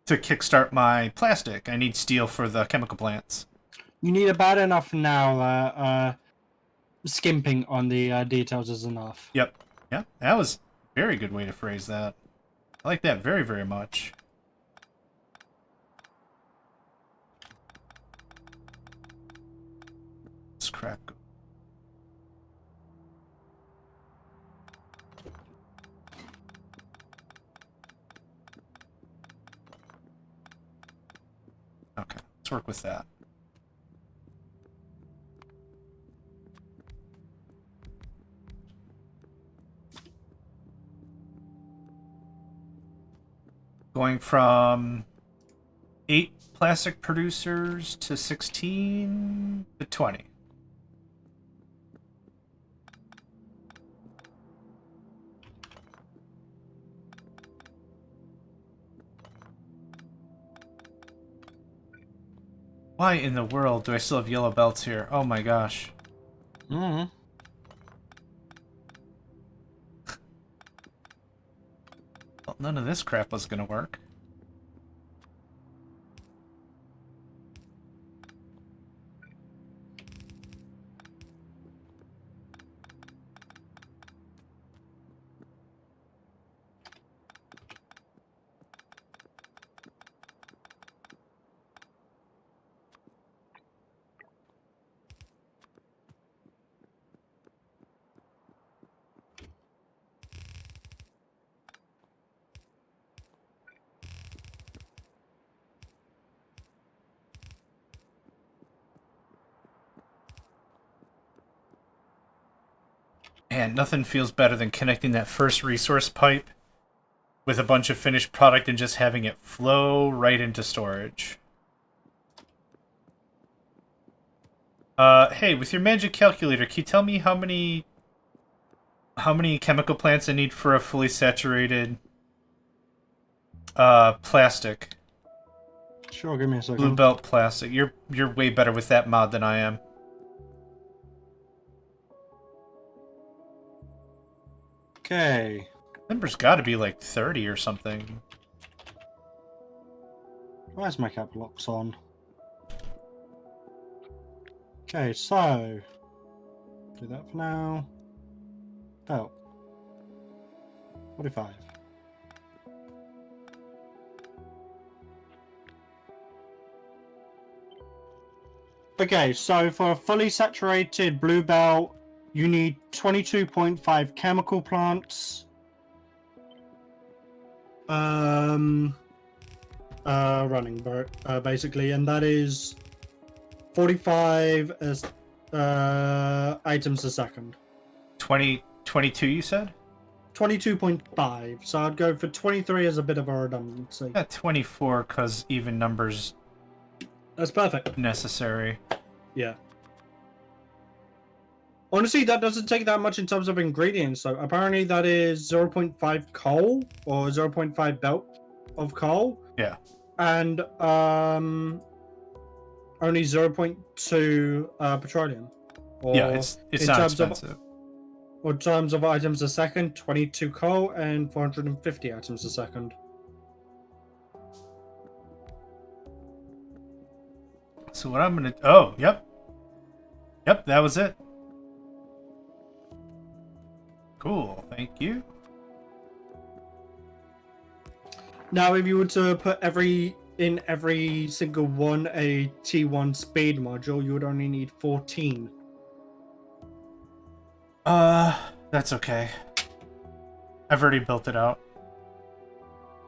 [SPEAKER 1] to kickstart my plastic. I need steel for the chemical plants.
[SPEAKER 2] You need it bad enough now that skimping on the details is enough.
[SPEAKER 1] Yep. Yeah, that was a very good way to phrase that. I like that very, very much. Scrap. Okay, let's work with that. Going from 8 plastic producers to 16 to 20. Why in the world do I still have yellow belts here? Oh my gosh.
[SPEAKER 2] Mm-hmm.
[SPEAKER 1] Well, none of this crap was gonna work. And nothing feels better than connecting that first resource pipe with a bunch of finished product and just having it flow right into storage. Hey, with your magic calculator, can you tell me how many chemical plants I need for a fully saturated plastic?
[SPEAKER 2] Sure, give me a second.
[SPEAKER 1] Blue belt plastic. You're way better with that mod than I am.
[SPEAKER 2] Okay.
[SPEAKER 1] Number's got to be like 30 or something.
[SPEAKER 2] Where's my cap locks on? Okay, so do that for now. Belt 45. Okay, so for a fully saturated blue belt, you need 22.5 chemical plants. Running basically, and that is 45 as items a second.
[SPEAKER 1] 22 you said?
[SPEAKER 2] 22.5, so I'd go for 23 as a bit of a redundancy.
[SPEAKER 1] Yeah, 24 because even numbers
[SPEAKER 2] That's perfect.
[SPEAKER 1] necessary.
[SPEAKER 2] Yeah. Honestly, that doesn't take that much in terms of ingredients. So apparently that is 0.5 coal or 0.5 belt of coal.
[SPEAKER 1] Yeah.
[SPEAKER 2] And only 0.2 petroleum. Or
[SPEAKER 1] Yeah, it's not expensive.
[SPEAKER 2] Or in terms of items a second, 22 coal and 450 items a second.
[SPEAKER 1] So what I'm gonna... Oh, yep. Yep, that was it. Cool, thank you.
[SPEAKER 2] Now, if you were to put every single one a T1 speed module, you would only need 14.
[SPEAKER 1] That's okay. I've already built it out.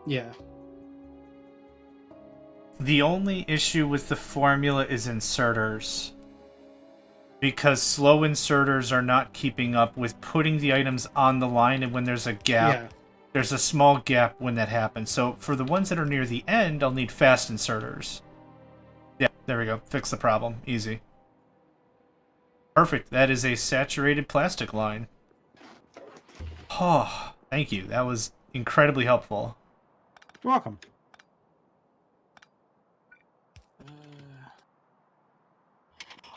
[SPEAKER 2] Yeah.
[SPEAKER 1] The only issue with the formula is inserters. Because slow inserters are not keeping up with putting the items on the line, and when there's a gap, there's a small gap when that happens. So for the ones that are near the end, I'll need fast inserters. Yeah, there we go. Fix the problem. Easy. Perfect. That is a saturated plastic line. Oh, thank you. That was incredibly helpful.
[SPEAKER 2] You're welcome.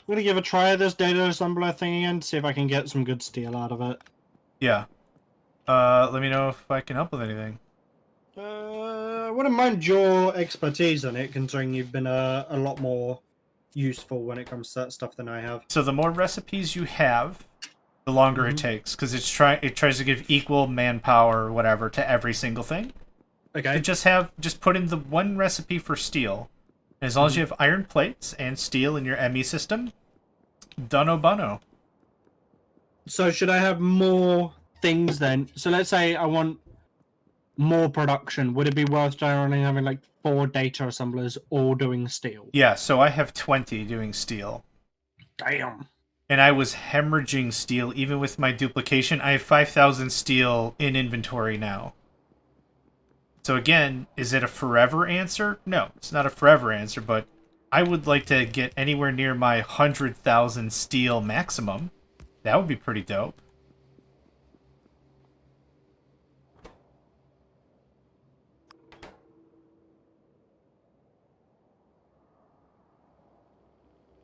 [SPEAKER 2] I'm going to give a try at this data assembler thing again to see if I can get some good steel out of it.
[SPEAKER 1] Yeah. Let me know if I can help with anything.
[SPEAKER 2] I wouldn't mind your expertise on it, considering you've been a lot more useful when it comes to that stuff than I have.
[SPEAKER 1] So the more recipes you have, the longer it takes, because it tries to give equal manpower or whatever to every single thing.
[SPEAKER 2] Okay.
[SPEAKER 1] Just put in the one recipe for steel. And as long as you have iron plates and steel in your ME system, dono bono.
[SPEAKER 2] So should I have more things then? So let's say I want more production. Would it be worth only having like 4 data assemblers all doing steel?
[SPEAKER 1] Yeah, so I have 20 doing steel.
[SPEAKER 2] Damn.
[SPEAKER 1] And I was hemorrhaging steel even with my duplication. I have 5,000 steel in inventory now. So again, is it a forever answer? No, it's not a forever answer, but I would like to get anywhere near my 100,000 steel maximum. That would be pretty dope.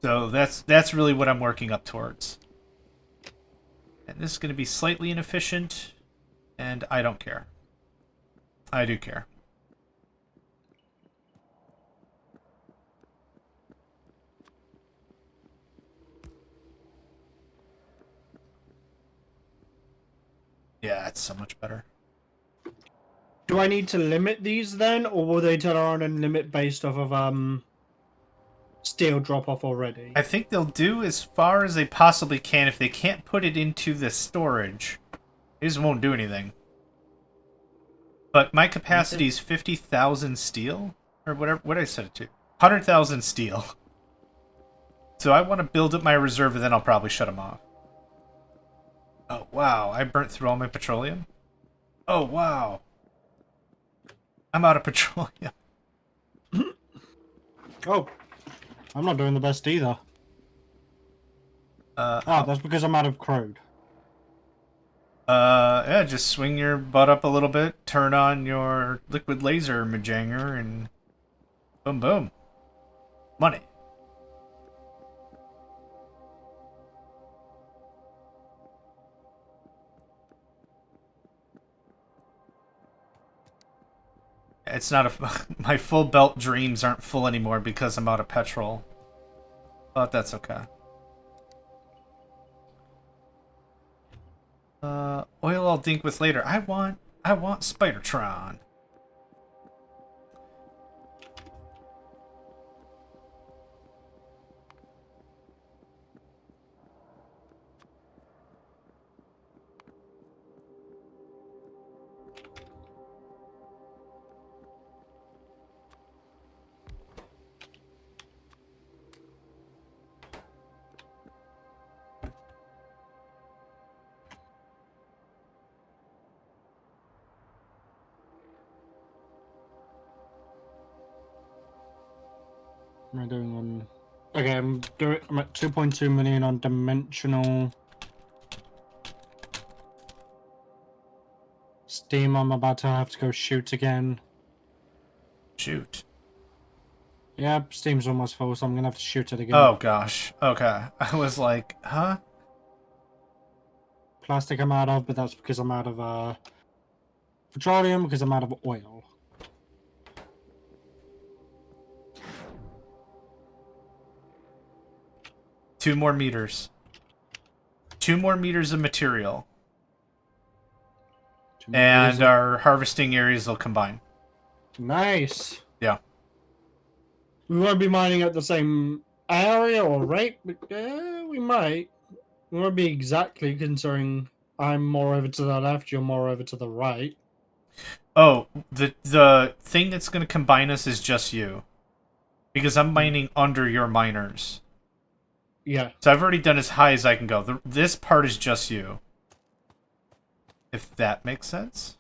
[SPEAKER 1] So that's really what I'm working up towards. And this is going to be slightly inefficient, and I don't care. I do care. Yeah, it's so much better.
[SPEAKER 2] Do I need to limit these then, or will they turn around and limit based off of steel drop off already?
[SPEAKER 1] I think they'll do as far as they possibly can. If they can't put it into the storage, they just won't do anything. But my capacity is 50,000 steel, or whatever. What I set it to, 100,000 steel. So I want to build up my reserve, and then I'll probably shut them off. Oh wow! I burnt through all my petroleum. Oh wow! I'm out of petroleum.
[SPEAKER 2] Oh, I'm not doing the best either. That's because I'm out of crude.
[SPEAKER 1] Yeah, just swing your butt up a little bit, turn on your liquid laser majanger, and boom, boom. Money. It's not a... My full belt dreams aren't full anymore because I'm out of petrol. But that's okay. Oil I'll dink with later. I want Spidertron.
[SPEAKER 2] What am I doing on? Okay, I'm at 2.2 million on dimensional. Steam, I'm about to have to go shoot again.
[SPEAKER 1] Shoot.
[SPEAKER 2] Yep, Steam's almost full, so I'm gonna have to shoot it again.
[SPEAKER 1] Oh gosh. Okay. I was like, huh?
[SPEAKER 2] Plastic I'm out of, but that's because I'm out of petroleum, because I'm out of oil.
[SPEAKER 1] Two more meters. 2 more meters of material. And our harvesting areas will combine.
[SPEAKER 2] Nice.
[SPEAKER 1] Yeah.
[SPEAKER 2] We won't be mining at the same area or rate, but we might. We won't be exactly, considering I'm more over to the left, you're more over to the right.
[SPEAKER 1] Oh, the thing that's going to combine us is just you. Because I'm mining under your miners.
[SPEAKER 2] Yeah.
[SPEAKER 1] So I've already done as high as I can go. This part is just you. If that makes sense.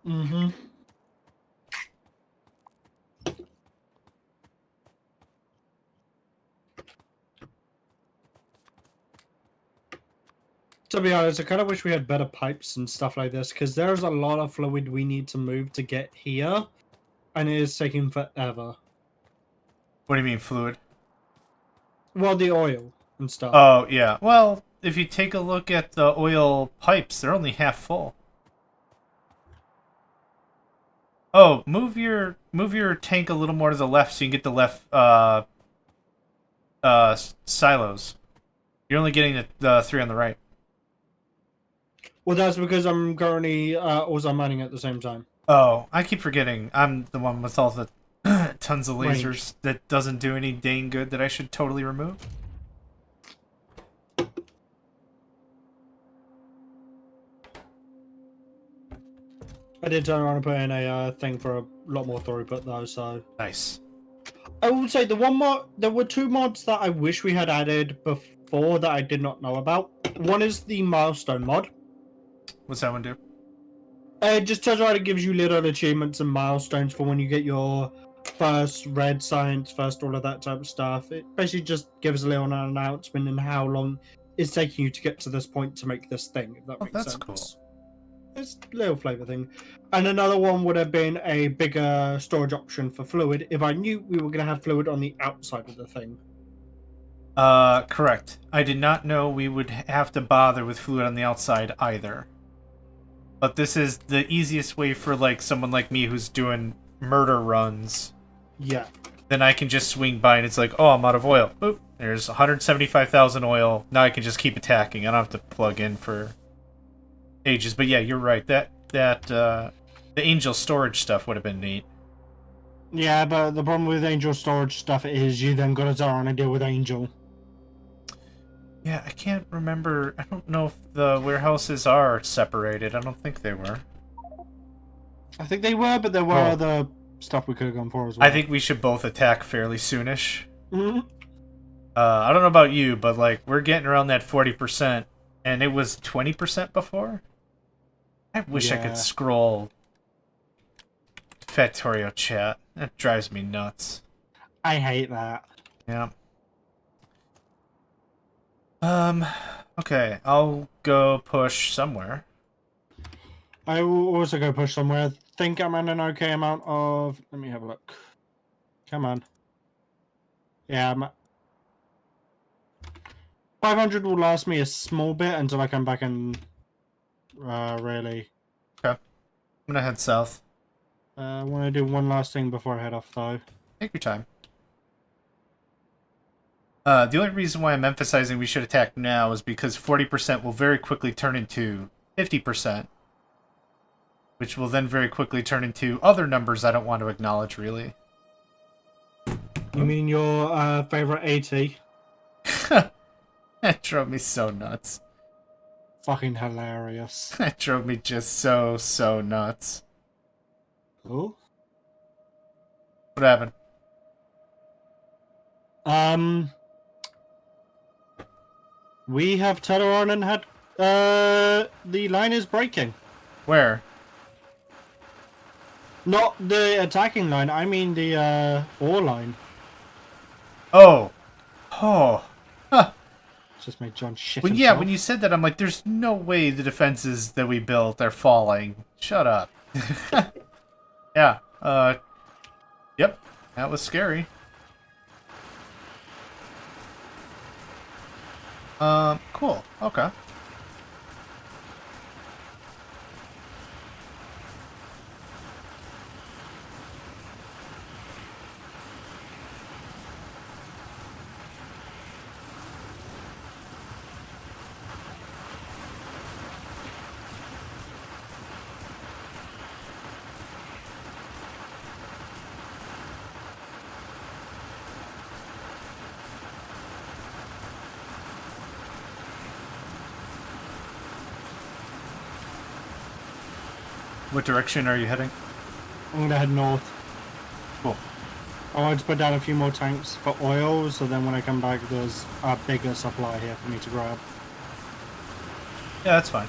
[SPEAKER 2] Mm-hmm. To be honest, I kind of wish we had better pipes and stuff like this, because there's a lot of fluid we need to move to get here, and it is taking forever.
[SPEAKER 1] What do you mean, fluid?
[SPEAKER 2] Well, the oil and stuff.
[SPEAKER 1] Oh, yeah. Well, if you take a look at the oil pipes, they're only half full. Oh, move your tank a little more to the left so you can get the left silos. You're only getting the 3 on the right.
[SPEAKER 2] Well, that's because I'm currently also mining at the same time.
[SPEAKER 1] Oh, I keep forgetting. I'm the one with all the tons of lasers
[SPEAKER 2] Range.
[SPEAKER 1] that doesn't do any dang good that I should totally remove.
[SPEAKER 2] I did turn around and put in a thing for a lot more throughput though, so...
[SPEAKER 1] Nice.
[SPEAKER 2] I would say there were 2 mods that I wish we had added before that I did not know about. One is the milestone mod.
[SPEAKER 1] What's that one do?
[SPEAKER 2] It just turns around and gives you little achievements and milestones for when you get your first red science, first all of that type of stuff. It basically just gives a little announcement in how long it's taking you to get to this point to make this thing, if that
[SPEAKER 1] Oh,
[SPEAKER 2] makes
[SPEAKER 1] that's
[SPEAKER 2] sense.
[SPEAKER 1] cool.
[SPEAKER 2] It's a little flavor thing. And another one would have been a bigger storage option for fluid if I knew we were going to have fluid on the outside of the thing.
[SPEAKER 1] Correct. I did not know we would have to bother with fluid on the outside either. But this is the easiest way for, like, someone like me who's doing murder runs.
[SPEAKER 2] Yeah.
[SPEAKER 1] Then I can just swing by and it's like, oh, I'm out of oil. Oop, there's 175,000 oil. Now I can just keep attacking. I don't have to plug in for ages. But yeah, you're right. The angel storage stuff would have been neat.
[SPEAKER 2] Yeah, but the problem with angel storage stuff is you then got to turn around and deal with angel.
[SPEAKER 1] Yeah, I can't remember. I don't know if the warehouses are separated. I don't think they were.
[SPEAKER 2] I think they were, but there were other stuff we could have gone for as well.
[SPEAKER 1] I think we should both attack fairly soonish.
[SPEAKER 2] Mm-hmm.
[SPEAKER 1] I don't know about you, but like we're getting around that 40%, and it was 20% before. I wish I could scroll Factorio chat. That drives me nuts.
[SPEAKER 2] I hate that.
[SPEAKER 1] Yeah. Okay, I'll go push somewhere.
[SPEAKER 2] I will also go push somewhere. I think I'm at an okay amount of... Let me have a look. Come on. Yeah, I'm at... 500 will last me a small bit until I come back and... really...
[SPEAKER 1] Okay. I'm gonna head south.
[SPEAKER 2] I want to do one last thing before I head off, though.
[SPEAKER 1] Take your time. The only reason why I'm emphasizing we should attack now is because 40% will very quickly turn into 50%, which will then very quickly turn into other numbers I don't want to acknowledge, really.
[SPEAKER 2] You mean your favorite 80?
[SPEAKER 1] That drove me so nuts.
[SPEAKER 2] Fucking hilarious.
[SPEAKER 1] That drove me just so nuts.
[SPEAKER 2] Oh?
[SPEAKER 1] What happened?
[SPEAKER 2] We have turned around and had, the line is breaking.
[SPEAKER 1] Where?
[SPEAKER 2] Not the attacking line, I mean the, ore line.
[SPEAKER 1] Oh. Oh. Huh.
[SPEAKER 2] Just made John shit
[SPEAKER 1] When,
[SPEAKER 2] himself.
[SPEAKER 1] yeah, when you said that, I'm like, there's no way the defenses that we built are falling. Shut up. Yeah, yep, that was scary. Cool, okay. What direction are you heading?
[SPEAKER 2] I'm gonna head north.
[SPEAKER 1] Cool.
[SPEAKER 2] I wanted to put down a few more tanks for oil, so then when I come back, there's a bigger supply here for me to grab.
[SPEAKER 1] Yeah, that's fine.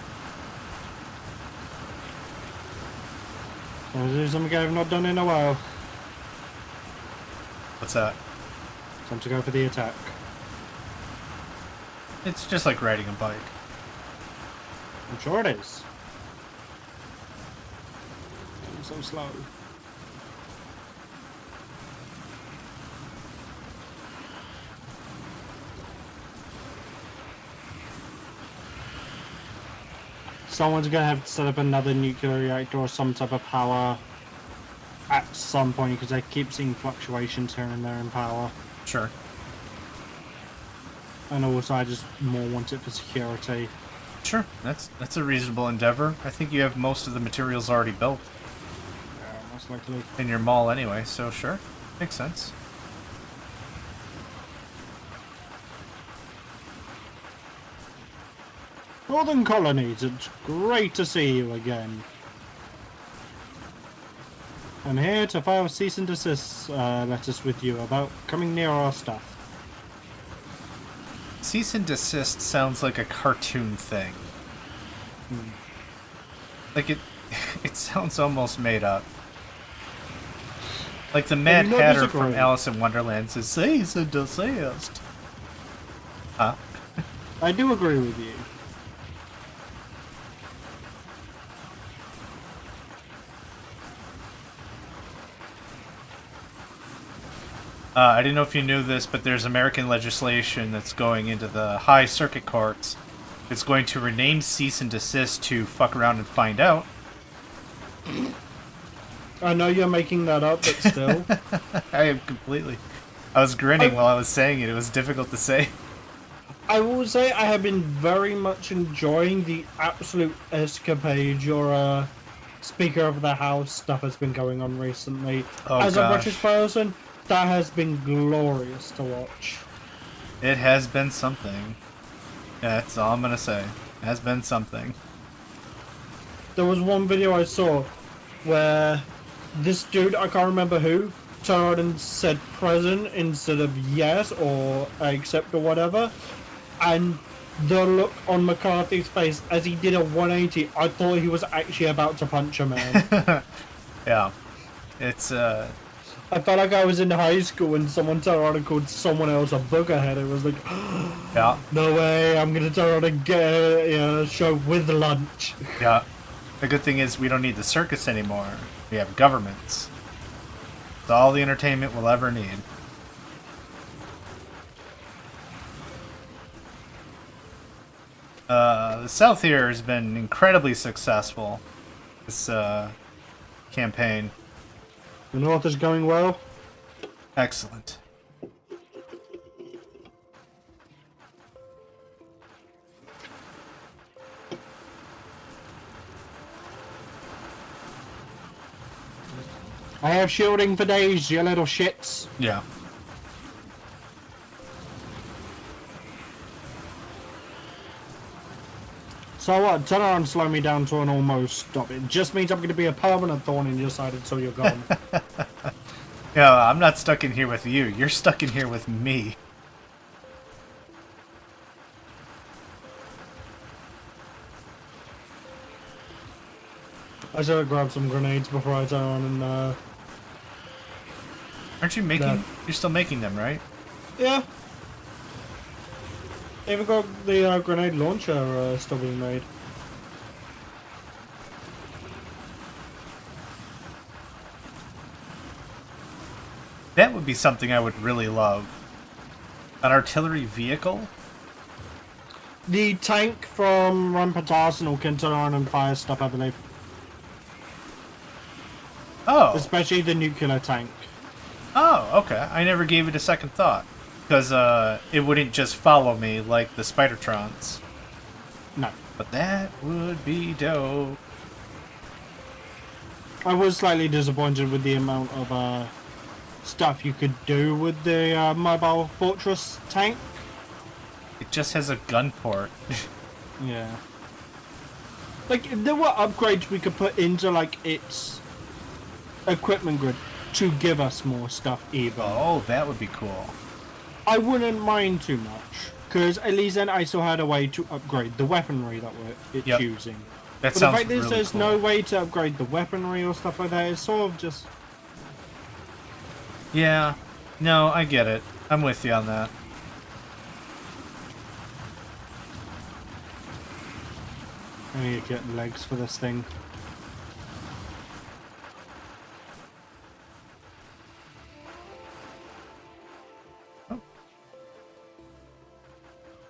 [SPEAKER 2] So this is something I've not done in a while.
[SPEAKER 1] What's that?
[SPEAKER 2] Time to go for the attack.
[SPEAKER 1] It's just like riding a bike.
[SPEAKER 2] I'm sure it is. I'm so slow. Someone's gonna have to set up another nuclear reactor or some type of power at some point because I keep seeing fluctuations here and there in power.
[SPEAKER 1] Sure.
[SPEAKER 2] And also I just more want it for security.
[SPEAKER 1] Sure, that's a reasonable endeavor. I think you have most of the materials already built
[SPEAKER 2] Yeah, most likely.
[SPEAKER 1] in your mall anyway, so sure. Makes sense.
[SPEAKER 2] Northern Colonies, it's great to see you again. I'm here to file a cease and desist letters with you about coming near our stuff.
[SPEAKER 1] Cease and desist sounds like a cartoon thing. Like It sounds almost made up. Like the Mad
[SPEAKER 2] not
[SPEAKER 1] Hatter
[SPEAKER 2] disagree?
[SPEAKER 1] from Alice in Wonderland says, "Cease and desist." Huh?
[SPEAKER 2] I do agree with you.
[SPEAKER 1] I didn't know if you knew this, but there's American legislation that's going into the high circuit courts. It's going to rename cease and desist to fuck around and find out.
[SPEAKER 2] I know you're making that up, but still.
[SPEAKER 1] I am completely... I was grinning while I was saying it. It was difficult to say.
[SPEAKER 2] I will say I have been very much enjoying the absolute escapade your Speaker of the House stuff has been going on recently.
[SPEAKER 1] Oh,
[SPEAKER 2] As
[SPEAKER 1] gosh.
[SPEAKER 2] a British person, that has been glorious to watch.
[SPEAKER 1] It has been something. That's all I'm gonna say. It has been something.
[SPEAKER 2] There was one video I saw where this dude, I can't remember who, turned around and said present instead of yes or accept or whatever. And the look on McCarthy's face as he did a 180, I thought he was actually about to punch a man.
[SPEAKER 1] Yeah. It's,
[SPEAKER 2] I felt like I was in high school and someone turned around and called someone else a boogerhead. It was like,
[SPEAKER 1] yeah.
[SPEAKER 2] no way, I'm going to turn around and get a show with lunch.
[SPEAKER 1] Yeah. The good thing is we don't need the circus anymore. We have governments. It's all the entertainment we'll ever need. The South here has been incredibly successful. This campaign.
[SPEAKER 2] The North is going well.
[SPEAKER 1] Excellent.
[SPEAKER 2] I have shielding for days, you little shits.
[SPEAKER 1] Yeah.
[SPEAKER 2] So what? Turn around and slow me down to an almost stop. It just means I'm going to be a permanent thorn in your side until you're gone.
[SPEAKER 1] Yeah, I'm not stuck in here with you. You're stuck in here with me.
[SPEAKER 2] I should have grabbed some grenades before I turn on and
[SPEAKER 1] Aren't you making...
[SPEAKER 2] No.
[SPEAKER 1] You're still making them, right?
[SPEAKER 2] yeah. Even got the grenade launcher still being made.
[SPEAKER 1] That would be something I would really love. An artillery vehicle?
[SPEAKER 2] The tank from Rampart Arsenal can turn on and fire stuff, I believe.
[SPEAKER 1] Oh.
[SPEAKER 2] Especially the nuclear tank.
[SPEAKER 1] Oh, okay. I never gave it a second thought. Because it wouldn't just follow me like the Spidertrons.
[SPEAKER 2] No.
[SPEAKER 1] But that would be dope.
[SPEAKER 2] I was slightly disappointed with the amount of stuff you could do with the mobile fortress tank.
[SPEAKER 1] It just has a gun port.
[SPEAKER 2] Yeah. Like, there were upgrades we could put into, like, its equipment grid to give us more stuff, even.
[SPEAKER 1] Oh, that would be cool.
[SPEAKER 2] I wouldn't mind too much, because at least then I still had a way to upgrade the weaponry that it's
[SPEAKER 1] Yep.
[SPEAKER 2] using.
[SPEAKER 1] That
[SPEAKER 2] But the
[SPEAKER 1] sounds
[SPEAKER 2] fact is,
[SPEAKER 1] really
[SPEAKER 2] there's
[SPEAKER 1] cool.
[SPEAKER 2] no way to upgrade the weaponry or stuff like that. It's sort of just...
[SPEAKER 1] Yeah. No, I get it. I'm with you on that.
[SPEAKER 2] I need to get legs for this thing.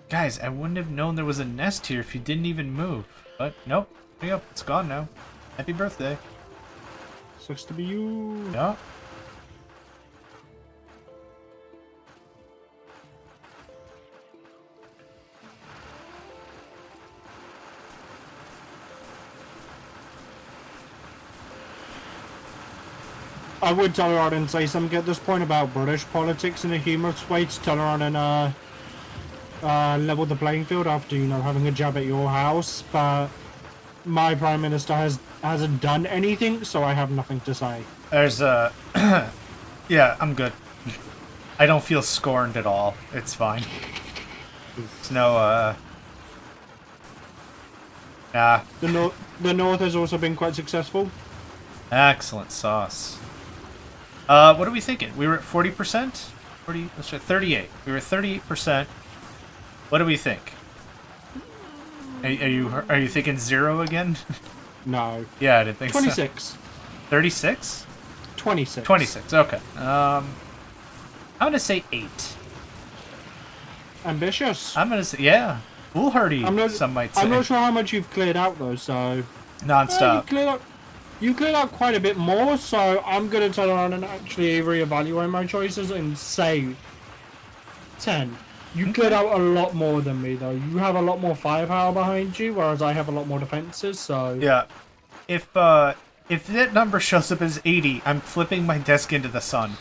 [SPEAKER 1] Guys, I wouldn't have known there was a nest here if you didn't even move. But nope. Yep, it's gone now. Happy birthday.
[SPEAKER 2] Sucks to be you.
[SPEAKER 1] Yeah.
[SPEAKER 2] I would turn around and say something at this point about British politics in a humorous way to turn around and level the playing field after, you know, having a jab at your house, but my Prime Minister hasn't done anything, so I have nothing to say.
[SPEAKER 1] There's yeah, I'm good. I don't feel scorned at all. It's fine. It's no, Ah,
[SPEAKER 2] The north has also been quite successful.
[SPEAKER 1] excellent sauce. What are we thinking? We were at 40%? 40, let's try 38. We were at 38%. What do we think? Are you thinking 0 again?
[SPEAKER 2] No.
[SPEAKER 1] Yeah, I didn't think
[SPEAKER 2] 26.
[SPEAKER 1] so. 36?
[SPEAKER 2] 26.
[SPEAKER 1] 26, okay. I'm gonna say 8.
[SPEAKER 2] Ambitious.
[SPEAKER 1] I'm gonna say, yeah. Foolhardy, some might say.
[SPEAKER 2] I'm not sure how much you've cleared out, though, so...
[SPEAKER 1] Non-stop.
[SPEAKER 2] You cleared out quite a bit more, so I'm going to turn around and actually reevaluate my choices and say 10. You cleared out a lot more than me, though. You have a lot more firepower behind you, whereas I have a lot more defenses, so...
[SPEAKER 1] Yeah. If that number shows up as 80, I'm flipping my desk into the sun.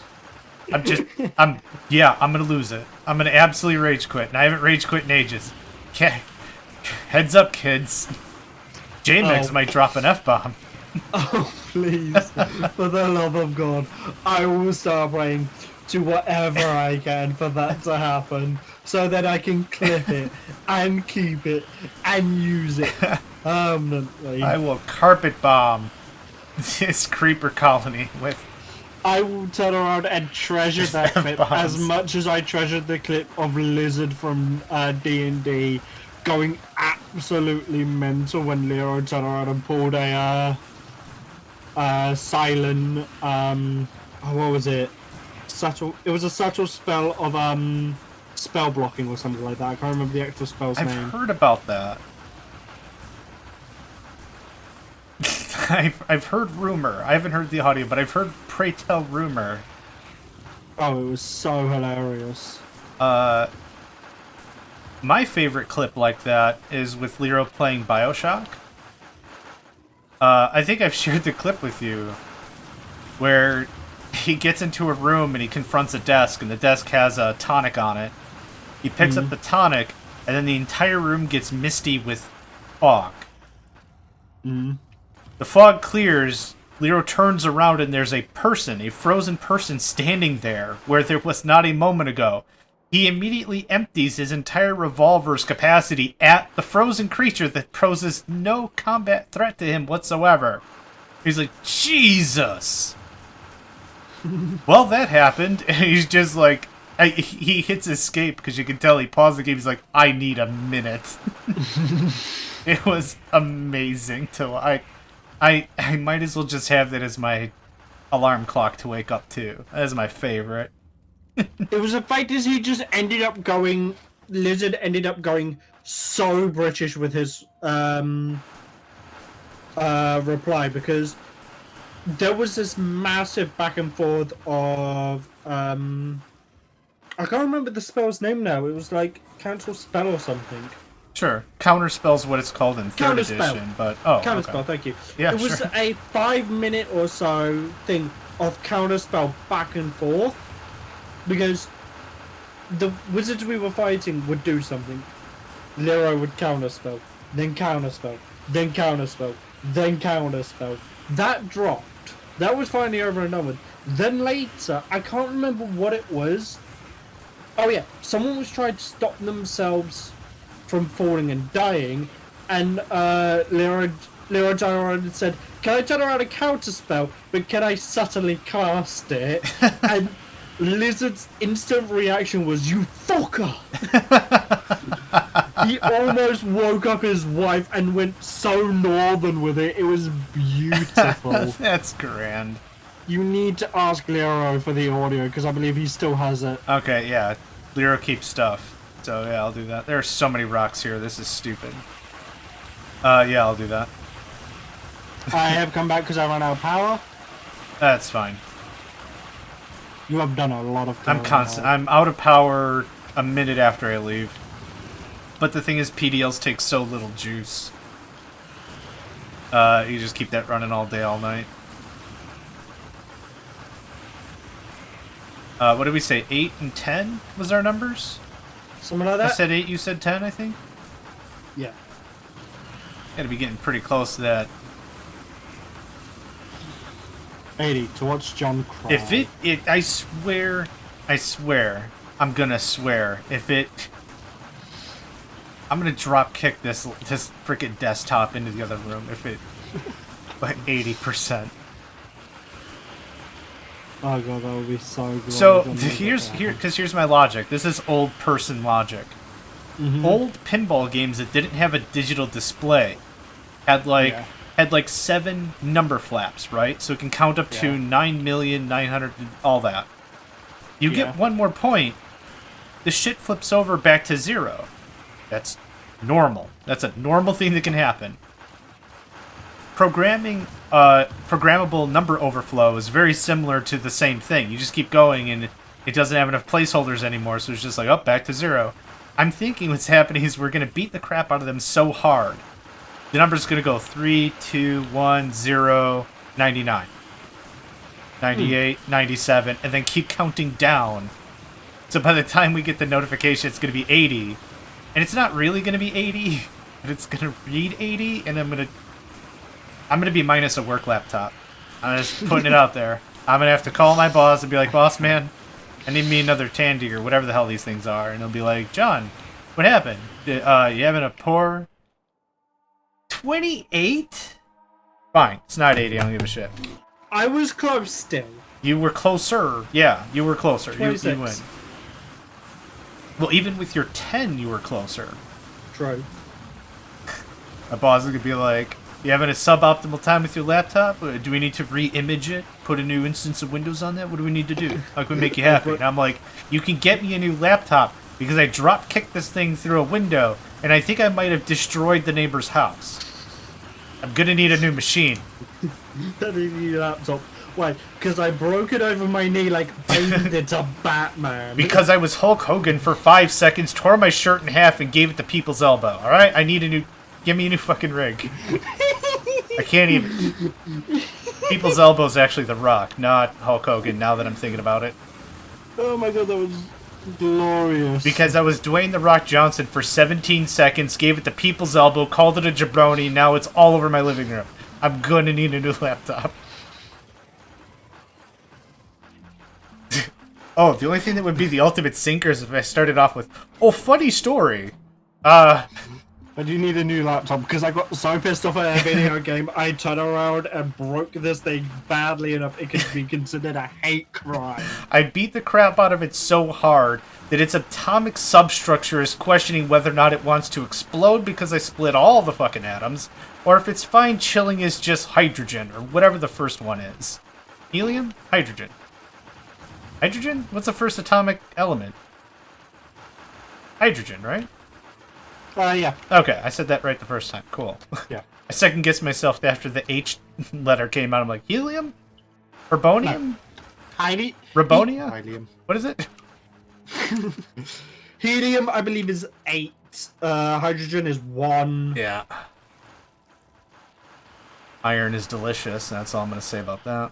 [SPEAKER 1] I'm gonna lose it. I'm gonna absolutely rage quit, and I haven't rage quit in ages. Okay. Heads up, kids. JMegs might drop an F-bomb.
[SPEAKER 2] Oh, please. For the love of God. I will start praying to whatever I can for that to happen so that I can clip it and keep it and use it permanently.
[SPEAKER 1] I will carpet bomb this creeper colony with...
[SPEAKER 2] I will turn around and treasure that clip as much as I treasured the clip of Lizard from D&D going absolutely mental when Leo turned around and pulled a silent what was it? Subtle. It was a subtle spell of spell blocking or something like that. I can't remember the actual spell's name.
[SPEAKER 1] I've heard about that. I've heard rumor. I haven't heard the audio, but I've heard pray tell rumor.
[SPEAKER 2] Oh, it was so hilarious.
[SPEAKER 1] My favorite clip like that is with Lero playing BioShock. I think I've shared the clip with you, where he gets into a room and he confronts a desk, and the desk has a tonic on it. He picks up the tonic, and then the entire room gets misty with fog. The fog clears, Lero turns around, and there's a frozen person standing there, where there was not a moment ago. He immediately empties his entire revolver's capacity at the frozen creature that poses no combat threat to him whatsoever. He's like, Jesus! Well, that happened, and he's just like, he hits escape, because you can tell he paused the game, he's like, I need a minute. It was amazing to, I might as well just have that as my alarm clock to wake up to. That is my favorite.
[SPEAKER 2] It was the fact is he just ended up going... Lizard ended up going so British with his reply, because there was this massive back and forth of... I can't remember the spell's name now. It was like Council Spell or something.
[SPEAKER 1] Sure. Counterspell's what it's called in 3rd edition, but... Oh,
[SPEAKER 2] Counterspell,
[SPEAKER 1] okay.
[SPEAKER 2] thank you.
[SPEAKER 1] Yeah,
[SPEAKER 2] it was
[SPEAKER 1] sure.
[SPEAKER 2] a 5-minute or so thing of Counterspell back and forth, because the wizards we were fighting would do something. Lero would Counterspell, then Counterspell, then Counterspell, then Counterspell. That dropped. That was finally over and done with. Then later, I can't remember what it was. Oh yeah, someone was trying to stop themselves from falling and dying, and Lero turned around and said, "Can I turn around a counterspell, but can I subtly cast it?" And Lizard's instant reaction was, "You fucker!" He almost woke up his wife and went so northern with it. It was beautiful.
[SPEAKER 1] That's grand.
[SPEAKER 2] You need to ask Lero for the audio, because I believe he still has it.
[SPEAKER 1] Okay, yeah. Lero keeps stuff. So, yeah, I'll do that. There are so many rocks here. This is stupid. Yeah, I'll do that.
[SPEAKER 2] I have come back because I ran out of power.
[SPEAKER 1] That's fine.
[SPEAKER 2] You have done a lot of
[SPEAKER 1] I'm constant. I'm out of power a minute after I leave. But the thing is, PDLs take so little juice. You just keep that running all day, all night. What did we say? 8 and 10 was our numbers?
[SPEAKER 2] Something like that?
[SPEAKER 1] I said 8, you said 10, I think?
[SPEAKER 2] Yeah.
[SPEAKER 1] Gotta be getting pretty close to that.
[SPEAKER 2] 80, to watch John cry.
[SPEAKER 1] If I swear, I'm gonna swear, if it I'm gonna drop kick this freaking desktop into the other room if it like 80%.
[SPEAKER 2] Oh god, that would be so glorious.
[SPEAKER 1] So here's my logic. This is old person logic. Old pinball games that didn't have a digital display had like 7 number flaps, right? So it can count up to 9,900,000, all that. You get one more point, the shit flips over back to 0. That's normal. That's a normal thing that can happen. Programmable number overflow is very similar to the same thing. You just keep going and it doesn't have enough placeholders anymore, so it's just like, oh, back to 0. I'm thinking what's happening is we're going to beat the crap out of them so hard. The number's going to go 3, 2, 1, 0, 99. 98, 97, and then keep counting down. So by the time we get the notification, it's going to be 80. And it's not really going to be 80, but it's going to read 80, and I'm going to be minus a work laptop. I'm just putting it out there. I'm going to have to call my boss and be like, boss, man, I need me another Tandy or whatever the hell these things are. And he'll be like, John, what happened? You having a poor 28? Fine, it's not 80. I don't give a shit.
[SPEAKER 2] I was close still.
[SPEAKER 1] You were closer. Yeah, you were closer.
[SPEAKER 2] 26.
[SPEAKER 1] You win. Well, even with your 10, you were closer.
[SPEAKER 2] True.
[SPEAKER 1] My boss is going to be like, you having a suboptimal time with your laptop? Do we need to re-image it? Put a new instance of Windows on that? What do we need to do? How can we make you happy? And I'm like, you can get me a new laptop because I drop-kicked this thing through a window, and I think I might have destroyed the neighbor's house. I'm going to need a new machine.
[SPEAKER 2] I need a new laptop. Why? Because I broke it over my knee like Bane to Batman.
[SPEAKER 1] Because I was Hulk Hogan for 5 seconds, tore my shirt in half, and gave it to People's Elbow. All right, I need a new. Give me a new fucking rig. I can't even. People's Elbow's actually The Rock, not Hulk Hogan. Now that I'm thinking about it.
[SPEAKER 2] Oh my god, that was glorious.
[SPEAKER 1] Because I was Dwayne The Rock Johnson for 17 seconds, gave it to People's Elbow, called it a jabroni. Now it's all over my living room. I'm gonna need a new laptop. Oh, the only thing that would be the ultimate sinker is if I started off with, oh, funny story.
[SPEAKER 2] I do need a new laptop because I got so pissed off at a video game, I turned around and broke this thing badly enough it could be considered a hate crime.
[SPEAKER 1] I beat the crap out of it so hard that its atomic substructure is questioning whether or not it wants to explode because I split all the fucking atoms, or if it's fine chilling is just hydrogen, or whatever the first one is. Helium? Hydrogen. Hydrogen? What's the first atomic element? Hydrogen, right?
[SPEAKER 2] Yeah.
[SPEAKER 1] Okay, I said that right the first time. Cool.
[SPEAKER 2] Yeah.
[SPEAKER 1] I second-guessed myself after the H letter came out. I'm like, helium? Herbonium?
[SPEAKER 2] No.
[SPEAKER 1] Rabonia?
[SPEAKER 2] Helium.
[SPEAKER 1] What is it?
[SPEAKER 2] Helium, I believe, is 8. Hydrogen is 1.
[SPEAKER 1] Yeah. Iron is delicious, that's all I'm going to say about that.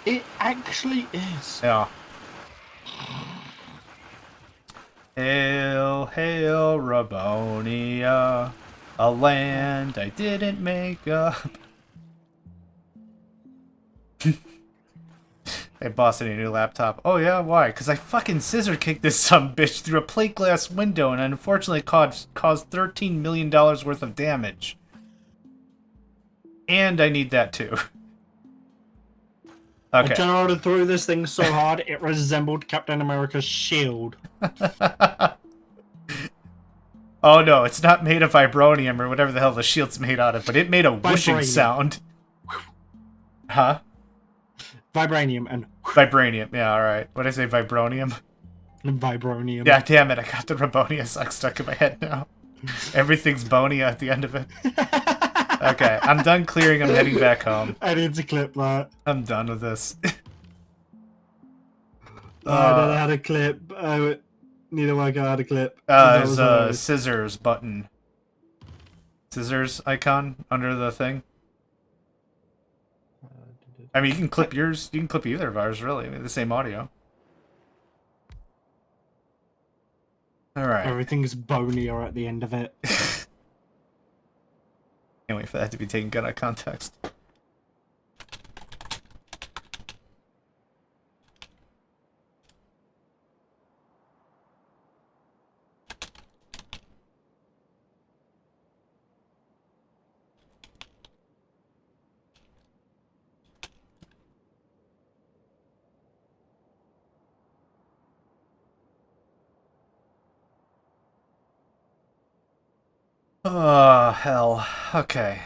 [SPEAKER 2] It actually is.
[SPEAKER 1] Yeah. Hail, hail, Rabonia, a land I didn't make up. Hey, boss, I need a new laptop. Oh, yeah? Why? Because I fucking scissor-kicked this sumbitch through a plate glass window and unfortunately caused $13 million worth of damage. And I need that, too. Okay.
[SPEAKER 2] I turned through this thing so hard, it resembled Captain America's shield.
[SPEAKER 1] Oh, no, it's not made of vibronium or whatever the hell the shield's made out of, but it made a whooshing sound. Huh?
[SPEAKER 2] Vibranium and...
[SPEAKER 1] Vibranium, yeah, alright. What did I say, vibronium?
[SPEAKER 2] Vibronium.
[SPEAKER 1] Yeah, damn it, I got the Rabonia suck stuck in my head now. Everything's bonia at the end of it. Okay, I'm done clearing, I'm heading back home.
[SPEAKER 2] I need to clip that.
[SPEAKER 1] I'm done with this.
[SPEAKER 2] I don't know how to clip. I need to work out how to clip.
[SPEAKER 1] There's a scissors button. Scissors icon under the thing. I mean, you can clip yours. You can clip either of ours, really. I mean, the same audio. Alright.
[SPEAKER 2] Everything's bonier at the end of it.
[SPEAKER 1] Can't wait for that to be taken out of context. Oh, hell. Okay.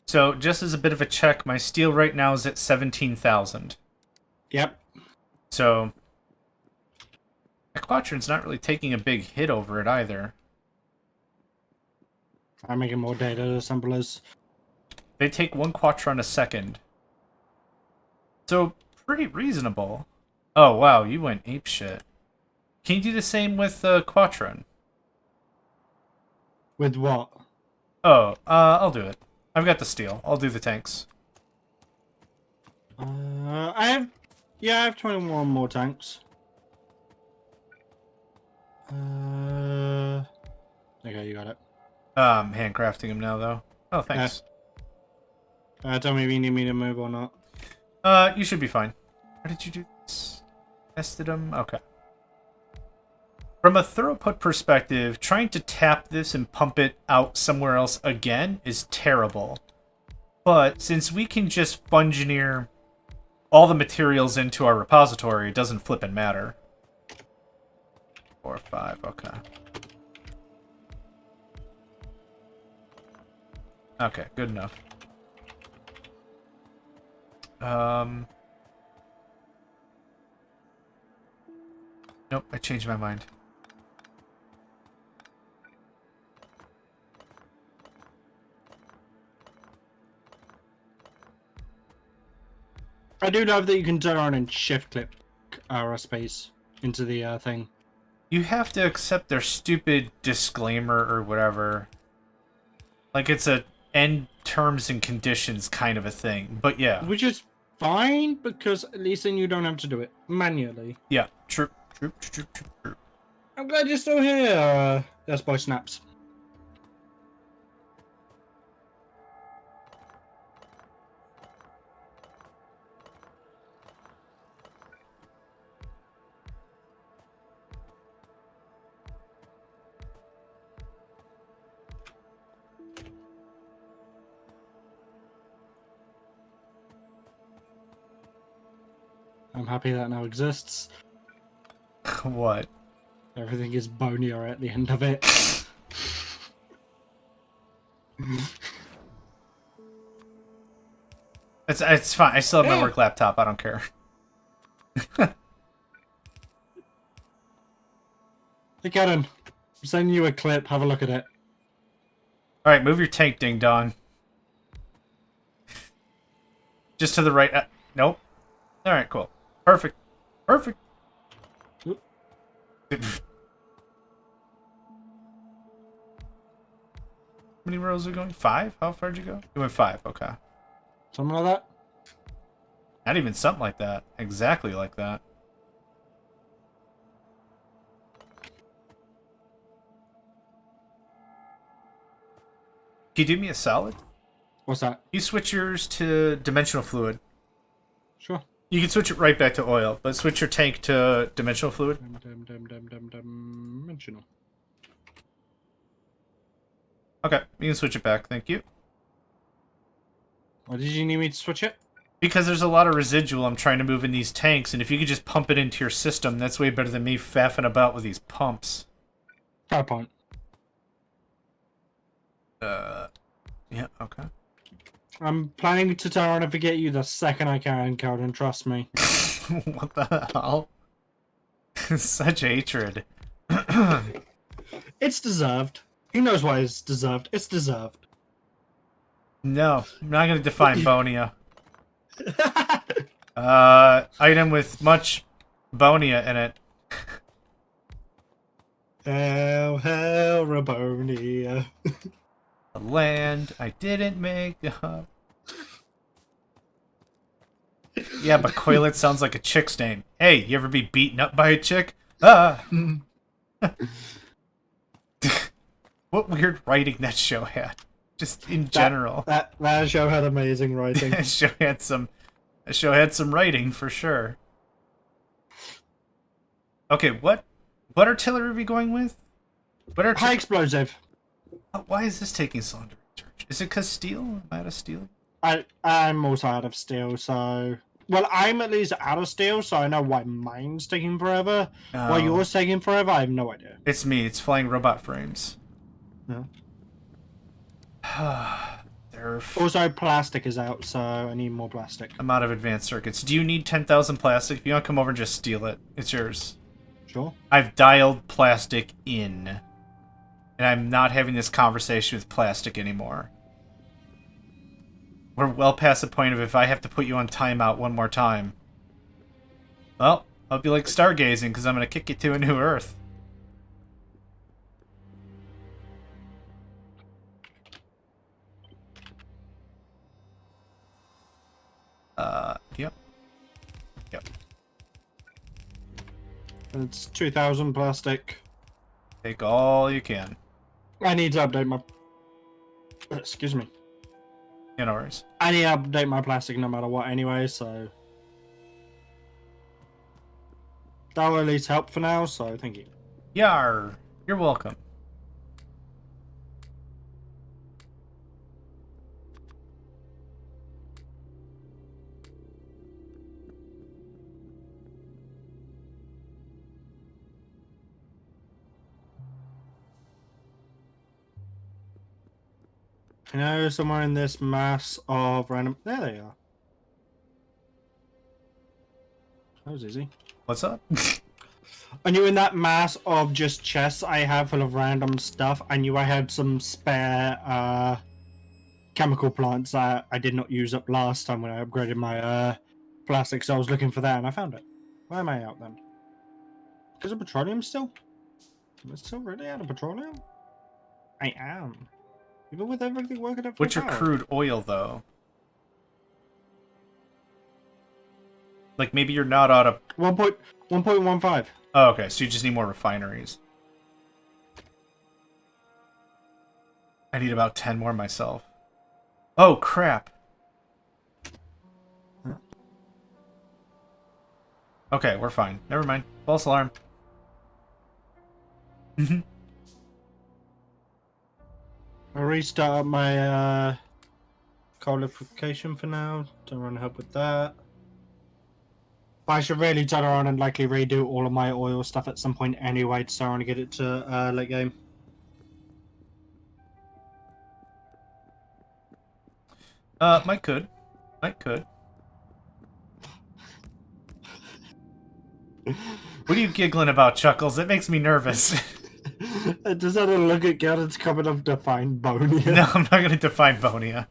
[SPEAKER 1] So, just as a bit of a check, my steel right now is at 17,000.
[SPEAKER 2] Yep.
[SPEAKER 1] So, my Quatron's not really taking a big hit over it either.
[SPEAKER 2] I'm making more data assemblers.
[SPEAKER 1] They take 1 Quatron a second. So, pretty reasonable. Oh, wow, you went apeshit. Can you do the same with Quatron?
[SPEAKER 2] With what?
[SPEAKER 1] Oh, I'll do it. I've got the steel. I'll do the tanks.
[SPEAKER 2] I have 21 more tanks. Okay, you got it.
[SPEAKER 1] Handcrafting them now, though. Oh, thanks.
[SPEAKER 2] Tell me if you need me to move or not.
[SPEAKER 1] You should be fine. How did you do this? Tested them? Okay. From a throughput perspective, trying to tap this and pump it out somewhere else again is terrible. But since we can just fungineer all the materials into our repository, it doesn't flip and matter. 4 or 5, okay. Okay, good enough. Nope, I changed my mind.
[SPEAKER 2] I do love that you can turn on and shift clip aerospace into the thing.
[SPEAKER 1] You have to accept their stupid disclaimer or whatever. Like it's a end terms and conditions kind of a thing. But yeah.
[SPEAKER 2] Which is fine, because at least then you don't have to do it manually.
[SPEAKER 1] Yeah, true.
[SPEAKER 2] I'm glad you're still here. That's by snaps. I'm happy that now exists.
[SPEAKER 1] What?
[SPEAKER 2] Everything is bonier at the end of it.
[SPEAKER 1] It's fine. I still have my work laptop. I don't care.
[SPEAKER 2] Hey, Karen. I'm sending you a clip. Have a look at it.
[SPEAKER 1] All right, move your tank, ding dong. Just to the right. Nope. All right, cool. Perfect. Perfect. How many rows are we going? 5? How far did you go? You went 5. Okay.
[SPEAKER 2] Something like that?
[SPEAKER 1] Not even something like that. Exactly like that. Can you do me a solid?
[SPEAKER 2] What's that?
[SPEAKER 1] You switch yours to dimensional fluid.
[SPEAKER 2] Sure.
[SPEAKER 1] You can switch it right back to oil, but switch your tank to dimensional fluid.
[SPEAKER 2] Dimensional.
[SPEAKER 1] Okay, you can switch it back. Thank you.
[SPEAKER 2] Why did you need me to switch it?
[SPEAKER 1] Because there's a lot of residual I'm trying to move in these tanks, and if you could just pump it into your system, that's way better than me faffing about with these pumps.
[SPEAKER 2] Fair point.
[SPEAKER 1] Yeah, okay.
[SPEAKER 2] I'm planning to turn on and forget you the second I can, Calvin, trust me.
[SPEAKER 1] What the hell? Such hatred.
[SPEAKER 2] It's deserved. He knows why it's deserved. It's deserved.
[SPEAKER 1] No, I'm not going to define Bonia. Item with much Bonia in it.
[SPEAKER 2] Hell, Rabonia.
[SPEAKER 1] The land I didn't make up. Yeah, but Coilet sounds like a chick's name. Hey, you ever be beaten up by a chick? Ah! What weird writing that show had. Just in general.
[SPEAKER 2] That show had amazing writing.
[SPEAKER 1] That show had some writing for sure. Okay, what artillery are we going with?
[SPEAKER 2] High explosive.
[SPEAKER 1] Why is this taking so long to research? Is it because steel? Am I out of steel?
[SPEAKER 2] I'm also out of steel, so... Well, I'm at least out of steel, so I know why mine's taking forever. Why yours taking forever, I have no idea.
[SPEAKER 1] It's me. It's flying robot frames.
[SPEAKER 2] Yeah.
[SPEAKER 1] They're
[SPEAKER 2] Also, plastic is out, so I need more plastic.
[SPEAKER 1] I'm out of advanced circuits. Do you need 10,000 plastic? If you want to come over and just steal it, it's yours.
[SPEAKER 2] Sure.
[SPEAKER 1] I've dialed plastic in. And I'm not having this conversation with plastic anymore. We're well past the point of if I have to put you on timeout one more time. Well, I'll be like stargazing because I'm going to kick you to a new Earth. Yep. Yep.
[SPEAKER 2] It's 2,000 plastic.
[SPEAKER 1] Take all you can.
[SPEAKER 2] I need to update my... Excuse me.
[SPEAKER 1] Yeah, no worries.
[SPEAKER 2] I need to update my plastic no matter what anyway, so... That will at least help for now, so thank you.
[SPEAKER 1] Yar! You're welcome.
[SPEAKER 2] I know somewhere in this mass of random... There they are. That was easy.
[SPEAKER 1] What's up?
[SPEAKER 2] I knew in that mass of just chests I have full of random stuff, I knew I had some spare chemical plants that I did not use up last time when I upgraded my plastic, so I was looking for that and I found it. Why am I out then? Because of petroleum still? Am I still really out of petroleum? I am. Even with everything working at full
[SPEAKER 1] What's your
[SPEAKER 2] power.
[SPEAKER 1] crude oil, though? Like, maybe you're not out of...
[SPEAKER 2] 1.15.
[SPEAKER 1] Oh, okay, so you just need more refineries. I need about 10 more myself. Oh, crap. Okay, we're fine. Never mind. False alarm.
[SPEAKER 2] I'll restart my qualification for now. Don't want to help with that. But I should really turn around and likely redo all of my oil stuff at some point anyway to start to get it to late game.
[SPEAKER 1] Might could. Might could. What are you giggling about, Chuckles? It makes me nervous.
[SPEAKER 2] I just had to look at Garrett's coming up to find Bonia.
[SPEAKER 1] No, I'm not going to define Bonia.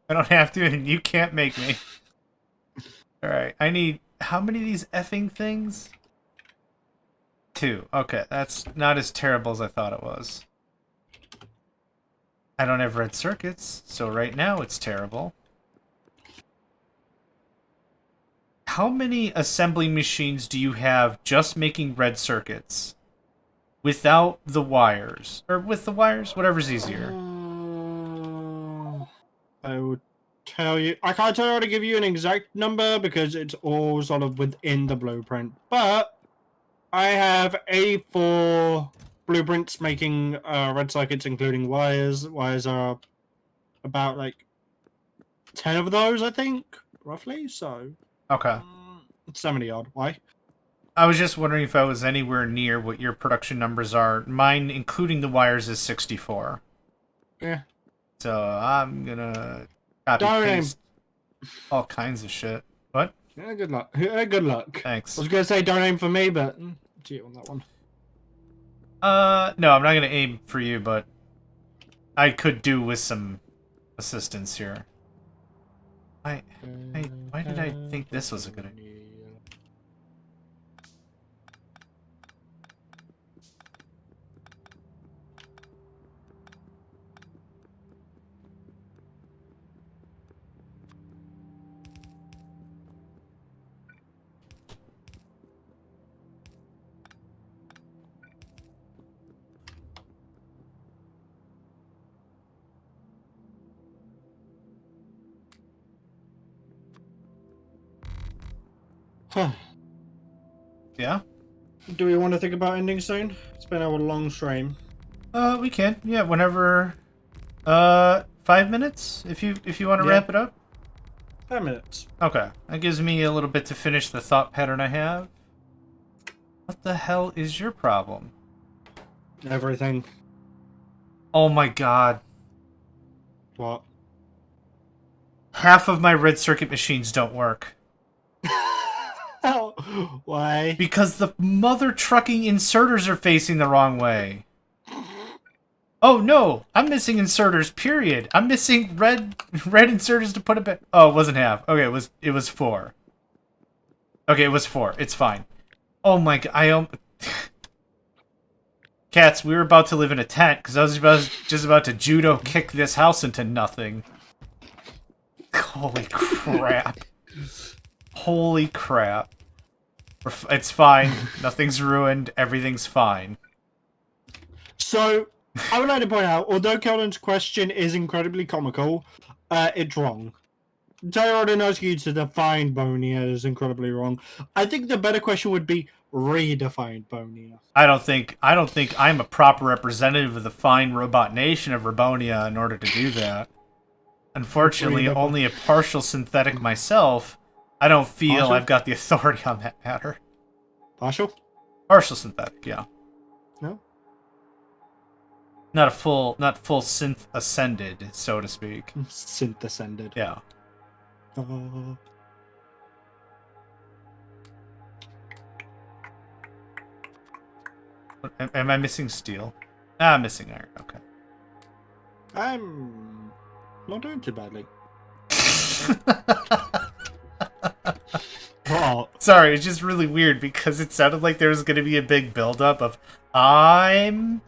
[SPEAKER 1] I don't have to, and you can't make me. Alright, I need... How many of these effing things? 2. Okay, that's not as terrible as I thought it was. I don't have red circuits, so right now it's terrible. How many assembly machines do you have just making red circuits? Without the wires? Or with the wires? Whatever's easier.
[SPEAKER 2] I would tell you... I can't tell you how to give you an exact number because it's all sort of within the blueprint. But I have 84 blueprints making red circuits, including wires. Wires are about, like, 10 of those, I think, roughly. So,
[SPEAKER 1] Okay.
[SPEAKER 2] 70 odd. Why?
[SPEAKER 1] I was just wondering if I was anywhere near what your production numbers are. Mine, including the wires, is 64.
[SPEAKER 2] Yeah.
[SPEAKER 1] So I'm gonna copy paste all kinds of shit. What?
[SPEAKER 2] Yeah, good luck. Yeah, good luck.
[SPEAKER 1] Thanks.
[SPEAKER 2] I was gonna say don't aim for me, but gee on that one.
[SPEAKER 1] No, I'm not gonna aim for you, but I could do with some assistance here. Why did I think this was a good idea? Yeah?
[SPEAKER 2] Do we want to think about ending soon? It's been a long stream.
[SPEAKER 1] We can. Yeah, whenever. 5 minutes if you want to wrap it up.
[SPEAKER 2] 10 minutes.
[SPEAKER 1] Okay, that gives me a little bit to finish the thought pattern I have. What the hell is your problem?
[SPEAKER 2] Everything.
[SPEAKER 1] Oh my god.
[SPEAKER 2] What?
[SPEAKER 1] Half of my red circuit machines don't work.
[SPEAKER 2] Why?
[SPEAKER 1] Because the mother trucking inserters are facing the wrong way. Oh no, I'm missing inserters, period. I'm missing red inserters to put it back. Oh, it wasn't half. Okay, it was 4. Okay, it was 4. It's fine. Oh my god, Cats, we were about to live in a tent because I was just about to judo kick this house into nothing. Holy crap. Holy crap. It's fine. Nothing's ruined. Everything's fine.
[SPEAKER 2] So, I would like to point out, although Kelden's question is incredibly comical, it's wrong. Tyrod knows you to define Bonia is incredibly wrong. I think the better question would be redefine Bonia.
[SPEAKER 1] I don't think I'm a proper representative of the fine robot nation of Rabonia in order to do that. Unfortunately, only a partial synthetic myself. I don't feel
[SPEAKER 2] Partial?
[SPEAKER 1] I've got the authority on that matter.
[SPEAKER 2] Partial?
[SPEAKER 1] Partial synthetic, yeah.
[SPEAKER 2] No?
[SPEAKER 1] Not full synth ascended, so to speak.
[SPEAKER 2] Synth ascended.
[SPEAKER 1] Yeah. Am I missing steel? Ah, I'm missing iron. Okay.
[SPEAKER 2] I'm not doing too badly. Oh.
[SPEAKER 1] Sorry, it's just really weird because it sounded like there was going to be a big buildup of I'm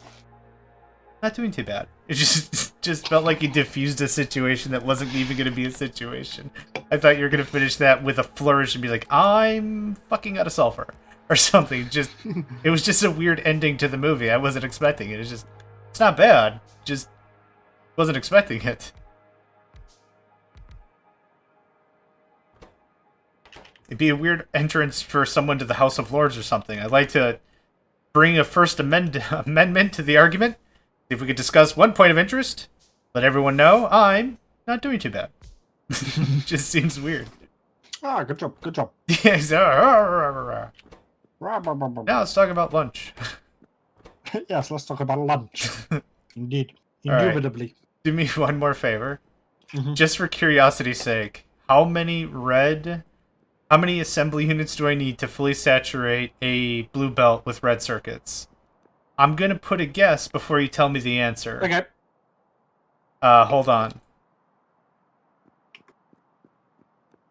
[SPEAKER 1] not doing too bad. It just felt like you diffused a situation that wasn't even going to be a situation. I thought you were going to finish that with a flourish and be like, I'm fucking out of sulfur or something. It was just a weird ending to the movie. I wasn't expecting it. It's not bad. Just wasn't expecting it. It'd be a weird entrance for someone to the House of Lords or something. I'd like to bring a First Amendment to the argument. If we could discuss one point of interest, let everyone know I'm not doing too bad. Just seems weird.
[SPEAKER 2] Ah, good job, good job.
[SPEAKER 1] Yeah, now let's talk about lunch.
[SPEAKER 2] Yes, let's talk about lunch. Indeed.
[SPEAKER 1] All right.
[SPEAKER 2] Indubitably.
[SPEAKER 1] Do me one more favor. Just for curiosity's sake, how many assembly units do I need to fully saturate a blue belt with red circuits? I'm going to put a guess before you tell me the answer.
[SPEAKER 2] Okay.
[SPEAKER 1] Hold on.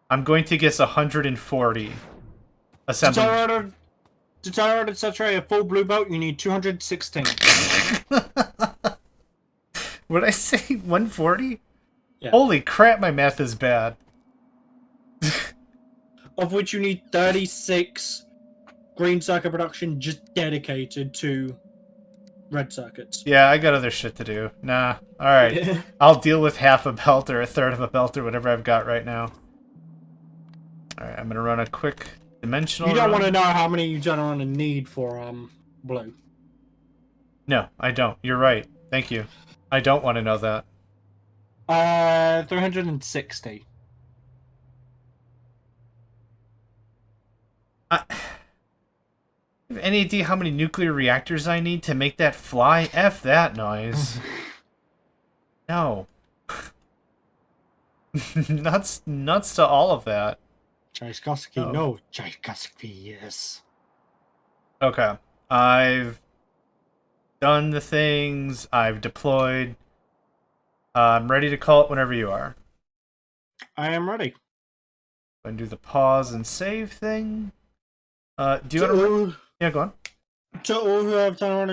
[SPEAKER 1] I'm going to guess 140 assembly.
[SPEAKER 2] To tolerate and saturate a full blue belt, you need 216.
[SPEAKER 1] Would I say 140?
[SPEAKER 2] Yeah.
[SPEAKER 1] Holy crap, my math is bad.
[SPEAKER 2] Of which you need 36 green circuit production just dedicated to red circuits.
[SPEAKER 1] Yeah, I got other shit to do. Nah. Alright. I'll deal with half a belt or a third of a belt or whatever I've got right now. Alright, I'm gonna run a quick dimensional
[SPEAKER 2] You don't
[SPEAKER 1] run.
[SPEAKER 2] want to know how many you generally need for blue.
[SPEAKER 1] No, I don't. You're right. Thank you. I don't want to know that.
[SPEAKER 2] 360.
[SPEAKER 1] Have any idea how many nuclear reactors I need to make that fly? F that noise. No. nuts to all of that.
[SPEAKER 2] Tchaikovsky, no. Tchaikovsky, yes.
[SPEAKER 1] Okay. I've done the things. I've deployed. I'm ready to call it whenever you are.
[SPEAKER 2] I am ready.
[SPEAKER 1] Go and do the pause and save thing. Do you want to... Yeah, go on.
[SPEAKER 2] To all who have joined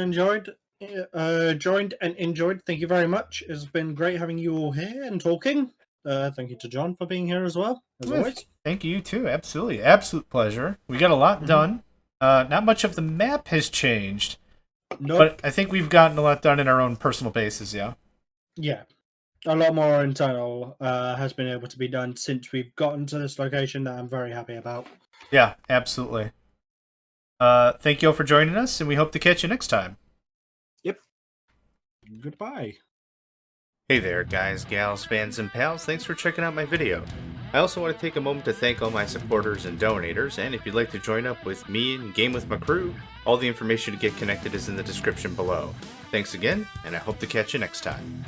[SPEAKER 2] and enjoyed, thank you very much. It's been great having you all here and talking. Thank you to John for being here as well, as always.
[SPEAKER 1] Thank you, too. Absolutely. Absolute pleasure. We got a lot done. Not much of the map has changed.
[SPEAKER 2] Nope.
[SPEAKER 1] But I think we've gotten a lot done in our own personal bases, yeah?
[SPEAKER 2] Yeah. A lot more internal has been able to be done since we've gotten to this location that I'm very happy about.
[SPEAKER 1] Yeah, absolutely. Thank you all for joining us, and we hope to catch you next time.
[SPEAKER 2] Yep. Goodbye.
[SPEAKER 1] Hey there, guys, gals, fans, and pals. Thanks for checking out my video.
[SPEAKER 3] I also want to take a moment to thank all my supporters and donators, and if you'd like to join up with me and game with my crew, all the information to get connected is in the description below. Thanks again, and I hope to catch you next time.